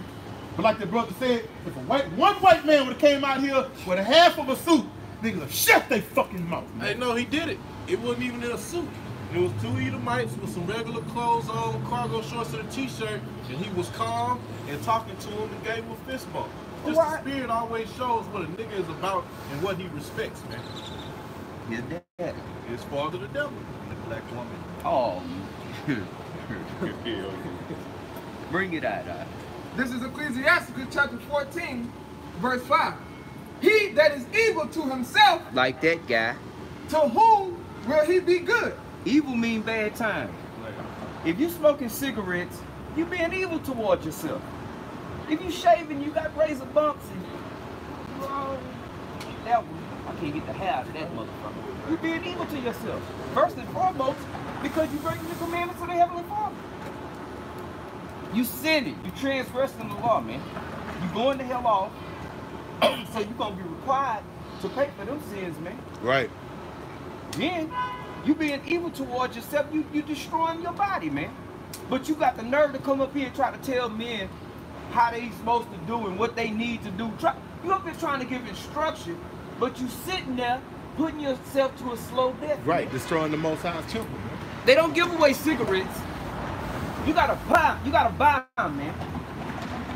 But like the brother said, if one white man would have came out here with a half of a suit niggas will shut their fucking mouth, man. Hey, no, he did it. It wasn't even in a suit. It was two Edomites with some regular clothes on, cargo shorts and a t-shirt, and he was calm and talking to him and gave him a fist bump. Just the spirit always shows what a nigga is about and what he respects, man. His dad. His father, the devil. The black woman. Oh. Bring it out. This is Ecclesiastes chapter 14, verse 5. He that is evil to himself, like that guy, to whom will he be good? Evil mean bad time. If you smoking cigarettes, you being evil towards yourself. If you shaving, you got razor bumps and that one, I can't get the hair out of that motherfucker. You being evil to yourself. First and foremost, because you breaking the commandments of the Heavenly Father. You sinning, you transgressing the law, man. You going to hell off, so you gonna be required to pay for them sins, man. Right. Then you being evil towards yourself, you destroying your body, man. But you got the nerve to come up here and try to tell men how they supposed to do and what they need to do. You up here trying to give instruction, but you sitting there putting yourself to a slow death. Right, man. destroying the Most High's temple, man. They don't give away cigarettes. You gotta buy them, man.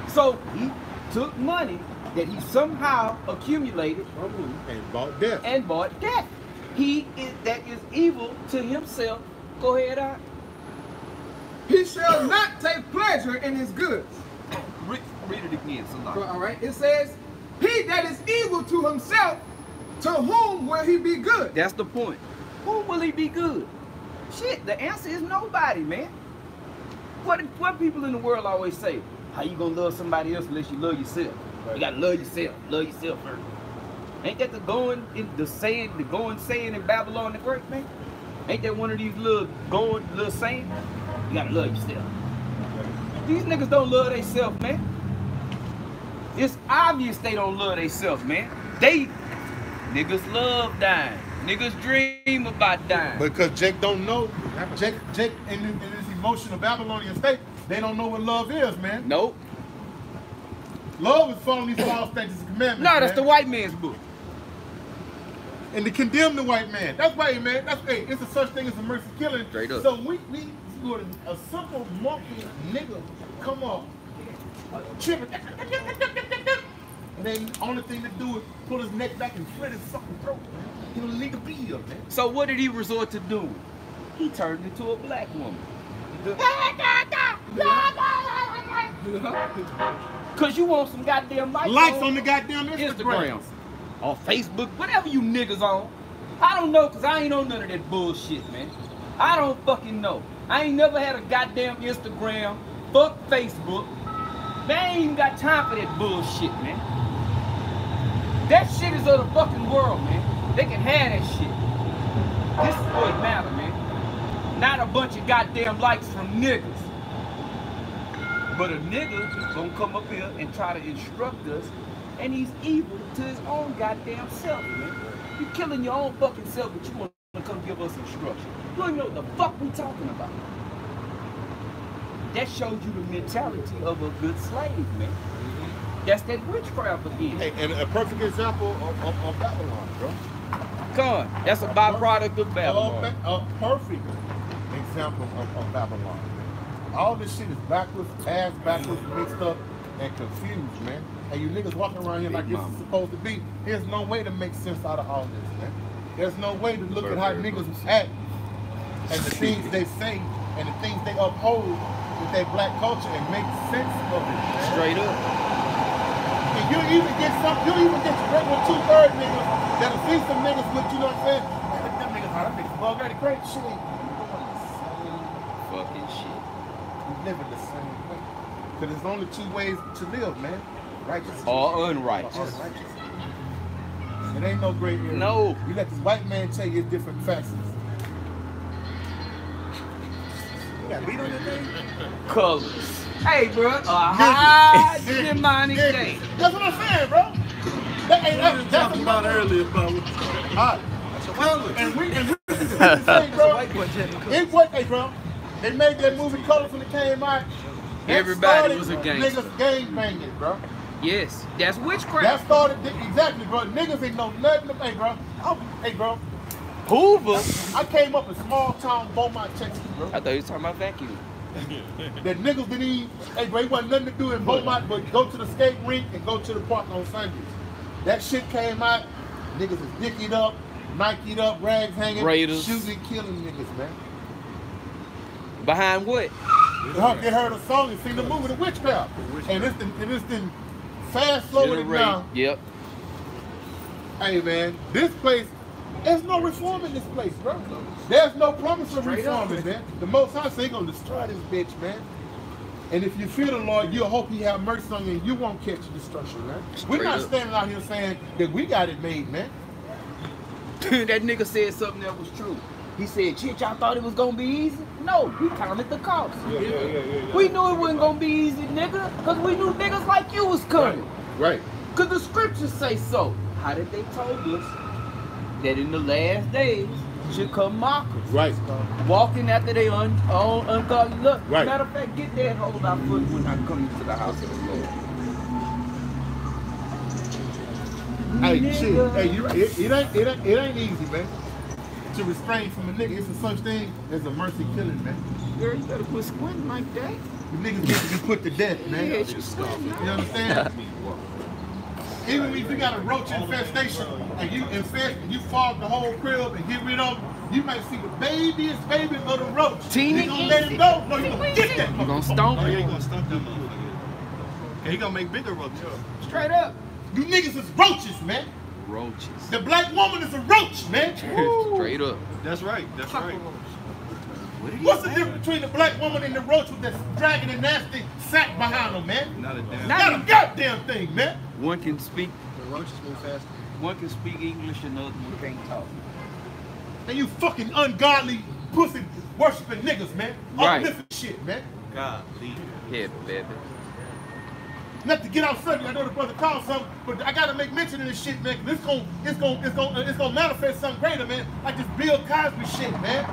So he took money that he somehow accumulated and bought death. He that is evil to himself. Go ahead, He shall not take pleasure in his goods. Read it again, Salah. All right, it says, he that is evil to himself, to whom will he be good? That's the point. Who will he be good? Shit, the answer is nobody, man. What people in the world always say? How you gonna love somebody else unless you love yourself? You gotta love yourself. Love yourself first. Ain't that the going saying in Babylon the Great, man? Ain't that one of these little saying? You gotta love yourself. These niggas don't love themselves, man. It's obvious they don't love themselves, man. Niggas love dying. Niggas dream about dying. Because Jake don't know. Jake in his emotional Babylonian state, they don't know what love is, man. Nope. Love is following these laws, statutes, and commandments. No, that's the white man's book. And to condemn the white man. That's right, man. It's a such thing as a mercy killing. Straight up. So we a simple monkey nigga come up, tripping, and then the only thing to do is pull his neck back and slit his fucking throat, man. He'll leave a bee up, man. So what did he resort to doing? He turned into a black woman. Cause you want some goddamn likes on the goddamn Instagram. Or Facebook, whatever you niggas on. I don't know, cause I ain't on none of that bullshit, man. I don't fucking know. I ain't never had a goddamn Instagram. Fuck Facebook. They ain't even got time for that bullshit, man. That shit is of the fucking world, man. They can have that shit. This is what matters, man. Not a bunch of goddamn likes from niggas. But a nigga is gonna come up here and try to instruct us, and he's evil to his own goddamn self, man. You killing your own fucking self, but you want to come give us instruction. You don't even know what the fuck we talking about. That shows you the mentality of a good slave, man. That's that witchcraft again. Hey, and a perfect example of Babylon, bro. Come on, that's a byproduct of Babylon. A perfect example of Babylon. All this shit is backwards, mixed up, and confused, man. And you niggas walking around here like this is supposed to be. There's no way to make sense out of all this, man. There's no way to look at how niggas act and the things they say and the things they uphold with their black culture and make sense of it, man. Straight up. And you even get regular 2/3 niggas that'll see some niggas with, you know what I'm saying? Man, them niggas, that niggas already crazy. Shit ain't fucking shit. We live in the same way. Because there's only two ways to live, man. Righteous or unrighteous. It ain't no gray area. No. You let this white man tell you it's different facets. You got beat on your name? Colors. Hey, bro. High demonic day. That's what I'm saying, bro. That's talking about earlier, bro. And we say, bro. Hey, bro. They made that movie Colors when it came out. Everybody was a gangster. Niggas gang banging, bro. Yes, that's witchcraft. That started, exactly, bro. Niggas ain't know nothing. Hey, bro. Hey, bro. Hoover. I came up in small town Beaumont, Texas, bro. I thought you was talking about vacuum. That niggas didn't even, hey, bro, it wasn't nothing to do in Beaumont but go to the skate rink and go to the park on Sundays. That shit came out, niggas is dickied up, Nike'd up, rags hanging, Raiders. shooting, killing niggas, man. Behind what? They heard a song and seen the movie, The Witchcraft. And it's been fast forwarded now. Yep. Hey, man, this place, there's no reform in this place, bro. There's no promise of reforming, man. The Most High say gonna destroy this bitch, man. And if you fear the Lord, you'll hope He have mercy on you and you won't catch destruction, man. We're not standing out here saying that we got it made, man. That nigga said something that was true. He said, shit, y'all thought it was gonna be easy? No, we counted the cost. We knew it wasn't gonna be easy, nigga, because we knew niggas like you was coming. Right. Because the scriptures say so. How did they told us that in the last days should come mockers? Right. Walking after their ungodly luck. Right. Matter of fact, get that hold our foot when I come to the house of the Lord. Hey, shit. Hey, it ain't easy, man. To restrain from a nigga, it's a such thing as a mercy killing, man. Girl, you better quit squinting like that. The niggas need to be put to death, man. Yeah, you squinting. You understand? Even if you got a roach infestation and you infest and you fog the whole crib and get rid of them, you might see the babiest baby of the roach. Teeny You gonna let him go? No, you gonna get that. You gonna stomp Oh, him. yeah, he gonna stomp that motherfucker. And he gonna make bigger roaches. Straight up. You niggas is roaches, man. Roaches. The black woman is a roach, man. Straight up. That's right. That's right. What's the difference between the black woman and the roach with that dragging and nasty sack behind them, man? Not a damn. Not a goddamn thing, man. One can speak. The roaches move faster. One can speak English and the other one can't talk. And you fucking ungodly pussy worshiping niggas, man. Right. Uplifting shit, man. God, Yeah, baby. Not to get out suddenly, I know the brother called something, but I gotta make mention of this shit, man. Cause it's gonna manifest something greater, man. Like this Bill Cosby shit, man.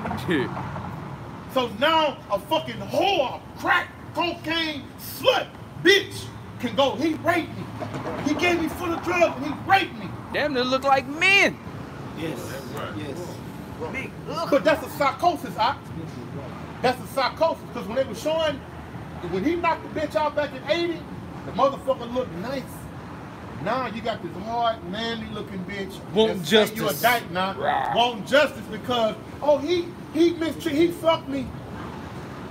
So now a fucking whore, crack, cocaine, slut, bitch can go. He raped me. He gave me full of drugs and he raped me. Damn, they look like men. Yes. Yes. Big. But that's a psychosis, That's a psychosis. Because when they were showing, when he knocked the bitch out back in 80, the motherfucker looked nice. Now you got this hard, manly looking bitch. Want justice. You a dyke now. Want justice because, oh, he mistreated, he fucked me.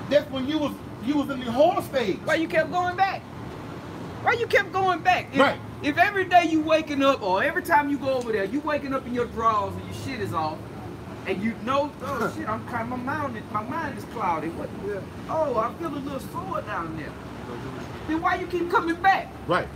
That's when you was in the whore stage. Why you kept going back? Why you kept going back? Right. If every day you waking up or every time you go over there, you waking up in your drawers and your shit is off, and you know, oh shit, I'm kind of, my mind is cloudy. What? Oh, I feel a little sore down there. Then why you keep coming back? Right.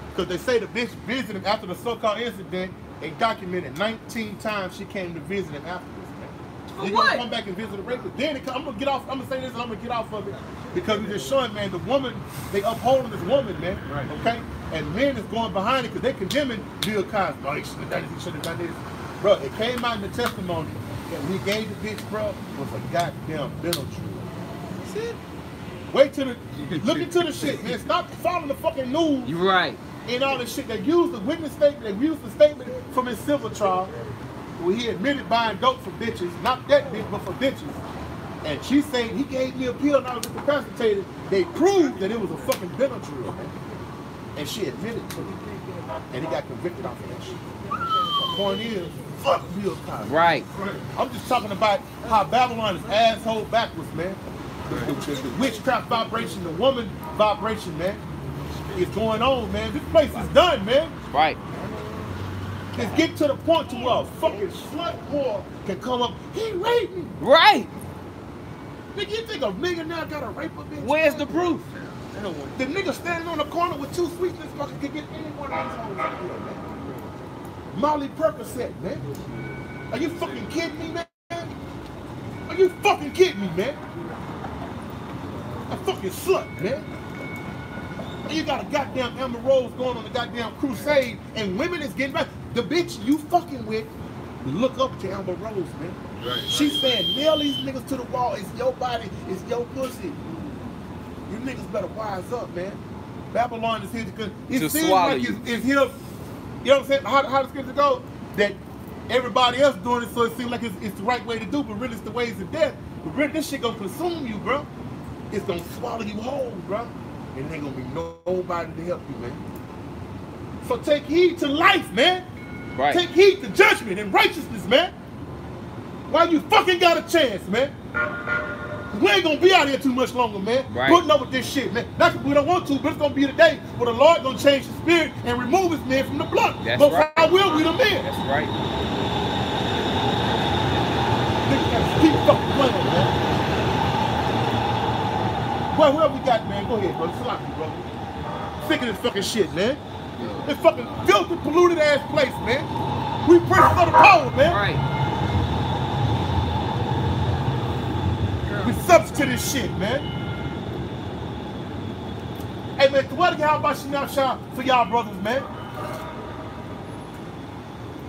Because they say the bitch visited him after the so-called incident. They documented 19 times she came to visit him afterwards, man. He's gonna come back and visit the rapist. Then I'm gonna get off. I'm gonna say this and I'm gonna get off of it because we're just showing, man, the woman, they upholding this woman, man. Right. Okay? And men is going behind it because they condemning Bill Cosby. Oh, he should have done this, he should have done this. Bro, it came out in the testimony that we gave the bitch, bro, was a goddamn Benadryl. That's it. Wait till look into the shit, man. Stop following the fucking news. You right. And all this shit. They used the witness statement, they used the statement from his civil trial where he admitted buying dope for bitches, not that bitch, but for bitches. And she said he gave me a pill and I was incapacitated. They proved that it was a fucking Benadryl, man. And she admitted to it. And he got convicted off of that shit. The point is, fuck Bill Cosby. Right. I'm just talking about how Babylon is asshole backwards, man. The witchcraft vibration, the woman vibration, man, is going on, man. This place is done, man. Right. It's getting to the point to where a fucking slut whore can come up. He raped me. Right. Nigga, you think a millionaire got to rape a bitch? Where's the proof? The nigga standing on the corner with two sweetness fuckers can get any one of these hoes out here, man. Molly Percocet, man. Are you fucking kidding me, man? Are you fucking kidding me, man? A fucking slut, man. And you got a goddamn Amber Rose going on the goddamn crusade, and women is getting back. The bitch you fucking with, look up to Amber Rose, man. Right, she's saying, nail these niggas to the wall. It's your body, it's your pussy. You niggas better wise up, man. Babylon is here because it To seems swallow like you. it's here. You know what I'm saying? How the scripture go? That everybody else doing it, so it seems like it's the right way to do, but really it's the ways of death. But really, this shit gonna consume you, bro. It's gonna swallow you whole, bro. And there ain't gonna be nobody to help you, man. So take heed to life, man. Right. Take heed to judgment and righteousness, man. While you fucking got a chance, man. We ain't gonna be out here too much longer, man. Right. Putting up with this shit, man. Not that we don't want to, but it's gonna be the day where the Lord gonna change his spirit and remove his men from the blood. That's but right. how will we the men? That's right. Niggas gotta keep fucking playing, man. Well, whoever we got, man, go ahead, bro. Slap me, bro. Sick of this fucking shit, man. This fucking filthy, polluted ass place, man. We press for the power, man. Right. We subject to this shit, man. Hey, man, what the hell about you now, shine for y'all brothers, man?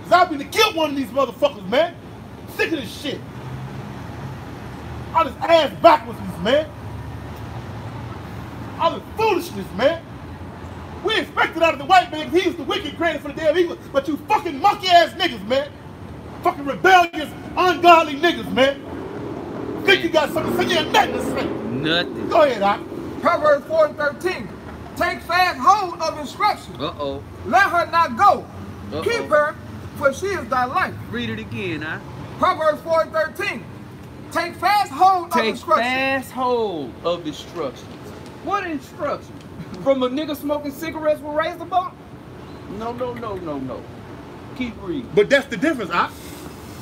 Cause I've been to kill one of these motherfuckers, man. Sick of this shit. All this ass backwardness, man. All this foolishness, man. We expected out of the white man because he was the wicked creator for the damn evil, but you fucking monkey ass niggas, man. Fucking rebellious, ungodly niggas, man. Think you got something to say? You ain't nothing to say. Nothing. Go ahead, Doc. Proverbs 4:13. Take fast hold of instruction. Uh-oh. Let her not go. Uh-oh. Keep her, for she is thy life. Read it again, huh? Proverbs 4:13. Take fast hold of Take instruction. fast hold of instructions. What instructions? From a nigga smoking cigarettes with razor bump? No, no, no, no, no. Keep reading. But that's the difference, Doc.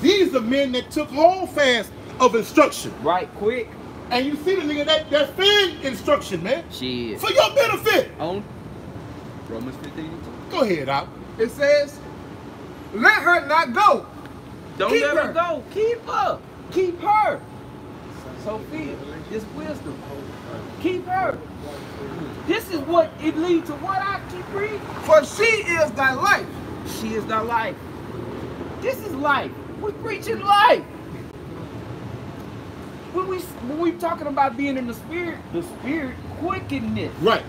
These are men that took hold fast of instruction. Right, quick. And you see the nigga that fan instruction, man. Shit. For your benefit. On Romans 15. Go ahead, Doc. It says, let her not go. Don't Keep let her. her go. Keep her. Keep her. Sophia, this wisdom. Keep her. This is what it leads to what I keep reading. For she is thy life. She is thy life. This is life. We're preaching life. When we talking about being in the spirit quickeneth. Right.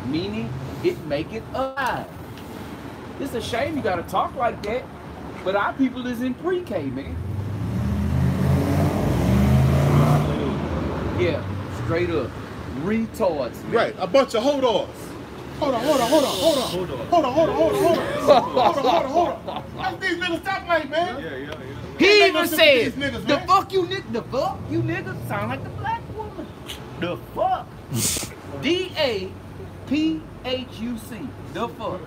Meaning it make it alive. It's a shame you gotta talk like that, but our people is in pre-K, man. Yeah, straight up. Retards, man. Right. A bunch of hold-ons. Hold on. That's these niggas stop like, man. Yeah. He even said, niggas, the man. fuck you niggas sound like the black woman. The fuck. D-A-P-H-U-C. The fuck.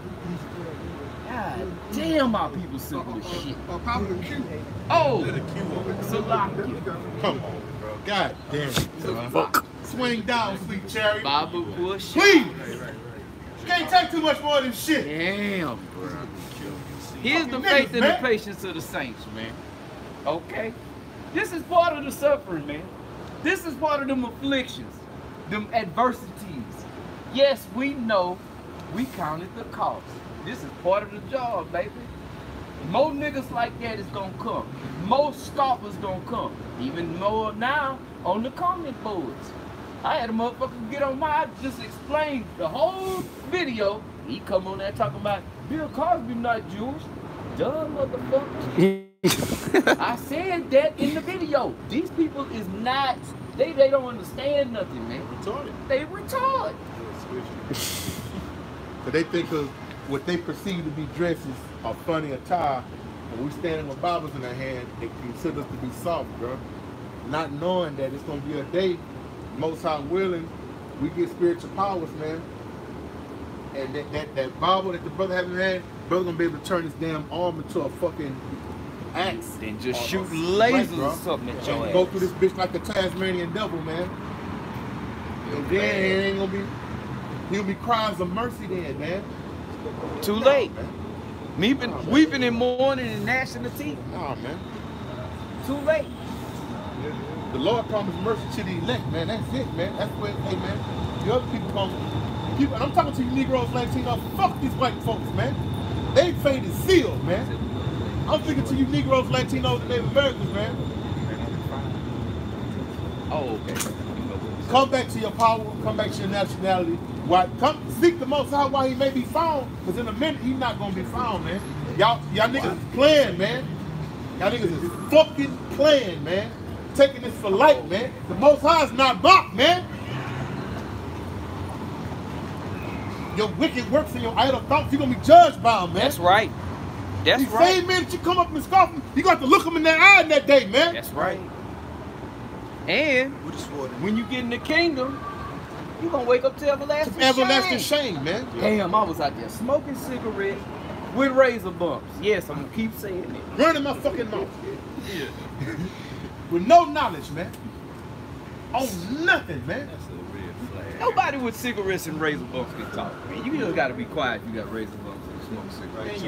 God damn, our people sick of this shit. Probably the Q. Oh, Salaki. Come on, bro. God damn it. Fuck. Swing down, sweet cherry. Baba Bush. Please. Can't take too much more of this shit. Damn, bro. Here's the Fucking faith niggas, and man. the patience of the saints, man. Okay? This is part of the suffering, man. This is part of them afflictions, them adversities. Yes, we know we counted the cost. This is part of the job, baby. More niggas like that is gonna come. More scoffers gonna come. Even more now on the comment boards. I had a motherfucker get on my, just explain the whole video. He come on there talking about Bill Cosby not Jewish. Duh, motherfucker. I said that in the video. These people is not, they don't understand nothing, man. Retarded. They retarded. So they think of what they perceive to be dresses or funny attire. When we standing with Bibles in our hand, they consider us to be soft, bro. Not knowing that it's gonna be a day, most high willing, we get spiritual powers, man. And that Bible that the brother has in his hand, brother gonna be able to turn his damn arm into a fucking axe. And just shoot Right, lasers bro. or something at your And ass. go through this bitch like the Tasmanian devil, man. And then it ain't gonna be, he'll be cries of mercy then, man. Too late. We've been in mourning and gnashing the teeth. Nah, man. Too late. The Lord promised mercy to the elect, man. That's it, man. That's what, hey, man. The other people come. People, and I'm talking to you Negroes, Latinos. Fuck these white folks, man. They fate is sealed, man. I'm thinking to you Negroes, Latinos, and Native Americans, man. Oh, okay. Come back to your power. Come back to your nationality. Why? Come seek the Most High while he may be found. Because in a minute, he's not going to be found, man. Y'all niggas is playing, man. Y'all niggas is fucking playing, man. Taking this for light, man. The Most High is not back, man. Your wicked works and your idle thoughts, you're going to be judged by them, man. That's right. That's These right. same men that you come up and scoff them, you got to look them in their eye in that day, man. That's right. And when you get in the kingdom, you're going to wake up to everlasting shame, man. Damn, I was out there smoking cigarettes with razor bumps. Yes, I'm going to keep saying it. Running my fucking mouth. Yeah. With no knowledge, man. On nothing, man. That's a red flag. Nobody with cigarettes and razor bumps can talk, man. You just got to be quiet if you got razor bumps and smoke cigarettes.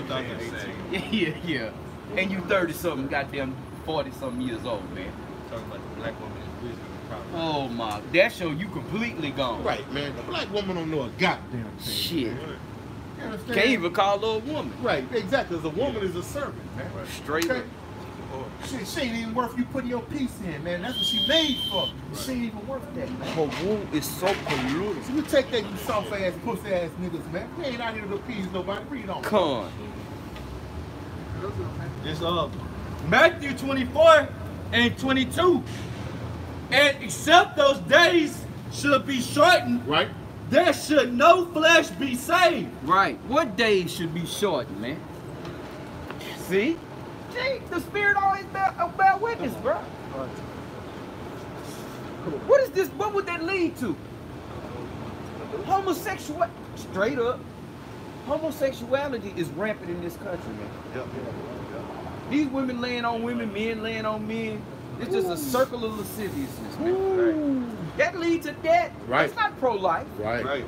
And you yeah. And you 30-something, goddamn 40-something years old, man. Talking about the black woman in prison. Oh my, that show you completely gone. Right, man. The black woman don't know a goddamn thing. Shit. Man. Can't even call her a woman. Right, exactly. As a woman is a servant, man. Right. Straight up. She ain't even worth you putting your piece in, man. That's what she made for. She ain't even worth that, man. Her womb is so polluted. So you take that, you soft ass, pussy ass niggas, man. We ain't out here to appease nobody. Read on. Con. It's Matthew 24 and 22. And except those days should be shortened, right? There should no flesh be saved. Right. What days should be shortened, man? See? The Spirit always bear witness, bro. What is this? What would that lead to? Homosexuality. Straight up. Homosexuality is rampant in this country, man. Yep. These women laying on women, men laying on men. It's just a circle of lasciviousness, man. Right. That leads to death. Right. It's not pro-life. Right.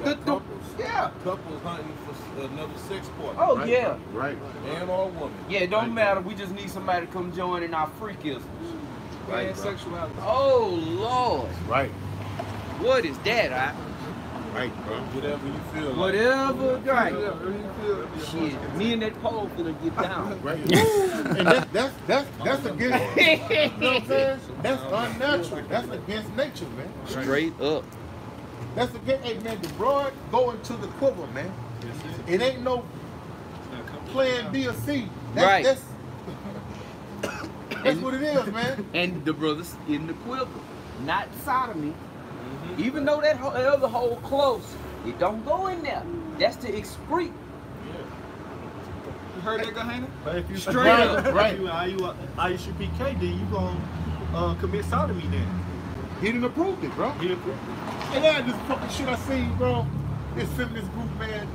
Couples. Yeah. Couples hunting for another sex partner. Oh, right. Yeah. Right. Man or woman. Yeah, it don't matter. We just need somebody to come join in our freakisms. Right. Sexuality. Oh, Lord. Right. What is that, I? Right, bro. Whatever you feel. Whatever, like. right. Whatever you feel. Shit, me and that pole finna get down. Right. And that's against, you know what I'm saying? That's unnatural. That's against nature, man. Straight up. That's against, hey man, the broad going to the quiver, man. It ain't no plan B or C. Right. That's what it is, man. And the brothers in the quiver, not sodomy. Even though that other hole close, it don't go in there. That's to excrete. You heard that, Gehenna? But if you straight up, right, you should be K, then you gonna commit sodomy then. He didn't approve it, bro. He approved it. And yeah, this fucking shit I seen, bro. This feminist group, man,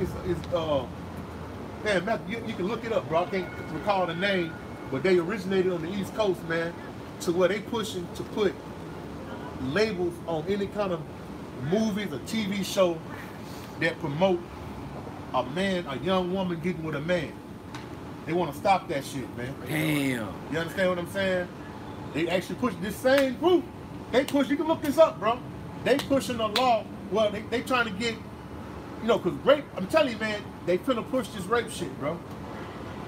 man, Matthew, you can look it up, bro. I can't recall the name, but they originated on the East Coast, man, to where they pushing to put labels on any kind of movies or TV show that promote a young woman getting with a man. They want to stop that shit, man. Damn. You understand what I'm saying? They actually push this same group. They push, you can look this up, bro. They pushing a law, well, they trying to get, you know, because rape, I'm telling you, man, they finna push this rape shit, bro.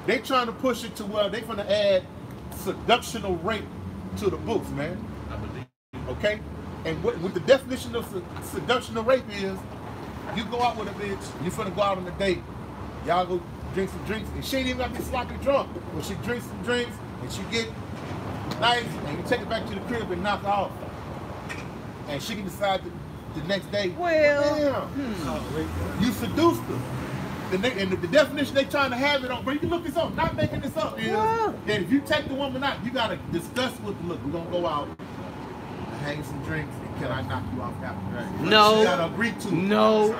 They trying to push it to where they finna add seductional rape to the books, man. I believe. Okay? And what the definition of seductional rape is, you go out with a bitch, you finna go out on a date, y'all go drink some drinks, and she ain't even got to be sloppy drunk, but she drinks some drinks, and she get nice, and you take her back to the crib and knock her off. And she can decide the next day, well, you seduced her. And the definition they trying to have it on, but you can look this up, not making this up, is that if you take the woman out, you got to discuss with the look, we're going to go out, hang some drinks, and can I knock you off after? No. You got to agree to it. No.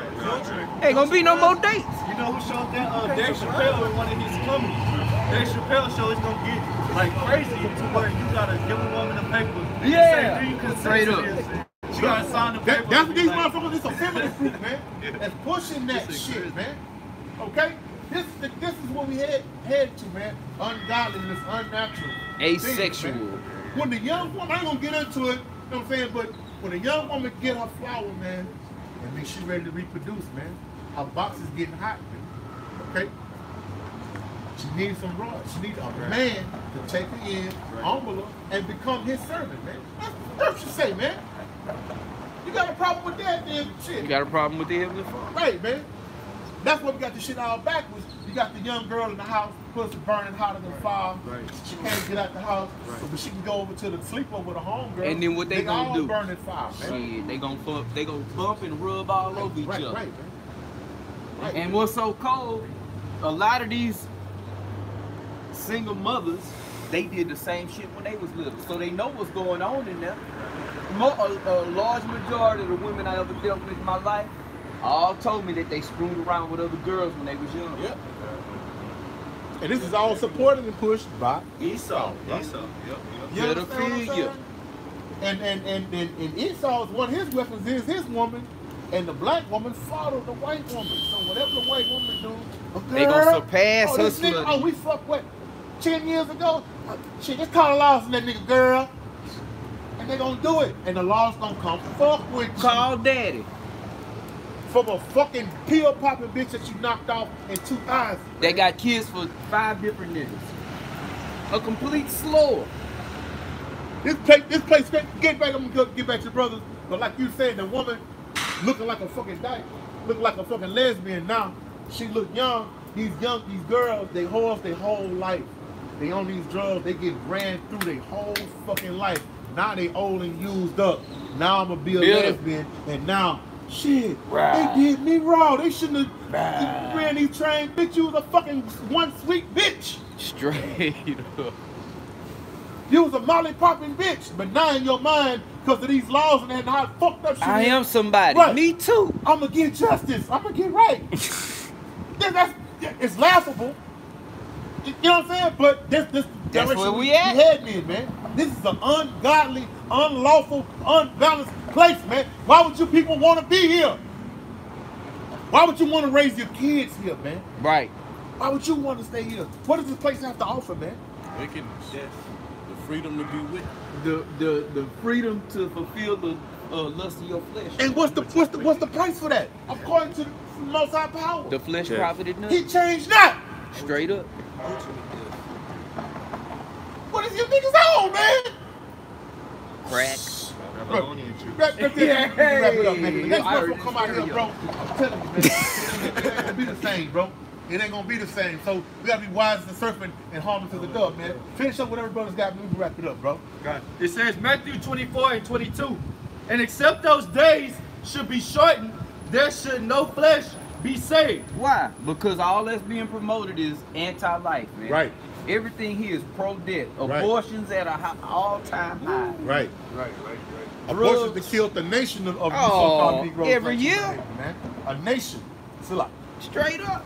Ain't going to be no more dates. You know who showed that? Dave Chappelle in one of his comedies. Dave Chappelle show is going to get like crazy to where you got to give a woman a paper. Yeah. Say, do you consent Straight to up. this? You got to sign the paper. That's what these motherfuckers, it's a feminist group, man. That's pushing that shit, man. Okay? This is what we head to, man. Ungodliness, unnatural. Asexual. Things, when the young woman, I ain't gonna get into it, you know what I'm saying, but when a young woman get her flower, man, I mean, she ready to reproduce, man. Her box is getting hot, man. Okay? She needs some rods. She needs a man to take her in, humble her, and become his servant, man. That's what the scripture say, man. You got a problem with that, then shit. You got a problem with the Heavenly Father. Right, man. That's why we got this shit all backwards. You got the young girl in the house, pussy burning hotter than fire. Right. She can't get out the house, but she can go over to the sleepover with a homegirl. And then what they gonna do? Burning fire, man. Shit, they gonna bump and rub all over each other. Right, man. Right. And what's so cold? A lot of these single mothers, they did the same shit when they was little, so they know what's going on in there. A large majority of the women I ever dealt with in my life all told me that they screwed around with other girls when they was young. Yep. And this is all supported and pushed by Esau. Right? Esau. Yep. You understand what I'm saying? And Esau's one of his weapons is his woman, and the black woman followed the white woman. So whatever the white woman do, they gonna surpass her nigga, oh, we fucked what 10 years ago? Shit, just call the laws on that nigga, girl. And they gonna do it. And the law's gonna come fuck with you. Call daddy. From a fucking pill popping bitch that you knocked off in 2000. They got kids for 5 different niggas. A complete slore. This place, get back, I'm gonna get back to the brothers. But like you said, the woman looking like a fucking dyke, looking like a fucking lesbian now. She look young. These girls, they whore their whole life. They on these drugs, they get ran through their whole fucking life. Now they old and used up. Now I'm gonna be a lesbian, and now, shit, they did me wrong. They shouldn't have ran these trains. Bitch, you was a fucking one sweet bitch. Straight up. You was a molly popping bitch, but now in your mind, because of these laws and how fucked up shit I am somebody. Right. Me too. I'm gonna get justice. I'm gonna get right. It's laughable. You know what I'm saying? But this that's where we at. Heading in, man. This is an ungodly, unlawful, unbalanced place, man. Why would you people want to be here? Why would you want to raise your kids here, man? Right. Why would you want to stay here? What does this place have to offer, man? Wickedness. Yes. The freedom to be wicked. The freedom to fulfill the lust of your flesh. And what's the price for that? According to the Most High Power. The flesh profited nothing. He changed that. Straight up. What is you niggas on, man? Crack. Wrap it up, nigga. The next one will come out here, bro. I'm telling you, man. It ain't gonna be the same, bro. It ain't gonna be the same. So we gotta be wise as the serpent and harmless as the dove, man. Finish up whatever brother's got. We can wrap it up, bro. It says Matthew 24 and 22. And except those days should be shortened, there should no flesh be saved. Why? Because all that's being promoted is anti-life, man. Right. Everything here is pro-death. Abortions at an all-time high. Right. Abortions that killed the nation of so-called Negroes. Every year? Man. A nation. Still Straight up.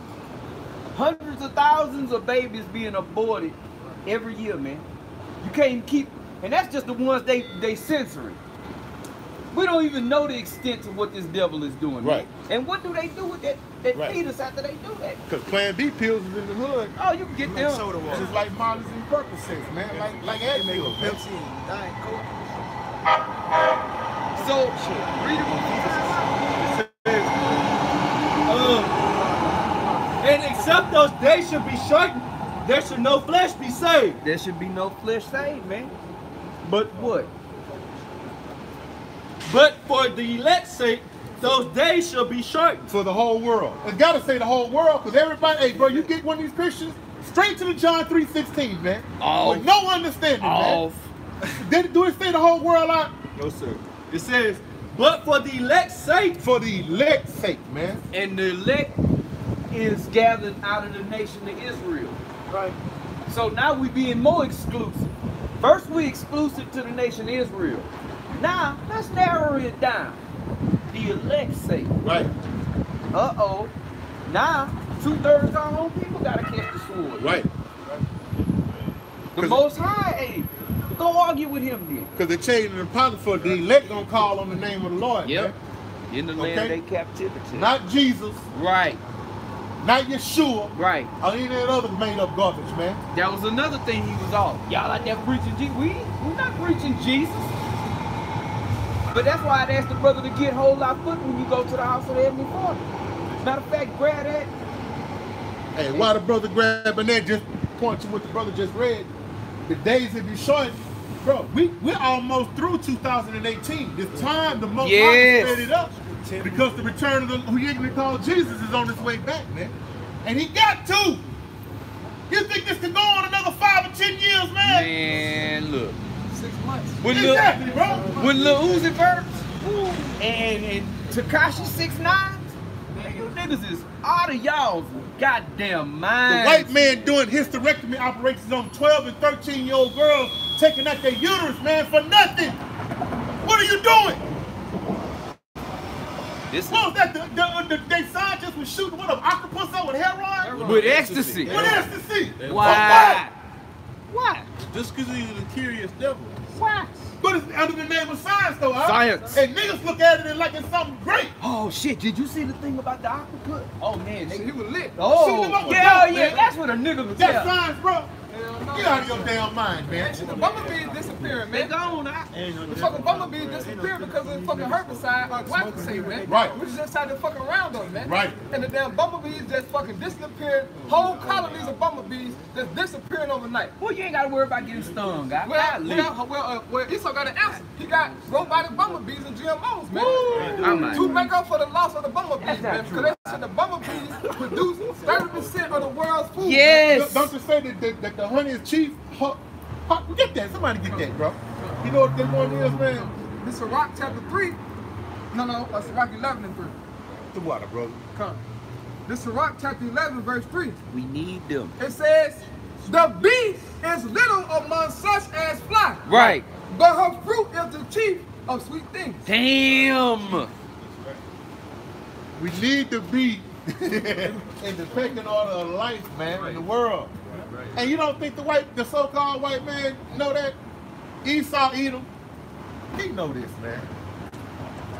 Hundreds of thousands of babies being aborted every year, man. You can't keep, and that's just the ones they censoring. We don't even know the extent of what this devil is doing. Right. Man. And what do they do with that fetus after they do that? Because Plan B pills is in the hood. Oh, you can get them. Soda water. Just like Molly's and Percocets, man. Like Advil. Pepsi and Diet Coke. So, read And except those days should be shortened, there should no flesh be saved. There should be no flesh saved, man. But what? But for the elect's sake, those days shall be shortened. For the whole world. It's got to say the whole world, because everybody, hey, bro, you get one of these Christians, straight to the John 3:16, man. With no understanding, man. Do it say the whole world out? No, sir. It says, but for the elect's sake. For the elect's sake, man. And the elect is gathered out of the nation of Israel. Right. So now we being more exclusive. First we exclusive to the nation of Israel. Now, let's narrow it down. The elect's sake. Right. Uh-oh. Now, 2/3 of our own people gotta catch the sword. Right. The Most High, hey, go argue with him then. Because they're changing the policy for the elect gonna call on the name of the Lord. Yep. Man. In the land of their captivity. Not Jesus. Right. Not Yeshua. Right. Or any of that other made up garbage, man. That was another thing he was off. Y'all out there preaching Jesus. We're not preaching Jesus. But that's why I'd ask the brother to get hold our foot when you go to the house of the Heavenly Father. Matter of fact, grab that. Hey, why the brother grabbing that? Just point to what the brother just read. The days will be short. Bro, we're almost through 2018. This time the most Yes. sped it up because the return of the who you can call Jesus is on his way back, man. And he got to. You think this could go on another 5 or 10 years, man? Man, look. 6 months. Exactly, bro. With Lil Uzi Vert and Tekashi 6ix9ine, man, you niggas is out of y'all's goddamn The mind. white man doing hysterectomy operations on 12 and 13-year-old girls, taking out their uterus, man, for nothing. What are you doing? What was that? They scientists was shooting what, an octopus up with heroin? With ecstasy. With ecstasy. Why? Why? Just because he's a curious devil. Why? But it's under the name of science, though, huh? Science. And niggas look at it like it's something great. Oh shit! Did you see the thing about the octopus? Oh man, He was lit. oh Shooting him up with yeah, dope, yeah. man. That's what a nigga was. That's science, bro. Hell no. Get out of your damn mind, man. The bumblebees disappearing, man. They gone now. The fucking bumblebees disappeared because of the fucking herbicide or glyphosate, man. Right. We just decided to fucking Roundup, man. Right. And the damn bumblebees just fucking disappeared. Whole colonies of bumblebees just disappearing overnight. Well, you ain't gotta worry about getting stung, guy. Well, Esau got an answer. He got robotic bumblebees and GMOs, man. I'm To make up for the loss of the bumblebees, man. Because they said the bumblebees produce 30% of the world's food. Yes. Don't you say that the honey is chief? Get that. Somebody get that, bro. You know what this one is, man? This is Sirach chapter 3. No, Sirach 11 and 3. The water, brother. Come. This is Sirach chapter 11, verse 3. We need them. It says, the bee is little among such as fly. Right. But her fruit is the chief of sweet things. Damn. We need to be in the pecking order of life, man, in the world. And you don't think the so-called white man know that? Esau Edom, he know this, man.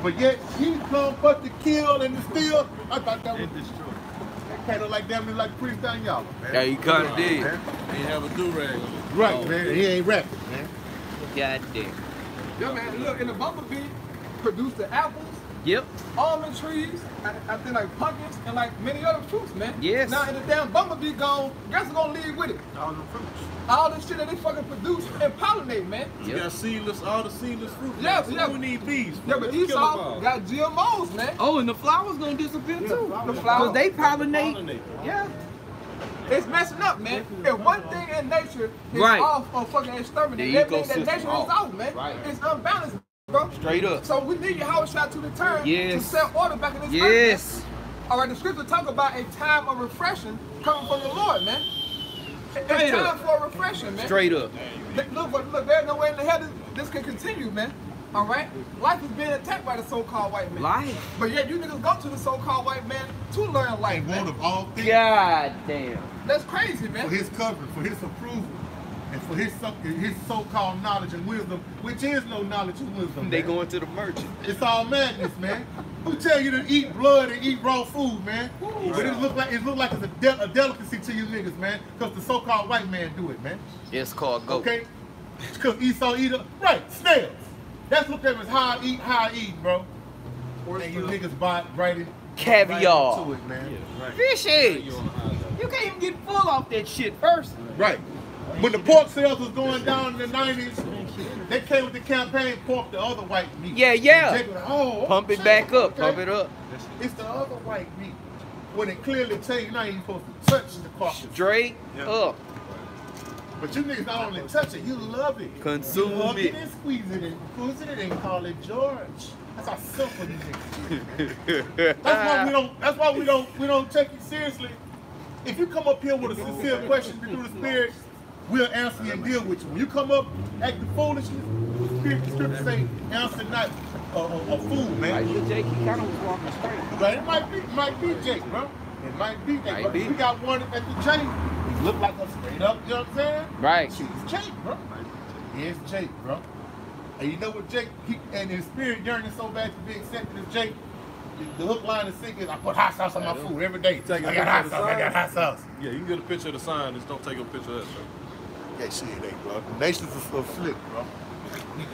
But yet he come but to kill and to steal. I thought that was that kind of like damn near like Priest Don Yalla, man. Yeah, you kinda did. He have a do-rag. Right, man. He ain't rapping, man. God damn. Yeah, man, look, and the bumblebee produced the apples, Yep. almond trees, I think like pumpkins, and like many other fruits, man. Yes. Now, and the damn bumblebee gone, guess what's gonna leave with it? All the fruits. All the shit that they fucking produce and pollinate, man. You got seedless, all the seedless fruit. Yeah, So yeah. we need bees. Yeah, but Let's kill 'em Esau all. got GMOs, man. Oh, and the flowers gonna disappear too. The Because flowers. they pollinate. Yeah. It's messing up, man. If one thing in nature is Right. off or fucking exterminated, The that means that ecosystem nature is off. off, man. Right. It's unbalanced, bro. Straight up. So we need Yahweh Shah to return Yes. to set order back in this earth. Yes. Man. All right, the scripture talk about a time of refreshing coming from the Lord, man. It's Straight time up. for a refreshing, man. Straight up. Look, there's no way in the hell this can continue, man. All right? Life is being attacked by the so-called white man. Life. But yet you niggas go to the so-called white man to learn life, And man. one of all things God damn. That's crazy, man. for his covering, for his approval, and for his so-called knowledge and wisdom, which is no knowledge and wisdom. They man. going to the merchant. It's all madness, man. Who tell you to eat blood and eat raw food, man? But it look like it's a delicacy to you niggas, man, because the so-called white man do it, man. It's called goat. Okay? Because Esau eat up, right? Snails. That's looked at as high eat, bro. And you niggas buy right in. Caviar. Right into it, man. Fish eggs. You can't even get full off that shit first. Right. When the pork sales was going down in the 90s, they came with the campaign, pork the other white meat. Yeah, yeah. They go, oh, Pump it shit, back up. okay. Pump it up. It's the other white meat. When it clearly tell you now you ain't supposed to touch the carcass. Straight up. But you niggas not only touch it, you love it. Consume you hug it. and squeeze it and squeeze it and call it George. That's how simple these niggas. That's why we don't take it seriously. If you come up here with a sincere question through the spirit, we'll answer you and deal with you. When you come up acting foolishness, the scripture say, answer not a fool, man. Right, Jake, he kind of was walking straight. But it might be Jake, bro. It might be Jake. Might But be. we got one at the chain. He look like a straight up, you know what I'm saying? Right. It's Jake, bro. It's Jake, bro. And you know what Jake, and his spirit yearning so bad to be accepted as Jake, the hook, line, and sinker is I put hot sauce on my food every day. I got hot sauce, I got hot sauce. Yeah, you can get a picture of the sign, just don't take a picture of that shit. Yeah, shit, they, bro. The nations are slick, bro.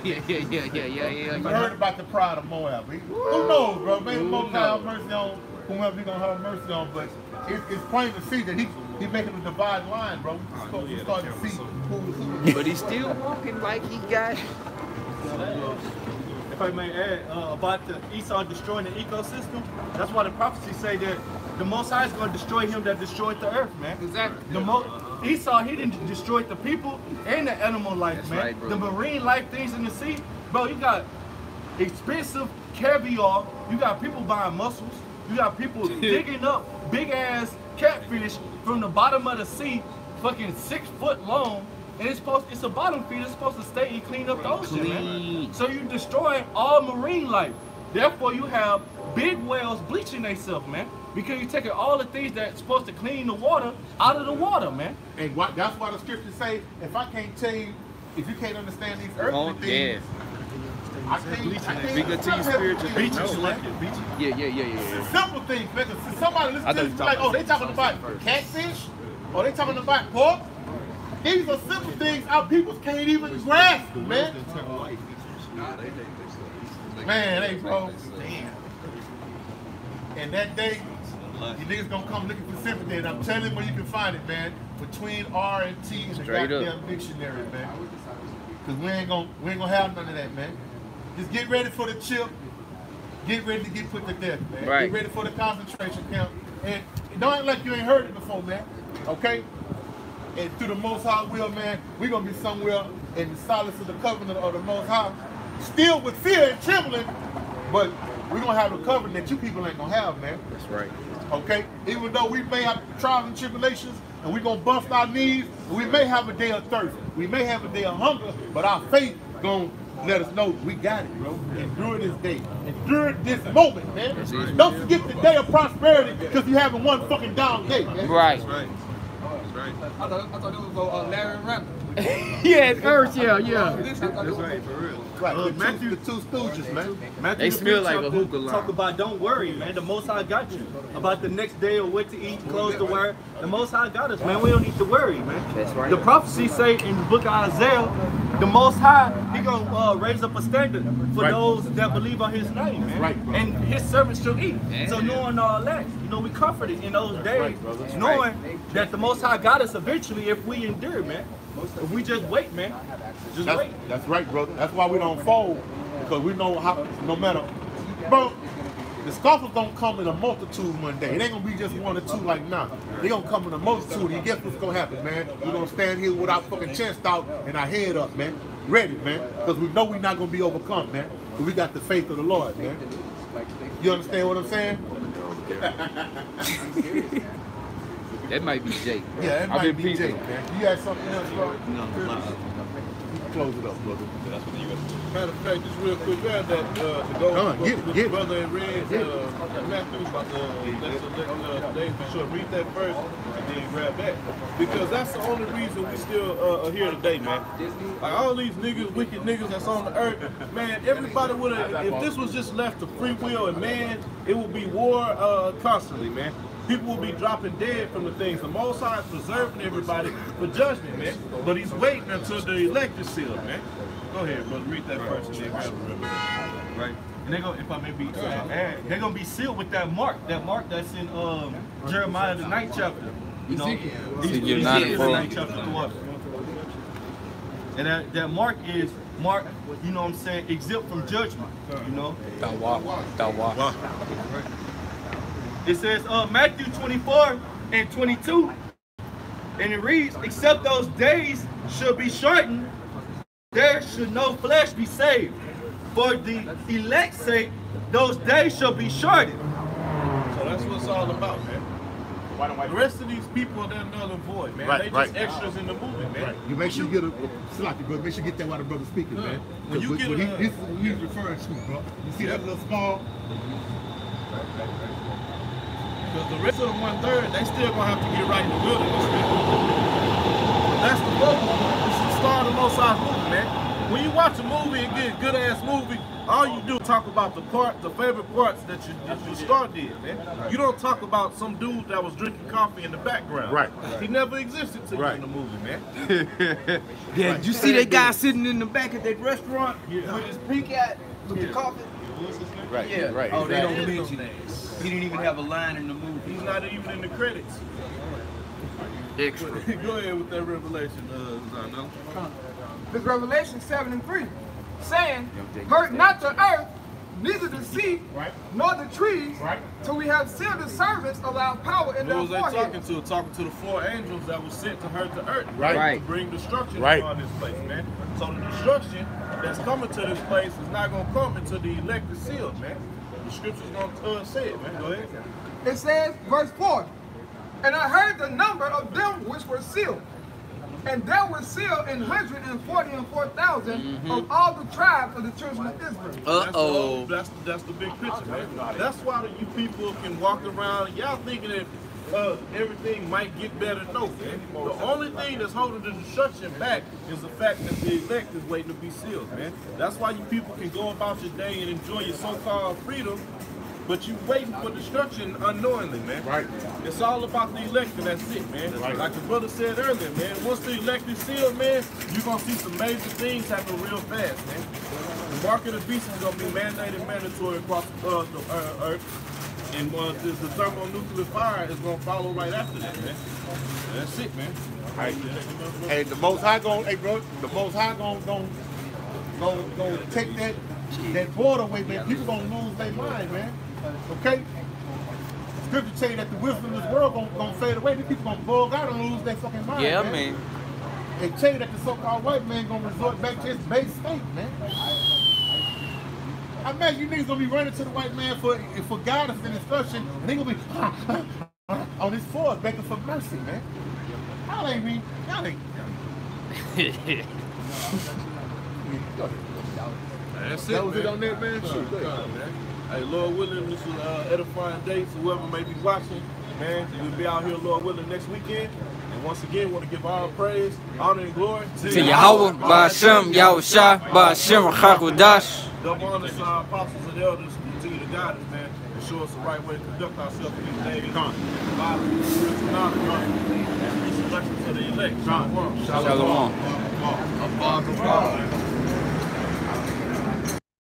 Yeah. You heard about the pride of Moab. Who knows, bro? Maybe Most High have mercy on whomever He gonna have mercy on, but it's plain to see that He's making a dividing line, bro. We starting to see who. But he's still walking like he got. If I may add about the Esau destroying the ecosystem, that's why the prophecies say that the Most High is going to destroy him that destroyed the earth, man. Exactly. Esau, he didn't destroy the people and the animal life, That's man. right, bro. The marine life things in the sea, bro. You got expensive caviar. You got people buying mussels. You got people digging up big ass catfish from the bottom of the sea, fucking 6 foot long. And it's a bottom feeder. It's supposed to stay and clean up the ocean, man. So you're destroying all marine life. Therefore, you have big whales bleaching themselves, man. Because you're taking all the things that's supposed to clean the water out of the water, man. And that's why the scriptures say, if I can't tell you, if you can't understand these earthly things, I can't Bigger to you spiritual. Yeah. Simple things, man. Somebody listen to this like, oh, they talking about catfish, or they talking about pork. These are simple things our people can't even grasp, man. Man, hey, bro. Damn. And that day, you niggas gonna come looking for sympathy, and I'm telling you where you can find it, man. Between R and T and the goddamn dictionary, man. Cause we ain't gonna have none of that, man. Just get ready for the chip. Get ready to get put to death, man. Right. Get ready for the concentration camp. And don't act like you ain't heard it before, man. Okay? And through the Most High will, man, we're going to be somewhere in the solace of the covenant of the Most High, still with fear and trembling, but we're going to have a covenant that you people ain't going to have, man. That's right. Okay? Even though we may have trials and tribulations, and we're going to bust our knees, and we may have a day of thirst, we may have a day of hunger, but our faith going to let us know we got it, bro. Endure this day. Endure this moment, man. Don't forget the day of prosperity because you're having one fucking down day, man. Right. I thought it was Larry Randall. Yeah, it's Earth, yeah. That's right, for real. Right, Matthew, the two stooges, man. Matthew, They smell like a hookah line. Talk about don't worry, man. The Most High got you. About the next day or what to eat, clothes to wear. The Most High got us, man. We don't need to worry, man. That's right. The prophecy say in the book of Isaiah, the Most High, he gonna raise up a standard for those that believe on his name, man. Right. And his servants shall eat. So knowing all that, you know, we comforted in those days, knowing that the Most High got us eventually if we endure, man. If we just wait, man. Just wait. That's right, brother. That's why we don't fold, because we know how, no matter, bro, the scoffers don't come in a multitude one day. It ain't gonna be just one or two like now. They gonna come in a multitude, and guess what's gonna happen, man? We're gonna stand here with our fucking chest out and our head up, man. Ready, man. Because we know we're not gonna be overcome, man. But we got the faith of the Lord, man. You understand what I'm saying? That might be Jake. Yeah, that might be Jake, man. You had something else, bro? No. Close it up, brother. Matter of fact, just real quick, grab that to go with the brother in red, Matthew, let's Dave for sure. Read that first and then grab that. Because that's the only reason we still are here today, man. Like all these niggas, wicked niggas that's on the earth, man, everybody would have, if this was just left to free will and man, it would be war constantly, man. People will be dropping dead from the things. The Most High is preserving everybody for judgment, man. But he's waiting until the elect is sealed, man. Go ahead, brother. Read that first and then grab it real quick. Right. And they're gonna, if I may be, they're gonna be sealed with that mark that's in Jeremiah the 9th chapter. You know, Ezekiel 9th chapter. And that mark is mark, you know what I'm saying, exempt from judgment. You know. Tawa. It says Matthew 24 and 22, and it reads, except those days should be shortened, there should no flesh be saved. For the elect's sake, those days shall be shortened. So that's what it's all about, man. The rest of these people, they're null and void, man. They just extras in the movie, man. You make sure you get make sure you get that while the brother's speaking, man. When you get this is what he's referring to, bro. You see that little small? Because the rest of the 1/3, they still gonna have to get right in the wilderness, man. That's the focus. It's the star of the Most High's movie, man. When you watch a movie and get a good ass movie, all you do is talk about the favorite parts that your star did, man. You don't talk about some dude that was drinking coffee in the background. Right. He never existed to you in the movie, man. Yeah, did you see that guy sitting in the back of that restaurant with his pink hat with the coffee? Right. Yeah. Right. Oh, they don't Exactly. mention that. He didn't even have a line in the movie. He's not even in the credits. Extra. Go ahead with that revelation, Zano. This Revelation 7:3, saying, hurt not the earth, neither the sea, nor the trees, till we have sealed the servants of our power in their Who was they foreheads. talking to? Talking to the 4 angels that was sent to hurt the earth. Right. To bring destruction Right. upon this place, man. So the destruction that's coming to this place is not going to come until the elect is sealed, man. The scripture's going to say it, man. Go ahead. It says, verse 4, and I heard the number of them which were sealed. And there were sealed 144,000 of all the tribes of the children of Israel. That's the big picture, man. That's why you people can walk around, y'all thinking that everything might get better. No, man. The only thing that's holding the destruction back is the fact that the elect is waiting to be sealed, man. That's why you people can go about your day and enjoy your so-called freedom, but you waiting for destruction unknowingly, man. Right. It's all about the elect, and that's it, man. Right. Like the brother said earlier, man, once the elect is sealed, man, you're going to see some major things happen real fast, man. The mark of the beast is going to be mandated mandatory across the earth, and the thermonuclear fire is going to follow right after that, man. That's it, man. Right. Hey, the Most High going, hey, bro, the Most High going to take that border away, man. People going to lose their mind, man. Okay? Scripture tell you that the wisdom of this world gonna fade away. These people gonna bug out and lose their fucking mind, man. They tell you that the so-called white man gonna resort back to his base state, man. I imagine you niggas gonna be running to the white man for guidance and instruction, and they gonna be on his forward begging for mercy, man. Y'all ain't. That's it, That was man. it on that, man? Shoot, man. Hey, Lord willing, this was edifying days. Whoever may be watching, man, we'll be out here, Lord willing, next weekend. And once again, want to give all praise, honor, and glory to Yahweh, Ba'ashem, Yahushua, Ba'ashem, Chakodash. Double honor to our apostles and elders, continue to guide us, man, and show us the right way to conduct ourselves in these days. Bible, spiritual knowledge, and peace and blessings to the elect. Shalom. Shalom. Shalom.